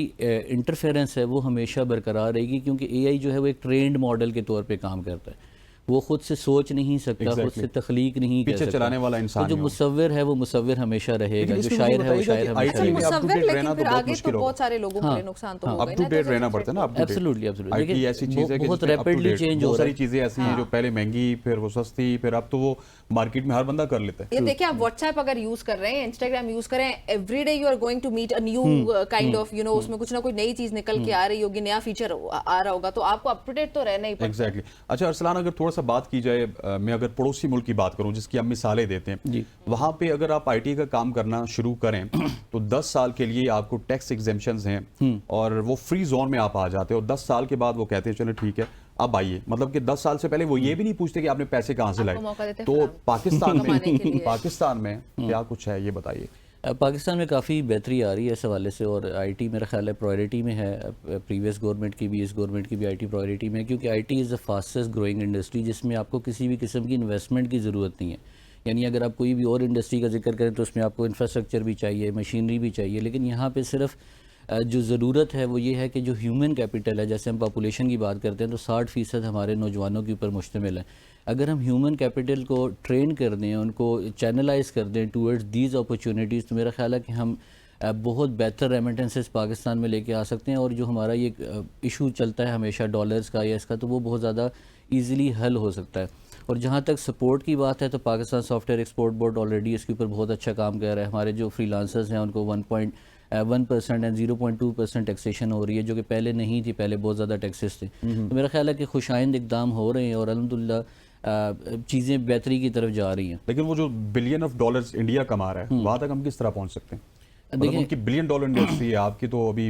Speaker 9: इंटरफेरेंस है वो हमेशा बरकरार रहेगी, क्योंकि एआई जो है वो एक ट्रेंड मॉडल के तौर पे काम करता है, वो खुद से सोच नहीं सकता, खुद से तख्लीक नहीं कर सकता,
Speaker 2: चलाने वाला इंसान
Speaker 9: तो जो मुसव्विर है वो मुसव्विर हमेशा रहेगा, जो शायर है वो शायर हमेशा रहेगा।
Speaker 1: मुसव्विर, लेकिन फिर आगे तो बहुत सारे लोगों के लिए नुकसान तो होगा
Speaker 2: अप टू डेट रहना पड़ता है ना।
Speaker 9: एब्सोल्युटली एब्सोल्युटली,
Speaker 2: आईटी ऐसी चीज है कि
Speaker 9: बहुत
Speaker 2: जिसमें up to
Speaker 9: rapidly
Speaker 2: date,
Speaker 9: change हो
Speaker 2: बहुत
Speaker 9: रहा
Speaker 2: सारी
Speaker 9: है।
Speaker 2: चीजें ऐसी हैं जो पहले महंगी, फिर वो सस्ती, फिर अब तो वो मार्केट में हर बंदा कर लेता है।
Speaker 1: ये देखिए, आप व्हाट्सएप अगर यूज कर रहे हैं, इंस्टाग्राम यूज कर रहे हैं, everyday you are going to meet a new kind of उसमें कुछ ना कुछ नई चीज निकल के आ रही होगी, नया फीचर आ रहा होगा, तो आपको अप टू डेट तो रहना ही पड़ता है।
Speaker 2: एग्जैक्टली। अच्छा अरसलान, अगर थोड़ा सा बात की जाए, मैं अगर पड़ोसी मुल्क की बात करूं जिसकी हम मिसालें देते हैं, वहां पे अगर आप आईटी का काम करना शुरू करें तो 10 साल के लिए आपको टैक्स एग्जेम्पशंस हैं और वो फ्री जोन में आप आ जाते हो। 10 साल के बाद वो कहते हैं चलो ठीक है अब आइए, मतलब कि 10 साल से पहले वो ये भी नहीं पूछते कि आपने पैसे कहां से लाए। तो पाकिस्तान में क्या कुछ है ये बताइए।
Speaker 9: पाकिस्तान में काफ़ी बेहतरी आ रही है इस हवाले से, और आईटी मेरा ख्याल है प्रायोरिटी में है, प्रीवियस गवर्नमेंट की भी, इस गवर्नमेंट की भी आईटी प्रायोरिटी में है, क्योंकि IT is the fastest growing industry जिसमें आपको किसी भी किस्म की इन्वेस्टमेंट की ज़रूरत नहीं है। यानी अगर आप कोई भी और इंडस्ट्री का जिक्र करें तो उसमें आपको इंफ्रास्ट्रक्चर भी चाहिए, मशीनरी भी चाहिए, लेकिन यहाँ पर सिर्फ जो ज़रूरत है वो ये है कि जो ह्यूमन कैपिटल है, जैसे हम पॉपुलेशन की बात करते हैं तो 60% हमारे नौजवानों के ऊपर मुश्तमिल है। अगर हम ह्यूमन कैपिटल को ट्रेन कर दें, उनको चैनलाइज कर दें टूवर्ड्स दीज अपॉर्चुनिटीज़, तो मेरा ख्याल है कि हम बहुत बेहतर रेमिटेंसेस पाकिस्तान में लेके आ सकते हैं, और जो हमारा ये इशू चलता है हमेशा डॉलर्स का या इसका, तो वो बहुत ज़्यादा ईज़िली हल हो सकता है। और जहाँ तक सपोर्ट की बात है तो Pakistan software export board already इसके ऊपर बहुत अच्छा काम कर रहा है। हमारे जो फ्रीलांसर्स हैं उनको 1.1% एंड 0.2% टैक्सेशन हो रही है, जो कि पहले नहीं थी, पहले बहुत ज़्यादा टैक्सेस थे। तो मेरा ख्याल है कि खुशाइंद इक़दाम हो रहे हैं और अल्हम्दुलिल्लाह चीज़ें बेहतरी की तरफ जा रही हैं।
Speaker 2: लेकिन वो जो बिलियन ऑफ डॉलर्स इंडिया कमा रहा है वहां तक हम किस तरह पहुंच सकते हैं? मतलब उनकी बिलियन डॉलर इंडस्ट्री है, आपकी तो अभी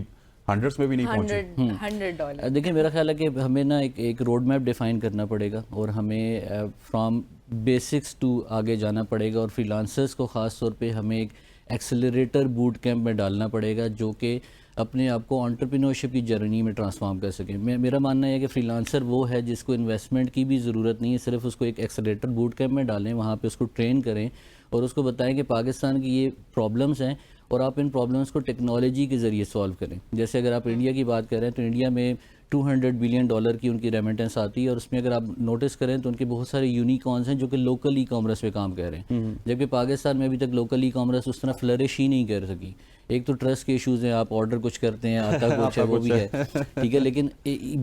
Speaker 2: हंड्रेड्स में भी नहीं पहुंची।
Speaker 1: $100।
Speaker 9: देखिए मेरा ख्याल है कि हमें ना एक रोड मैप डिफ़ाइन करना पड़ेगा और हमें फ्रॉम बेसिक्स टू आगे जाना पड़ेगा, और फ्रीलांसर्स को ख़ास तौर पे हमें एक एक्सेलरेटर बूट कैंप में डालना पड़ेगा जो कि अपने आप को एंटरप्रेन्योरशिप की जर्नी में ट्रांसफॉर्म कर सके। मेरा मानना है कि फ्रीलांसर वो है जिसको इन्वेस्टमेंट की भी ज़रूरत नहीं है, सिर्फ उसको एक एक्सेलरेटर बूट कैंप में डालें, वहाँ पे उसको ट्रेन करें और उसको बताएं कि पाकिस्तान की ये प्रॉब्लम्स हैं और आप इन प्रॉब्लम्स को टेक्नोलॉजी के ज़रिए सॉल्व करें। जैसे अगर आप इंडिया की बात करें तो इंडिया में $200 बिलियन की उनकी रेमिटेंस आती है, और उसमें अगर आप नोटिस करें तो उनके बहुत सारे यूनिकॉर्न्स हैं जो कि लोकल ई कॉमर्स पे काम कर रहे हैं, जबकि पाकिस्तान में अभी तक लोकल ई कॉमर्स उस तरह फ्लरिश ही नहीं कर सकी। एक तो ट्रस्ट के इश्यूज़ हैं, आप ऑर्डर कुछ करते हैं आता कुछ है वो भी है, ठीक है, लेकिन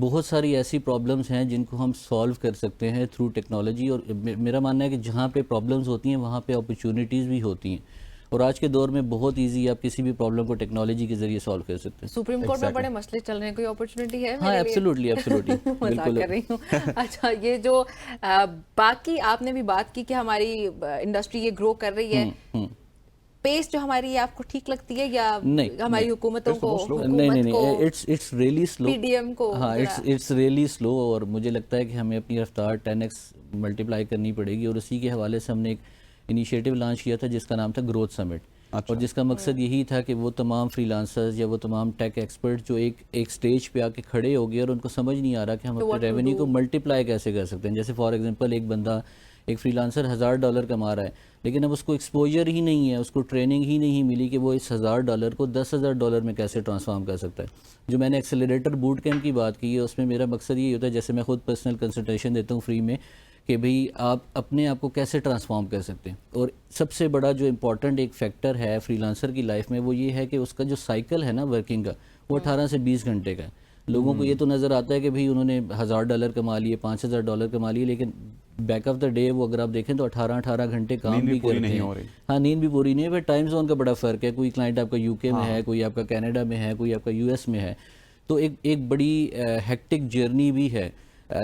Speaker 9: बहुत सारी ऐसी प्रॉब्लम्स हैं जिनको हम सॉल्व कर सकते हैं थ्रू टेक्नोलॉजी। और मेरा मानना है कि जहाँ पे प्रॉब्लम्स होती हैं वहाँ पे अपॉर्चुनिटीज़ भी होती हैं, और आज के दौर में बहुत इजी आप किसी भी प्रॉब्लम को टेक्नोलॉजी के जरिए सॉल्व कर सकते हैं।
Speaker 1: सुप्रीम कोर्ट में बड़े मसले चल रहे हैं, कोई अपॉर्चुनिटी है?
Speaker 9: हाँ एब्सोल्युटली एब्सोल्युटली
Speaker 1: मजाक कर रही हूँ। अच्छा, ये जो बाकी आपने भी बात की कि हमारी इंडस्ट्री ये ग्रो कर रही है, पेस जो हमारी है आपको ठीक लगती है या
Speaker 9: नहीं,
Speaker 1: हमारी
Speaker 9: नहीं।
Speaker 1: हुकूमतों को
Speaker 9: नहीं, इट्स रियली स्लो।
Speaker 1: पीडीएम को
Speaker 9: हाँ, इट्स रियली स्लो, और मुझे लगता है कि हमें अपनी रफ्तार 10x मल्टीप्लाई करनी पड़ेगी। और उसी के हवाले से हमने एक इनिशिएटिव लॉन्च किया था जिसका नाम था ग्रोथ समिट। और जिसका मकसद यही था कि वो तमाम फ्रीलांसर्स या वो तमाम टेक एक्सपर्ट जो एक स्टेज पे आके खड़े हो गए और उनको समझ नहीं आ रहा कि हम अपने रेवेन्यू को मल्टीप्लाई कैसे कर सकते हैं। जैसे फॉर एग्जांपल एक बंदा, एक फ्रीलांसर $1000 कमा रहा है, लेकिन अब उसको एक्सपोजर ही नहीं है, उसको ट्रेनिंग ही नहीं मिली कि वो इस $1000 को $10,000 में कैसे ट्रांसफॉर्म कर सकता है। जो मैंने एक्सेलरेटर बूट कैंप की बात की है, उसमें मेरा मकसद यही होता है, जैसे मैं खुद पर्सनल कंसल्टेशन देता हूँ फ्री में, कि भाई आप अपने आप को कैसे ट्रांसफॉर्म कर सकते हैं। और सबसे बड़ा जो इम्पोर्टेंट एक फैक्टर है फ्रीलांसर की लाइफ में वो ये है कि उसका जो साइकिल है ना वर्किंग का, वो 18 से 20 घंटे का है। लोगों को ये तो नज़र आता है कि भाई उन्होंने $1000 कमा लिए, $5000 कमा लिए, लेकिन बैक ऑफ द डे वो अगर आप देखें तो 18 घंटे काम भी करते हैं। हाँ, नींद भी पूरी नहीं है। फिर टाइम जोन का बड़ा फ़र्क है, कोई क्लाइंट आपका यूके में है, कोई आपका कनाडा में है, कोई आपका यूएस में है, तो एक बड़ी हेक्टिक जर्नी भी है।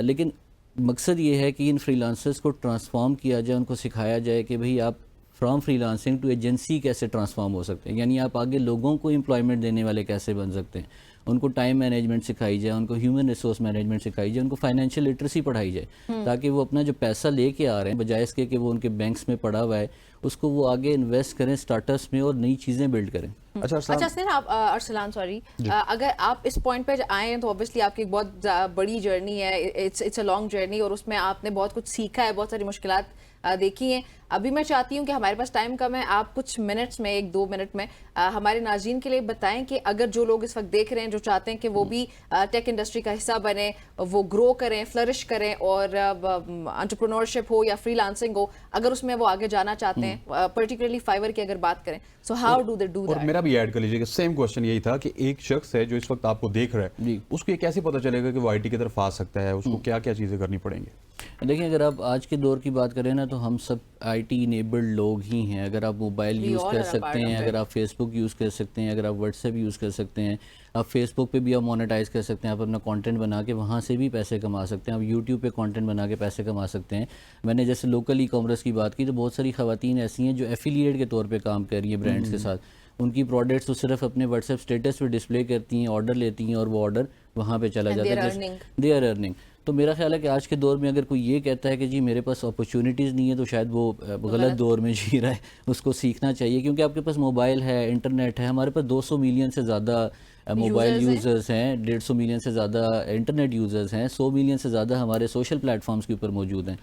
Speaker 9: लेकिन मकसद ये है कि इन फ्रीलांसर्स को ट्रांसफॉर्म किया जाए, उनको सिखाया जाए कि भाई आप फ्रॉम फ्रीलांसिंग टू एजेंसी कैसे ट्रांसफॉर्म हो सकते हैं, यानी आप आगे लोगों को एम्प्लॉयमेंट देने वाले कैसे बन सकते हैं। उनको टाइम मैनेजमेंट सिखाई जाए, उनको ह्यूमन रिसोर्स मैनेजमेंट सिखाई जाए, उनको फाइनेंशियल लिटरेसी पढ़ाई जाए, ताकि वो अपना जो पैसा लेके आ रहे हैं बजाय इसके कि वो उनके बैंक्स में पड़ा हुआ है, उसको वो आगे इन्वेस्ट करें स्टार्टअप्स में और नई चीज़ें बिल्ड करें।
Speaker 1: अच्छा सर, आप अरसलान सॉरी, अगर आप इस पॉइंट पे आए हैं तो ऑब्वियसली आपकी एक बहुत बड़ी जर्नी है, इट्स अ लॉन्ग जर्नी, और उसमें आपने बहुत कुछ सीखा है, बहुत सारी मुश्किलात देखी हैं। अभी मैं चाहती हूँ कि हमारे पास टाइम कम है, आप कुछ मिनट्स में, 1-2 मिनट में हमारे नाज़रीन के लिए बताएं कि अगर जो लोग इस वक्त देख रहे हैं, जो चाहते हैं कि वो भी टेक इंडस्ट्री का हिस्सा बने, वो ग्रो करें, फ्लरिश करें, और एंटरप्रेन्योरशिप हो या फ्रीलांसिंग हो, अगर उसमें वो आगे जाना चाहते हैं, पर्टिकुलरली फाइवर की अगर बात करें, so how do they do that?
Speaker 2: और मेरा भी ऐड कर लीजिएगा, सेम क्वेश्चन यही था कि एक शख्स है जो इस वक्त आपको देख रहा है, उसको ये कैसे पता चलेगा कि वो आईटी की तरफ आ सकता है, उसको क्या क्या चीज़ें करनी पड़ेंगी?
Speaker 9: देखिए, अगर आप आज के दौर की बात करें ना, तो हम सब आईटी इनेबल्ड लोग ही हैं। अगर आप मोबाइल यूज़ कर सकते हैं, अगर आप फेसबुक यूज़ कर सकते हैं, अगर आप व्हाट्सएप यूज़ कर सकते हैं, आप फेसबुक पे भी आप मोनेटाइज कर सकते हैं, आप अपना कंटेंट बना के वहाँ से भी पैसे कमा सकते हैं, आप यूट्यूब पे कंटेंट बना के पैसे कमा सकते हैं। मैंने जैसे लोकल ई कॉमर्स की बात की, तो बहुत सारी ख़वातीन ऐसी हैं जो एफिलिएट के तौर पर काम कर रही हैं ब्रांड्स के साथ। उनकी प्रोडक्ट्स तो सिर्फ अपने व्हाट्सएप स्टेटस पे डिस्प्ले करती हैं, ऑर्डर लेती हैं और वो ऑर्डर वहाँ पे चला जाता है, दे आर अर्निंग। तो मेरा ख्याल है कि आज के दौर में अगर कोई ये कहता है कि जी मेरे पास अपॉर्चुनिटीज़ नहीं है, तो शायद वो गलत दौर में जी रहा है। उसको सीखना चाहिए, क्योंकि आपके पास मोबाइल है, इंटरनेट है। हमारे पास 200 मिलियन से ज़्यादा मोबाइल यूज़र्स हैं, 150 मिलियन से ज़्यादा इंटरनेट यूज़र्स हैं, 100 मिलियन से ज़्यादा हमारे सोशल प्लेटफॉर्म्स के ऊपर मौजूद हैं।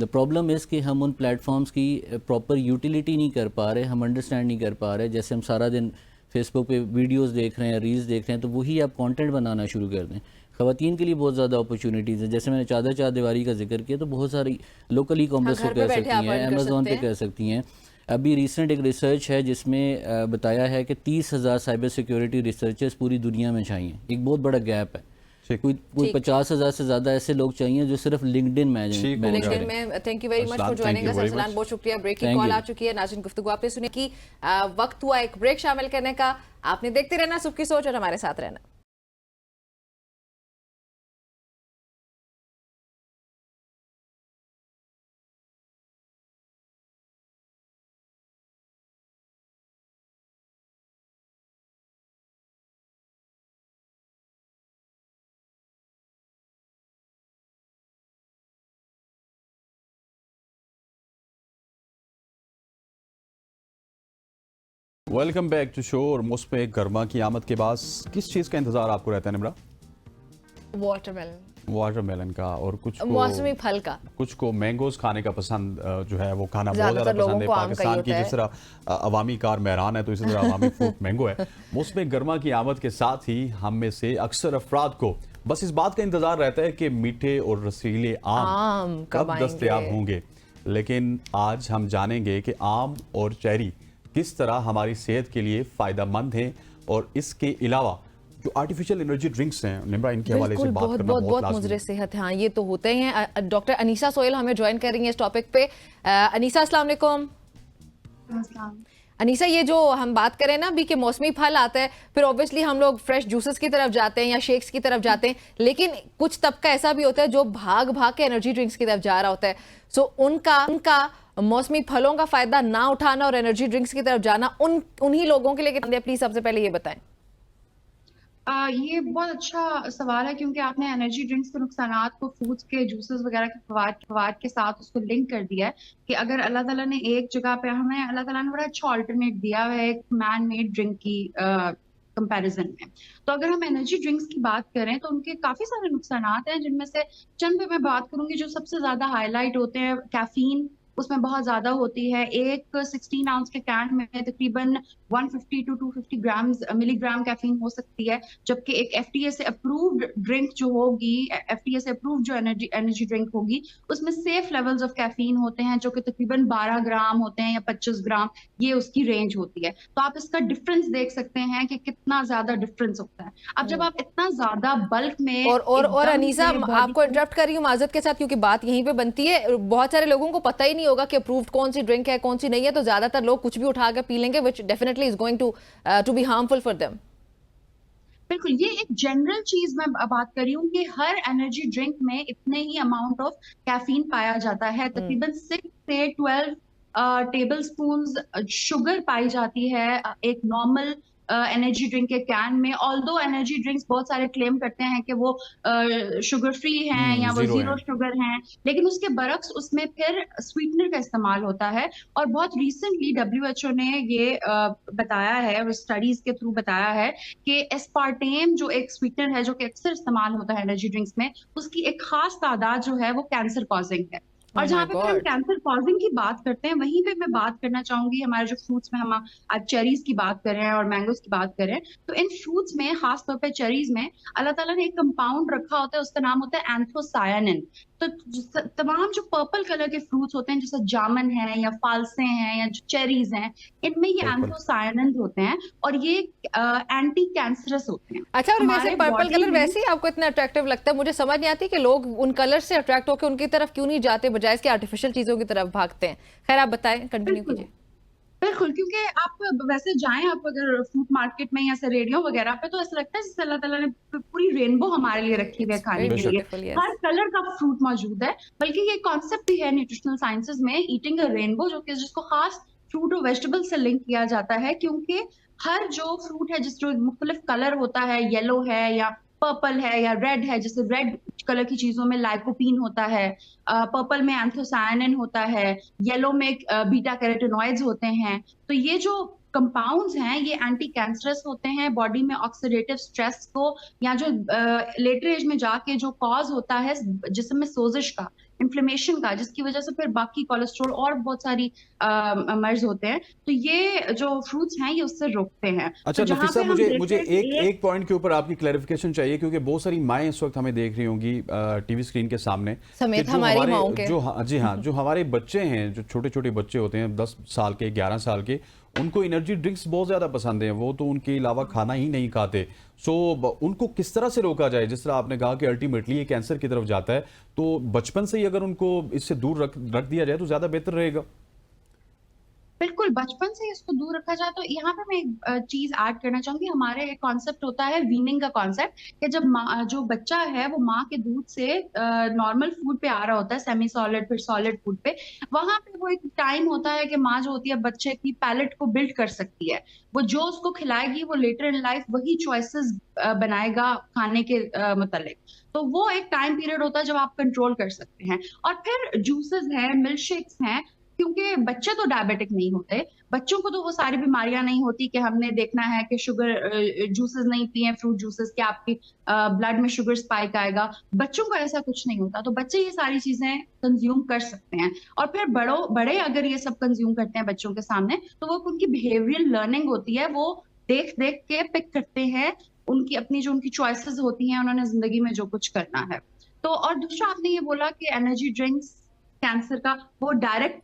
Speaker 9: द प्रॉब्लम इज़ कि हम उन प्लेटफॉर्म्स की प्रॉपर यूटिलिटी नहीं कर पा रहे, हम अंडरस्टैंड नहीं कर पा रहे। जैसे हम सारा दिन फेसबुक पे वीडियोस देख रहे हैं, रील्स देख रहे हैं, तो वही आप कंटेंट बनाना शुरू कर दें। ख़वातीन के लिए बहुत ज़्यादा अपॉर्चुनिटीज़ हैं। जैसे मैंने चादर चार दीवारी का जिक्र किया, तो बहुत सारी लोकल ई कॉमर्स को कर सकती हैं, अमेज़ॉन पे कर सकती हैं। अभी रिसेंट एक रिसर्च है जिसमें बताया है कि 30,000 साइबर सिक्योरिटी रिसर्चर्स पूरी दुनिया में चाहिए। एक बहुत बड़ा गैप है। कोई 50,000 से ज़्यादा ऐसे लोग चाहिए जो सिर्फ लिंक्डइन में।
Speaker 1: Thank you very much for joining us Arsalan, बहुत शुक्रिया। ब्रेक की कॉल आ चुकी है। नाज़रीन, गुफ्तगू आपने सुनी कि वक्त हुआ एक ब्रेक शामिल करने का। आपने देखते रहना सुबह की सोच और हमारे साथ रहना।
Speaker 2: Welcome back to show. और मौसम गर्मा की आमद के बाद किस चीज़ का इंतजार आपको रहता है निमरा? वाटरमेलन का, और कुछ
Speaker 1: मौसमी फल का,
Speaker 2: कुछ को मैंगोज खाने का पसंद जो है वो खाना बहुत ज़्यादा पसंद है। पाकिस्तान की जिस तरह अवामी कार मेहरान है, तो इसी तरह अवामी फ्रूट मैंगो है। मौसम गर्मा की आमद के साथ ही हम में से अक्सर अफराद को बस इस बात का इंतजार रहता है कि मीठे और रसीले आम कब दस्तयाब होंगे। लेकिन आज हम जानेंगे कि आम और चेरी किस तरह हमारी सेहत के लिए फ़ायदेमंद हैं, और इसके अलावा जो आर्टिफिशियल एनर्जी ड्रिंक्स हैं, निम्रा, इनके हवाले से बात करना बहुत
Speaker 1: मुज़र सेहत है। हाँ, ये तो होते ही हैं। डॉक्टर अनीसा सोहेल हमें ज्वाइन कर रही हैं इस टॉपिक पे। अनीसा, अस्सलाम वालेकुम। अनीसा, ये जो हम बात करें ना अभी कि मौसमी फल आता है, फिर ऑब्वियसली हम लोग फ्रेश जूसेस की तरफ जाते हैं या शेक्स की तरफ जाते हैं, लेकिन कुछ तबका ऐसा भी होता है जो भाग भाग के एनर्जी ड्रिंक्स की तरफ जा रहा होता है। सो उनका मौसमी फलों का फायदा ना उठाना और एनर्जी ड्रिंक्स की तरफ जाना उन्हीं लोगों के लिए कितना, प्लीज सबसे पहले ये बताएं।
Speaker 8: ये बहुत अच्छा सवाल है, क्योंकि आपने एनर्जी ड्रिंक्स के नुकसानात को फूड्स के जूसेस वगैरह के फवाद के साथ उसको लिंक कर दिया है कि अगर अल्लाह ताला ने एक जगह पे हमें, अल्लाह ताला ने बड़ा अच्छा ऑल्टरनेट दिया हुआ है एक मैन मेड ड्रिंक की कंपैरिजन में। तो अगर हम एनर्जी ड्रिंक्स की बात करें तो उनके काफी सारे नुकसानात हैं, जिनमें से चंद पे मैं बात करूंगी जो सबसे ज्यादा हाईलाइट होते हैं। कैफीन उसमें बहुत ज्यादा होती है। एक 16 आउंस के कैन में तकरीबन 150 टू 250 ग्राम्स मिलीग्राम कैफीन हो सकती है, जबकि एक एफडीए से अप्रूव्ड ड्रिंक जो होगी, एफडीए से अप्रूव्ड जो एनर्जी ड्रिंक होगी, उसमें सेफ लेवल्स ऑफ कैफीन होते हैं जो कि तकरीबन 12 ग्राम होते हैं या 25 ग्राम, ये उसकी रेंज होती है। तो आप इसका डिफरेंस देख सकते हैं कि कितना ज्यादा डिफरेंस होता है। अब जब आप इतना ज्यादा बल्क में
Speaker 1: और अनीसा, आपको इंटरप्ट कर रही हूँ माजरत के साथ, क्योंकि बात यहीं पे बनती है। बहुत सारे लोगों को पता ही नहीं होगा कि अप्रूव्ड कौन सी ड्रिंक है कौन सी नहीं है, तो ज्यादातर लोग कुछ भी उठा कर पी लेंगे, which definitely is going to be harmful for them.
Speaker 8: बिल्कुल, ये एक जनरल चीज मैं बात कर रही हूँ कि हर एनर्जी ड्रिंक में इतने ही अमाउंट ऑफ कैफीन पाया जाता है। तकरीबन 6 से 12 टेबल स्पून शुगर पाई जाती है एक नॉर्मल एनर्जी ड्रिंक के कैन में। ऑल्दो एनर्जी ड्रिंक्स बहुत सारे क्लेम करते हैं कि वो शुगर फ्री हैं या वो जीरो शुगर हैं, लेकिन उसके बरक्स उसमें फिर स्वीटनर का इस्तेमाल होता है। और बहुत रिसेंटली WHO ने ये बताया है और स्टडीज के थ्रू बताया है कि एस्पार्टेम जो एक स्वीटनर है जो कि अक्सर इस्तेमाल होता है एनर्जी ड्रिंक्स में, उसकी एक खास तादाद जो है वो कैंसर कॉजिंग है। और जहाँ पे फिर हम कैंसर कॉजिंग की बात करते हैं, वहीं पे मैं बात करना चाहूंगी हमारे जो फ्रूट्स में, हम आज चेरीज की बात कर रहे हैं और मैंगोज की बात कर रहे हैं, तो इन फ्रूट्स में खास तौर पे चेरीज में अल्लाह ताला ने एक कंपाउंड रखा होता है, उसका नाम होता है एंथोसायानिन। तो तमाम जो पर्पल कलर के फ्रूट्स होते हैं जैसे जामन है या फालसे हैं या जो चेरीज हैं, इनमें ये एंथोसायानिन होते हैं और ये एंटी कैंसरस होते हैं।
Speaker 1: अच्छा, और वैसे पर्पल कलर वैसे ही आपको इतना अट्रैक्टिव लगता है? मुझे समझ नहीं आती कि लोग उन कलर से अट्रैक्ट होकर उनकी तरफ क्यों नहीं जाते, बजाय इसके आर्टिफिशियल चीजों की तरफ भागते हैं। खैर आप बताएं, कंटिन्यू कीजिए।
Speaker 8: बिल्कुल, क्योंकि आप वैसे जाएं आप अगर फ्रूट मार्केट में या रेडियो वगैरह पे, तो ऐसा लगता है जैसे अल्लाह ताला ने पूरी रेनबो हमारे लिए रखी हुई है खाने के लिए। हर कलर का फ्रूट मौजूद है, बल्कि ये कॉन्सेप्ट भी है न्यूट्रिशनल साइंसेज में, ईटिंग अ रेनबो, जो कि जिसको खास फ्रूट और वेजिटेबल से लिंक किया जाता है, क्योंकि हर जो फ्रूट है जिस जो मुख्तलिफ कलर होता है, येलो है या पर्पल है या रेड है, जैसे रेड कलर की चीजों में लाइकोपीन होता है, पर्पल में एंथोसायानिन होता है, येलो में बीटा कैरोटीनॉइड्स होते हैं। तो ये जो कंपाउंड्स हैं ये एंटी कैंसरस होते हैं, बॉडी में ऑक्सीडेटिव स्ट्रेस को या जो लेटर एज में जाके जो कॉज होता है जिस्म में सोजिश का, इन्फ्लेमेशन का, जिसकी वजह से फिर बाकी कोलेस्ट्रॉल और बहुत सारी मर्ज होते हैं, तो ये जो फ्रूट्स हैं ये उससे रोकते हैं।
Speaker 2: अच्छा
Speaker 8: तो
Speaker 2: नफीसा, मुझे एक पॉइंट के ऊपर आपकी क्लैरिफिकेशन चाहिए, क्योंकि बहुत सारी माएँ इस वक्त हमें देख रही होंगी टीवी स्क्रीन के सामने,
Speaker 1: समेत हमारी माओं के,
Speaker 2: जी हाँ, जो हमारे बच्चे हैं, जो छोटे छोटे बच्चे होते हैं 10 साल के 11 साल के, उनको एनर्जी ड्रिंक्स बहुत ज़्यादा पसंद है, वो तो उनके अलावा खाना ही नहीं खाते। सो उनको किस तरह से रोका जाए? जिस तरह आपने कहा कि अल्टीमेटली ये कैंसर की तरफ जाता है, तो बचपन से ही अगर उनको इससे दूर रख दिया जाए तो ज़्यादा बेहतर रहेगा।
Speaker 8: बिल्कुल, बचपन से इसको दूर रखा जाए। तो यहाँ पे मैं एक चीज ऐड करना चाहूंगी। हमारे एक कॉन्सेप्ट होता है वीनिंग का कॉन्सेप्ट, कि जब जो बच्चा है वो माँ के दूध से नॉर्मल फूड पे आ रहा होता है, सेमी सॉलिड फिर सॉलिड फूड पे, वहां पे वो एक टाइम होता है कि माँ जो होती है बच्चे की पैलेट को बिल्ड कर सकती है। वो जो उसको खिलाएगी वो लेटर इन लाइफ वही चॉइसेस बनाएगा खाने के मुतालिक। तो वो एक टाइम पीरियड होता है जब आप कंट्रोल कर सकते हैं। और फिर जूसेस हैं, मिल्क शेक्स हैं, क्योंकि बच्चे तो डायबिटिक नहीं होते, बच्चों को तो वो सारी बीमारियां नहीं होती कि हमने देखना है कि शुगर जूसेस नहीं पिए, फ्रूट जूसेस, के आपकी ब्लड में शुगर स्पाइक आएगा। बच्चों को ऐसा कुछ नहीं होता, तो बच्चे ये सारी चीजें कंज्यूम कर सकते हैं। और फिर बड़े अगर ये सब कंज्यूम करते हैं बच्चों के सामने, तो वो उनकी बिहेवियरल लर्निंग होती है, वो देख देख के पिक करते हैं उनकी अपनी जो उनकी चॉइसेस होती हैं, उन्होंने जिंदगी में जो कुछ करना है। तो और दूसरा आपने ये बोला कि एनर्जी ड्रिंक्स कैंसर का वो डायरेक्ट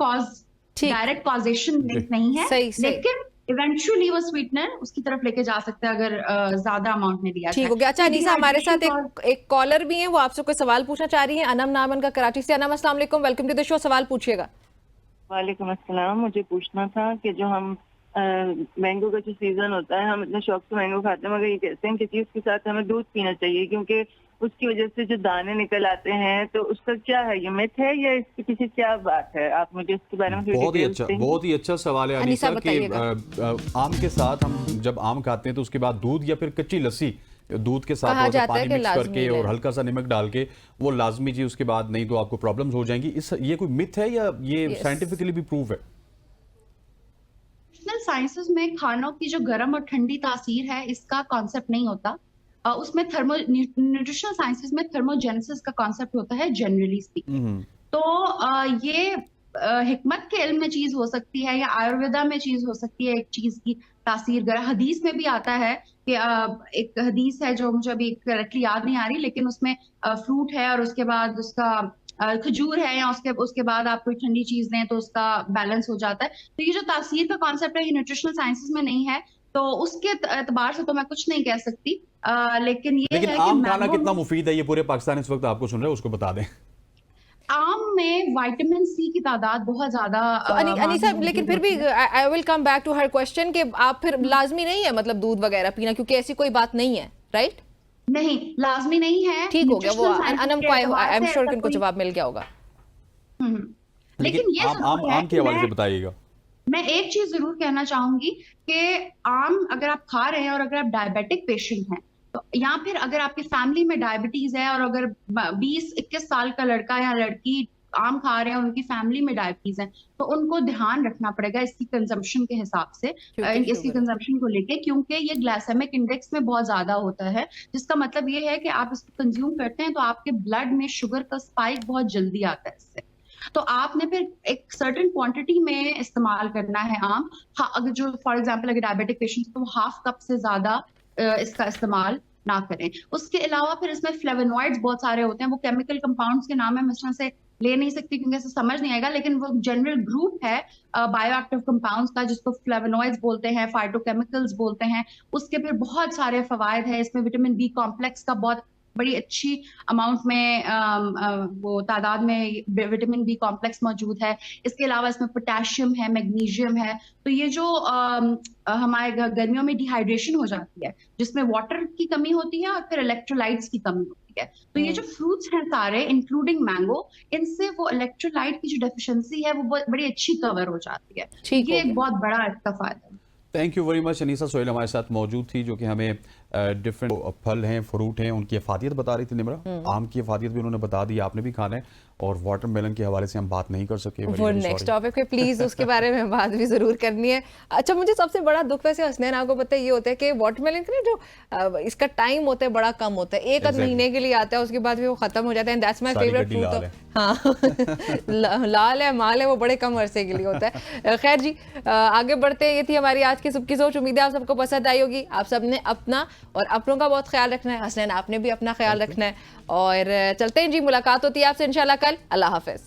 Speaker 8: कॉजेशन लिंक नहीं है, लेकिन इवेंचुअली वो स्वीटनर उसकी तरफ लेके जा सकते हैं अगर ज्यादा अमाउंट में दिया जाए।
Speaker 1: ठीक हो गया। अच्छा अनीसा, हमारे साथ एक कॉलर भी है, वो आपसे कोई सवाल पूछना चाह रही है। अनम नाम उनका, कराची से। अनम, अस्सलाम वालेकुम, वेलकम टू द शो, सवाल पूछिएगा।
Speaker 10: वालेकुम अस्सलाम। मुझे पूछना था कि जो हम मैंगो का जो सीजन होता है, हम इतने शौक से मैंगो खाते हैं, मगर ये कहते हैं कि चीज के साथ हमें दूध पीना चाहिए, क्योंकि उसकी वजह से जो दाने निकल आते हैं, तो उसका क्या है, ये मिथ है या इसके पीछे क्या बात है? आप मुझे इसके बारे में
Speaker 2: बहुत ही अच्छा सवाल है
Speaker 1: अनीसा,
Speaker 2: अनीसा कि आम के साथ हम जब आम खाते हैं तो उसके बाद दूध या फिर कच्ची लस्सी दूध के साथ थोड़ा सा पानी मिक्स करके और हल्का सा नमक डाल के वो लाजमी जी, उसके बाद नहीं तो आपको प्रॉब्लम्स हो जाएंगी। ये कोई मिथ है या ये साइंटिफिकली भी प्रूव है?
Speaker 11: साइंसेस में खानों की जो गर्म और ठंडी तासीर है इसका कॉन्सेप्ट नहीं होता। उसमें न्यूट्रिशनल साइंसेस में थर्मोजेनेसिस का कॉन्सेप्ट होता है जनरली स्पीकिंग। तो ये हिकमत के इल्म में चीज हो सकती है या आयुर्वेदा में चीज हो सकती है, एक चीज की तासीर हदीस में भी आता है कि एक हदीस है जो मुझे अभी करेक्टली याद नहीं आ रही, लेकिन उसमें फ्रूट है और उसके बाद उसका खजूर है या उसके बाद आप कोई ठंडी चीज लें तो उसका बैलेंस हो जाता है। तो ये जो तासीर का कॉन्सेप्ट है ये न्यूट्रिशनल साइंसेस में नहीं है, तो उसके एतबार से तो मैं कुछ नहीं कह सकती। लेकिन ये है
Speaker 2: आम
Speaker 11: कि
Speaker 2: खाना कितना मुफीद है, ये पूरे पाकिस्तान इस वक्त आपको सुन रहे हैं, उसको बता दें।
Speaker 11: आम में विटामिन सी की तादाद बहुत ज्यादा
Speaker 1: अनीसा, लेकिन फिर भी I will come back to her question कि आप फिर लाजमी नहीं है मतलब दूध वगैरह पीना, क्योंकि ऐसी कोई बात नहीं है, राइट?
Speaker 11: नहीं, लाजमी नहीं है।
Speaker 1: ठीक हो गया, वो अनम को आई एम श्योर कि उनको जवाब मिल गया होगा।
Speaker 11: लेकिन ये
Speaker 2: आम के हवाले से बताइएगा।
Speaker 11: मैं एक चीज जरूर कहना चाहूंगी कि आम अगर आप खा रहे हैं और अगर आप डायबिटिक पेशेंट हैं तो या फिर अगर आपकी फैमिली में डायबिटीज है और अगर 20-21 साल का लड़का या लड़की आम खा रहे हैं और उनकी फैमिली में डायबिटीज है तो उनको ध्यान रखना पड़ेगा इसकी कंजम्पशन के हिसाब से, इसकी कंजम्पशन को लेके, क्योंकि ये ग्लाइसेमिक इंडेक्स में बहुत ज्यादा होता है, जिसका मतलब ये है कि आप इसको कंज्यूम करते हैं तो आपके ब्लड में शुगर का स्पाइक बहुत जल्दी आता है इससे। तो आपने फिर एक सर्टेन क्वांटिटी में इस्तेमाल करना है आम। अगर जो फॉर एग्जांपल अगर डायबिटिक पेशेंट तो हाफ कप से ज्यादा इसका इस्तेमाल ना करें। उसके अलावा फिर इसमें फ्लेवोनॉइड्स बहुत सारे होते हैं, वो केमिकल कंपाउंड्स के नाम है, मैं इसमें से ले नहीं सकती क्योंकि ऐसे समझ नहीं आएगा, लेकिन वो जनरल ग्रुप है बायोएक्टिव कंपाउंड्स का जिसको फ्लेवोनॉइड्स बोलते हैं, फाइटोकेमिकल्स बोलते हैं। उसके फिर बहुत सारे फवायद है, इसमें विटामिन बी कॉम्प्लेक्स का बहुत बड़ी अच्छी अमाउंट में वो तादाद में विटामिन बी कॉम्प्लेक्स मौजूद है। इसके अलावा इसमें पोटेशियम है, मैग्नीशियम है। तो ये जो हमारे गर्मियों में डिहाइड्रेशन हो जाती है जिसमें वाटर की कमी होती है और फिर इलेक्ट्रोलाइट्स की कमी होती है, तो ये जो फ्रूट्स हैं सारे इंक्लूडिंग मैंगो, इनसे वो इलेक्ट्रोलाइट की जो डेफिशिएंसी है वो बड़ी अच्छी कवर हो जाती है। ये एक बहुत बड़ा इसका फायदा है।
Speaker 2: Thank you very much. Anisa Sohail हमारे साथ मौजूद थी जो कि हमें डिफरेंट फल हैं, फ्रूट हैं, उनकी अफादियत बता रही थी। निमरा, आम की अफादियत भी उन्होंने बता दी, आपने भी खाना है, और वाटरमेलन के हवाले से हम बात नहीं कर सके।
Speaker 1: वो नेक्स्ट टॉपिक पे प्लीज उसके बारे में बात भी जरूर करनी है। अच्छा, मुझे सबसे बड़ा दुख वैसे हसनैन आपको पता है ये होता है कि वाटरमेलन का जो इसका टाइम होता है बड़ा कम होता है, एक आध महीने के लिए आता है, उसके बाद भी वो खत्म हो जाता है। That's my favourite fruit. हाँ लाल है, माल है, वो बड़े कम अरसे के लिए होता है। खैर जी, आगे बढ़ते हैं। ये थी हमारी आज की सबकी सोच। उम्मीद है आप सबको पसंद आई होगी। आप सबने अपना और अपनों का बहुत ख्याल रखना है। हसनैन आपने भी अपना ख्याल रखना है, और चलते हैं जी, मुलाकात होती है आपसे इंशाल्लाह कल। अल्लाह हाफिज।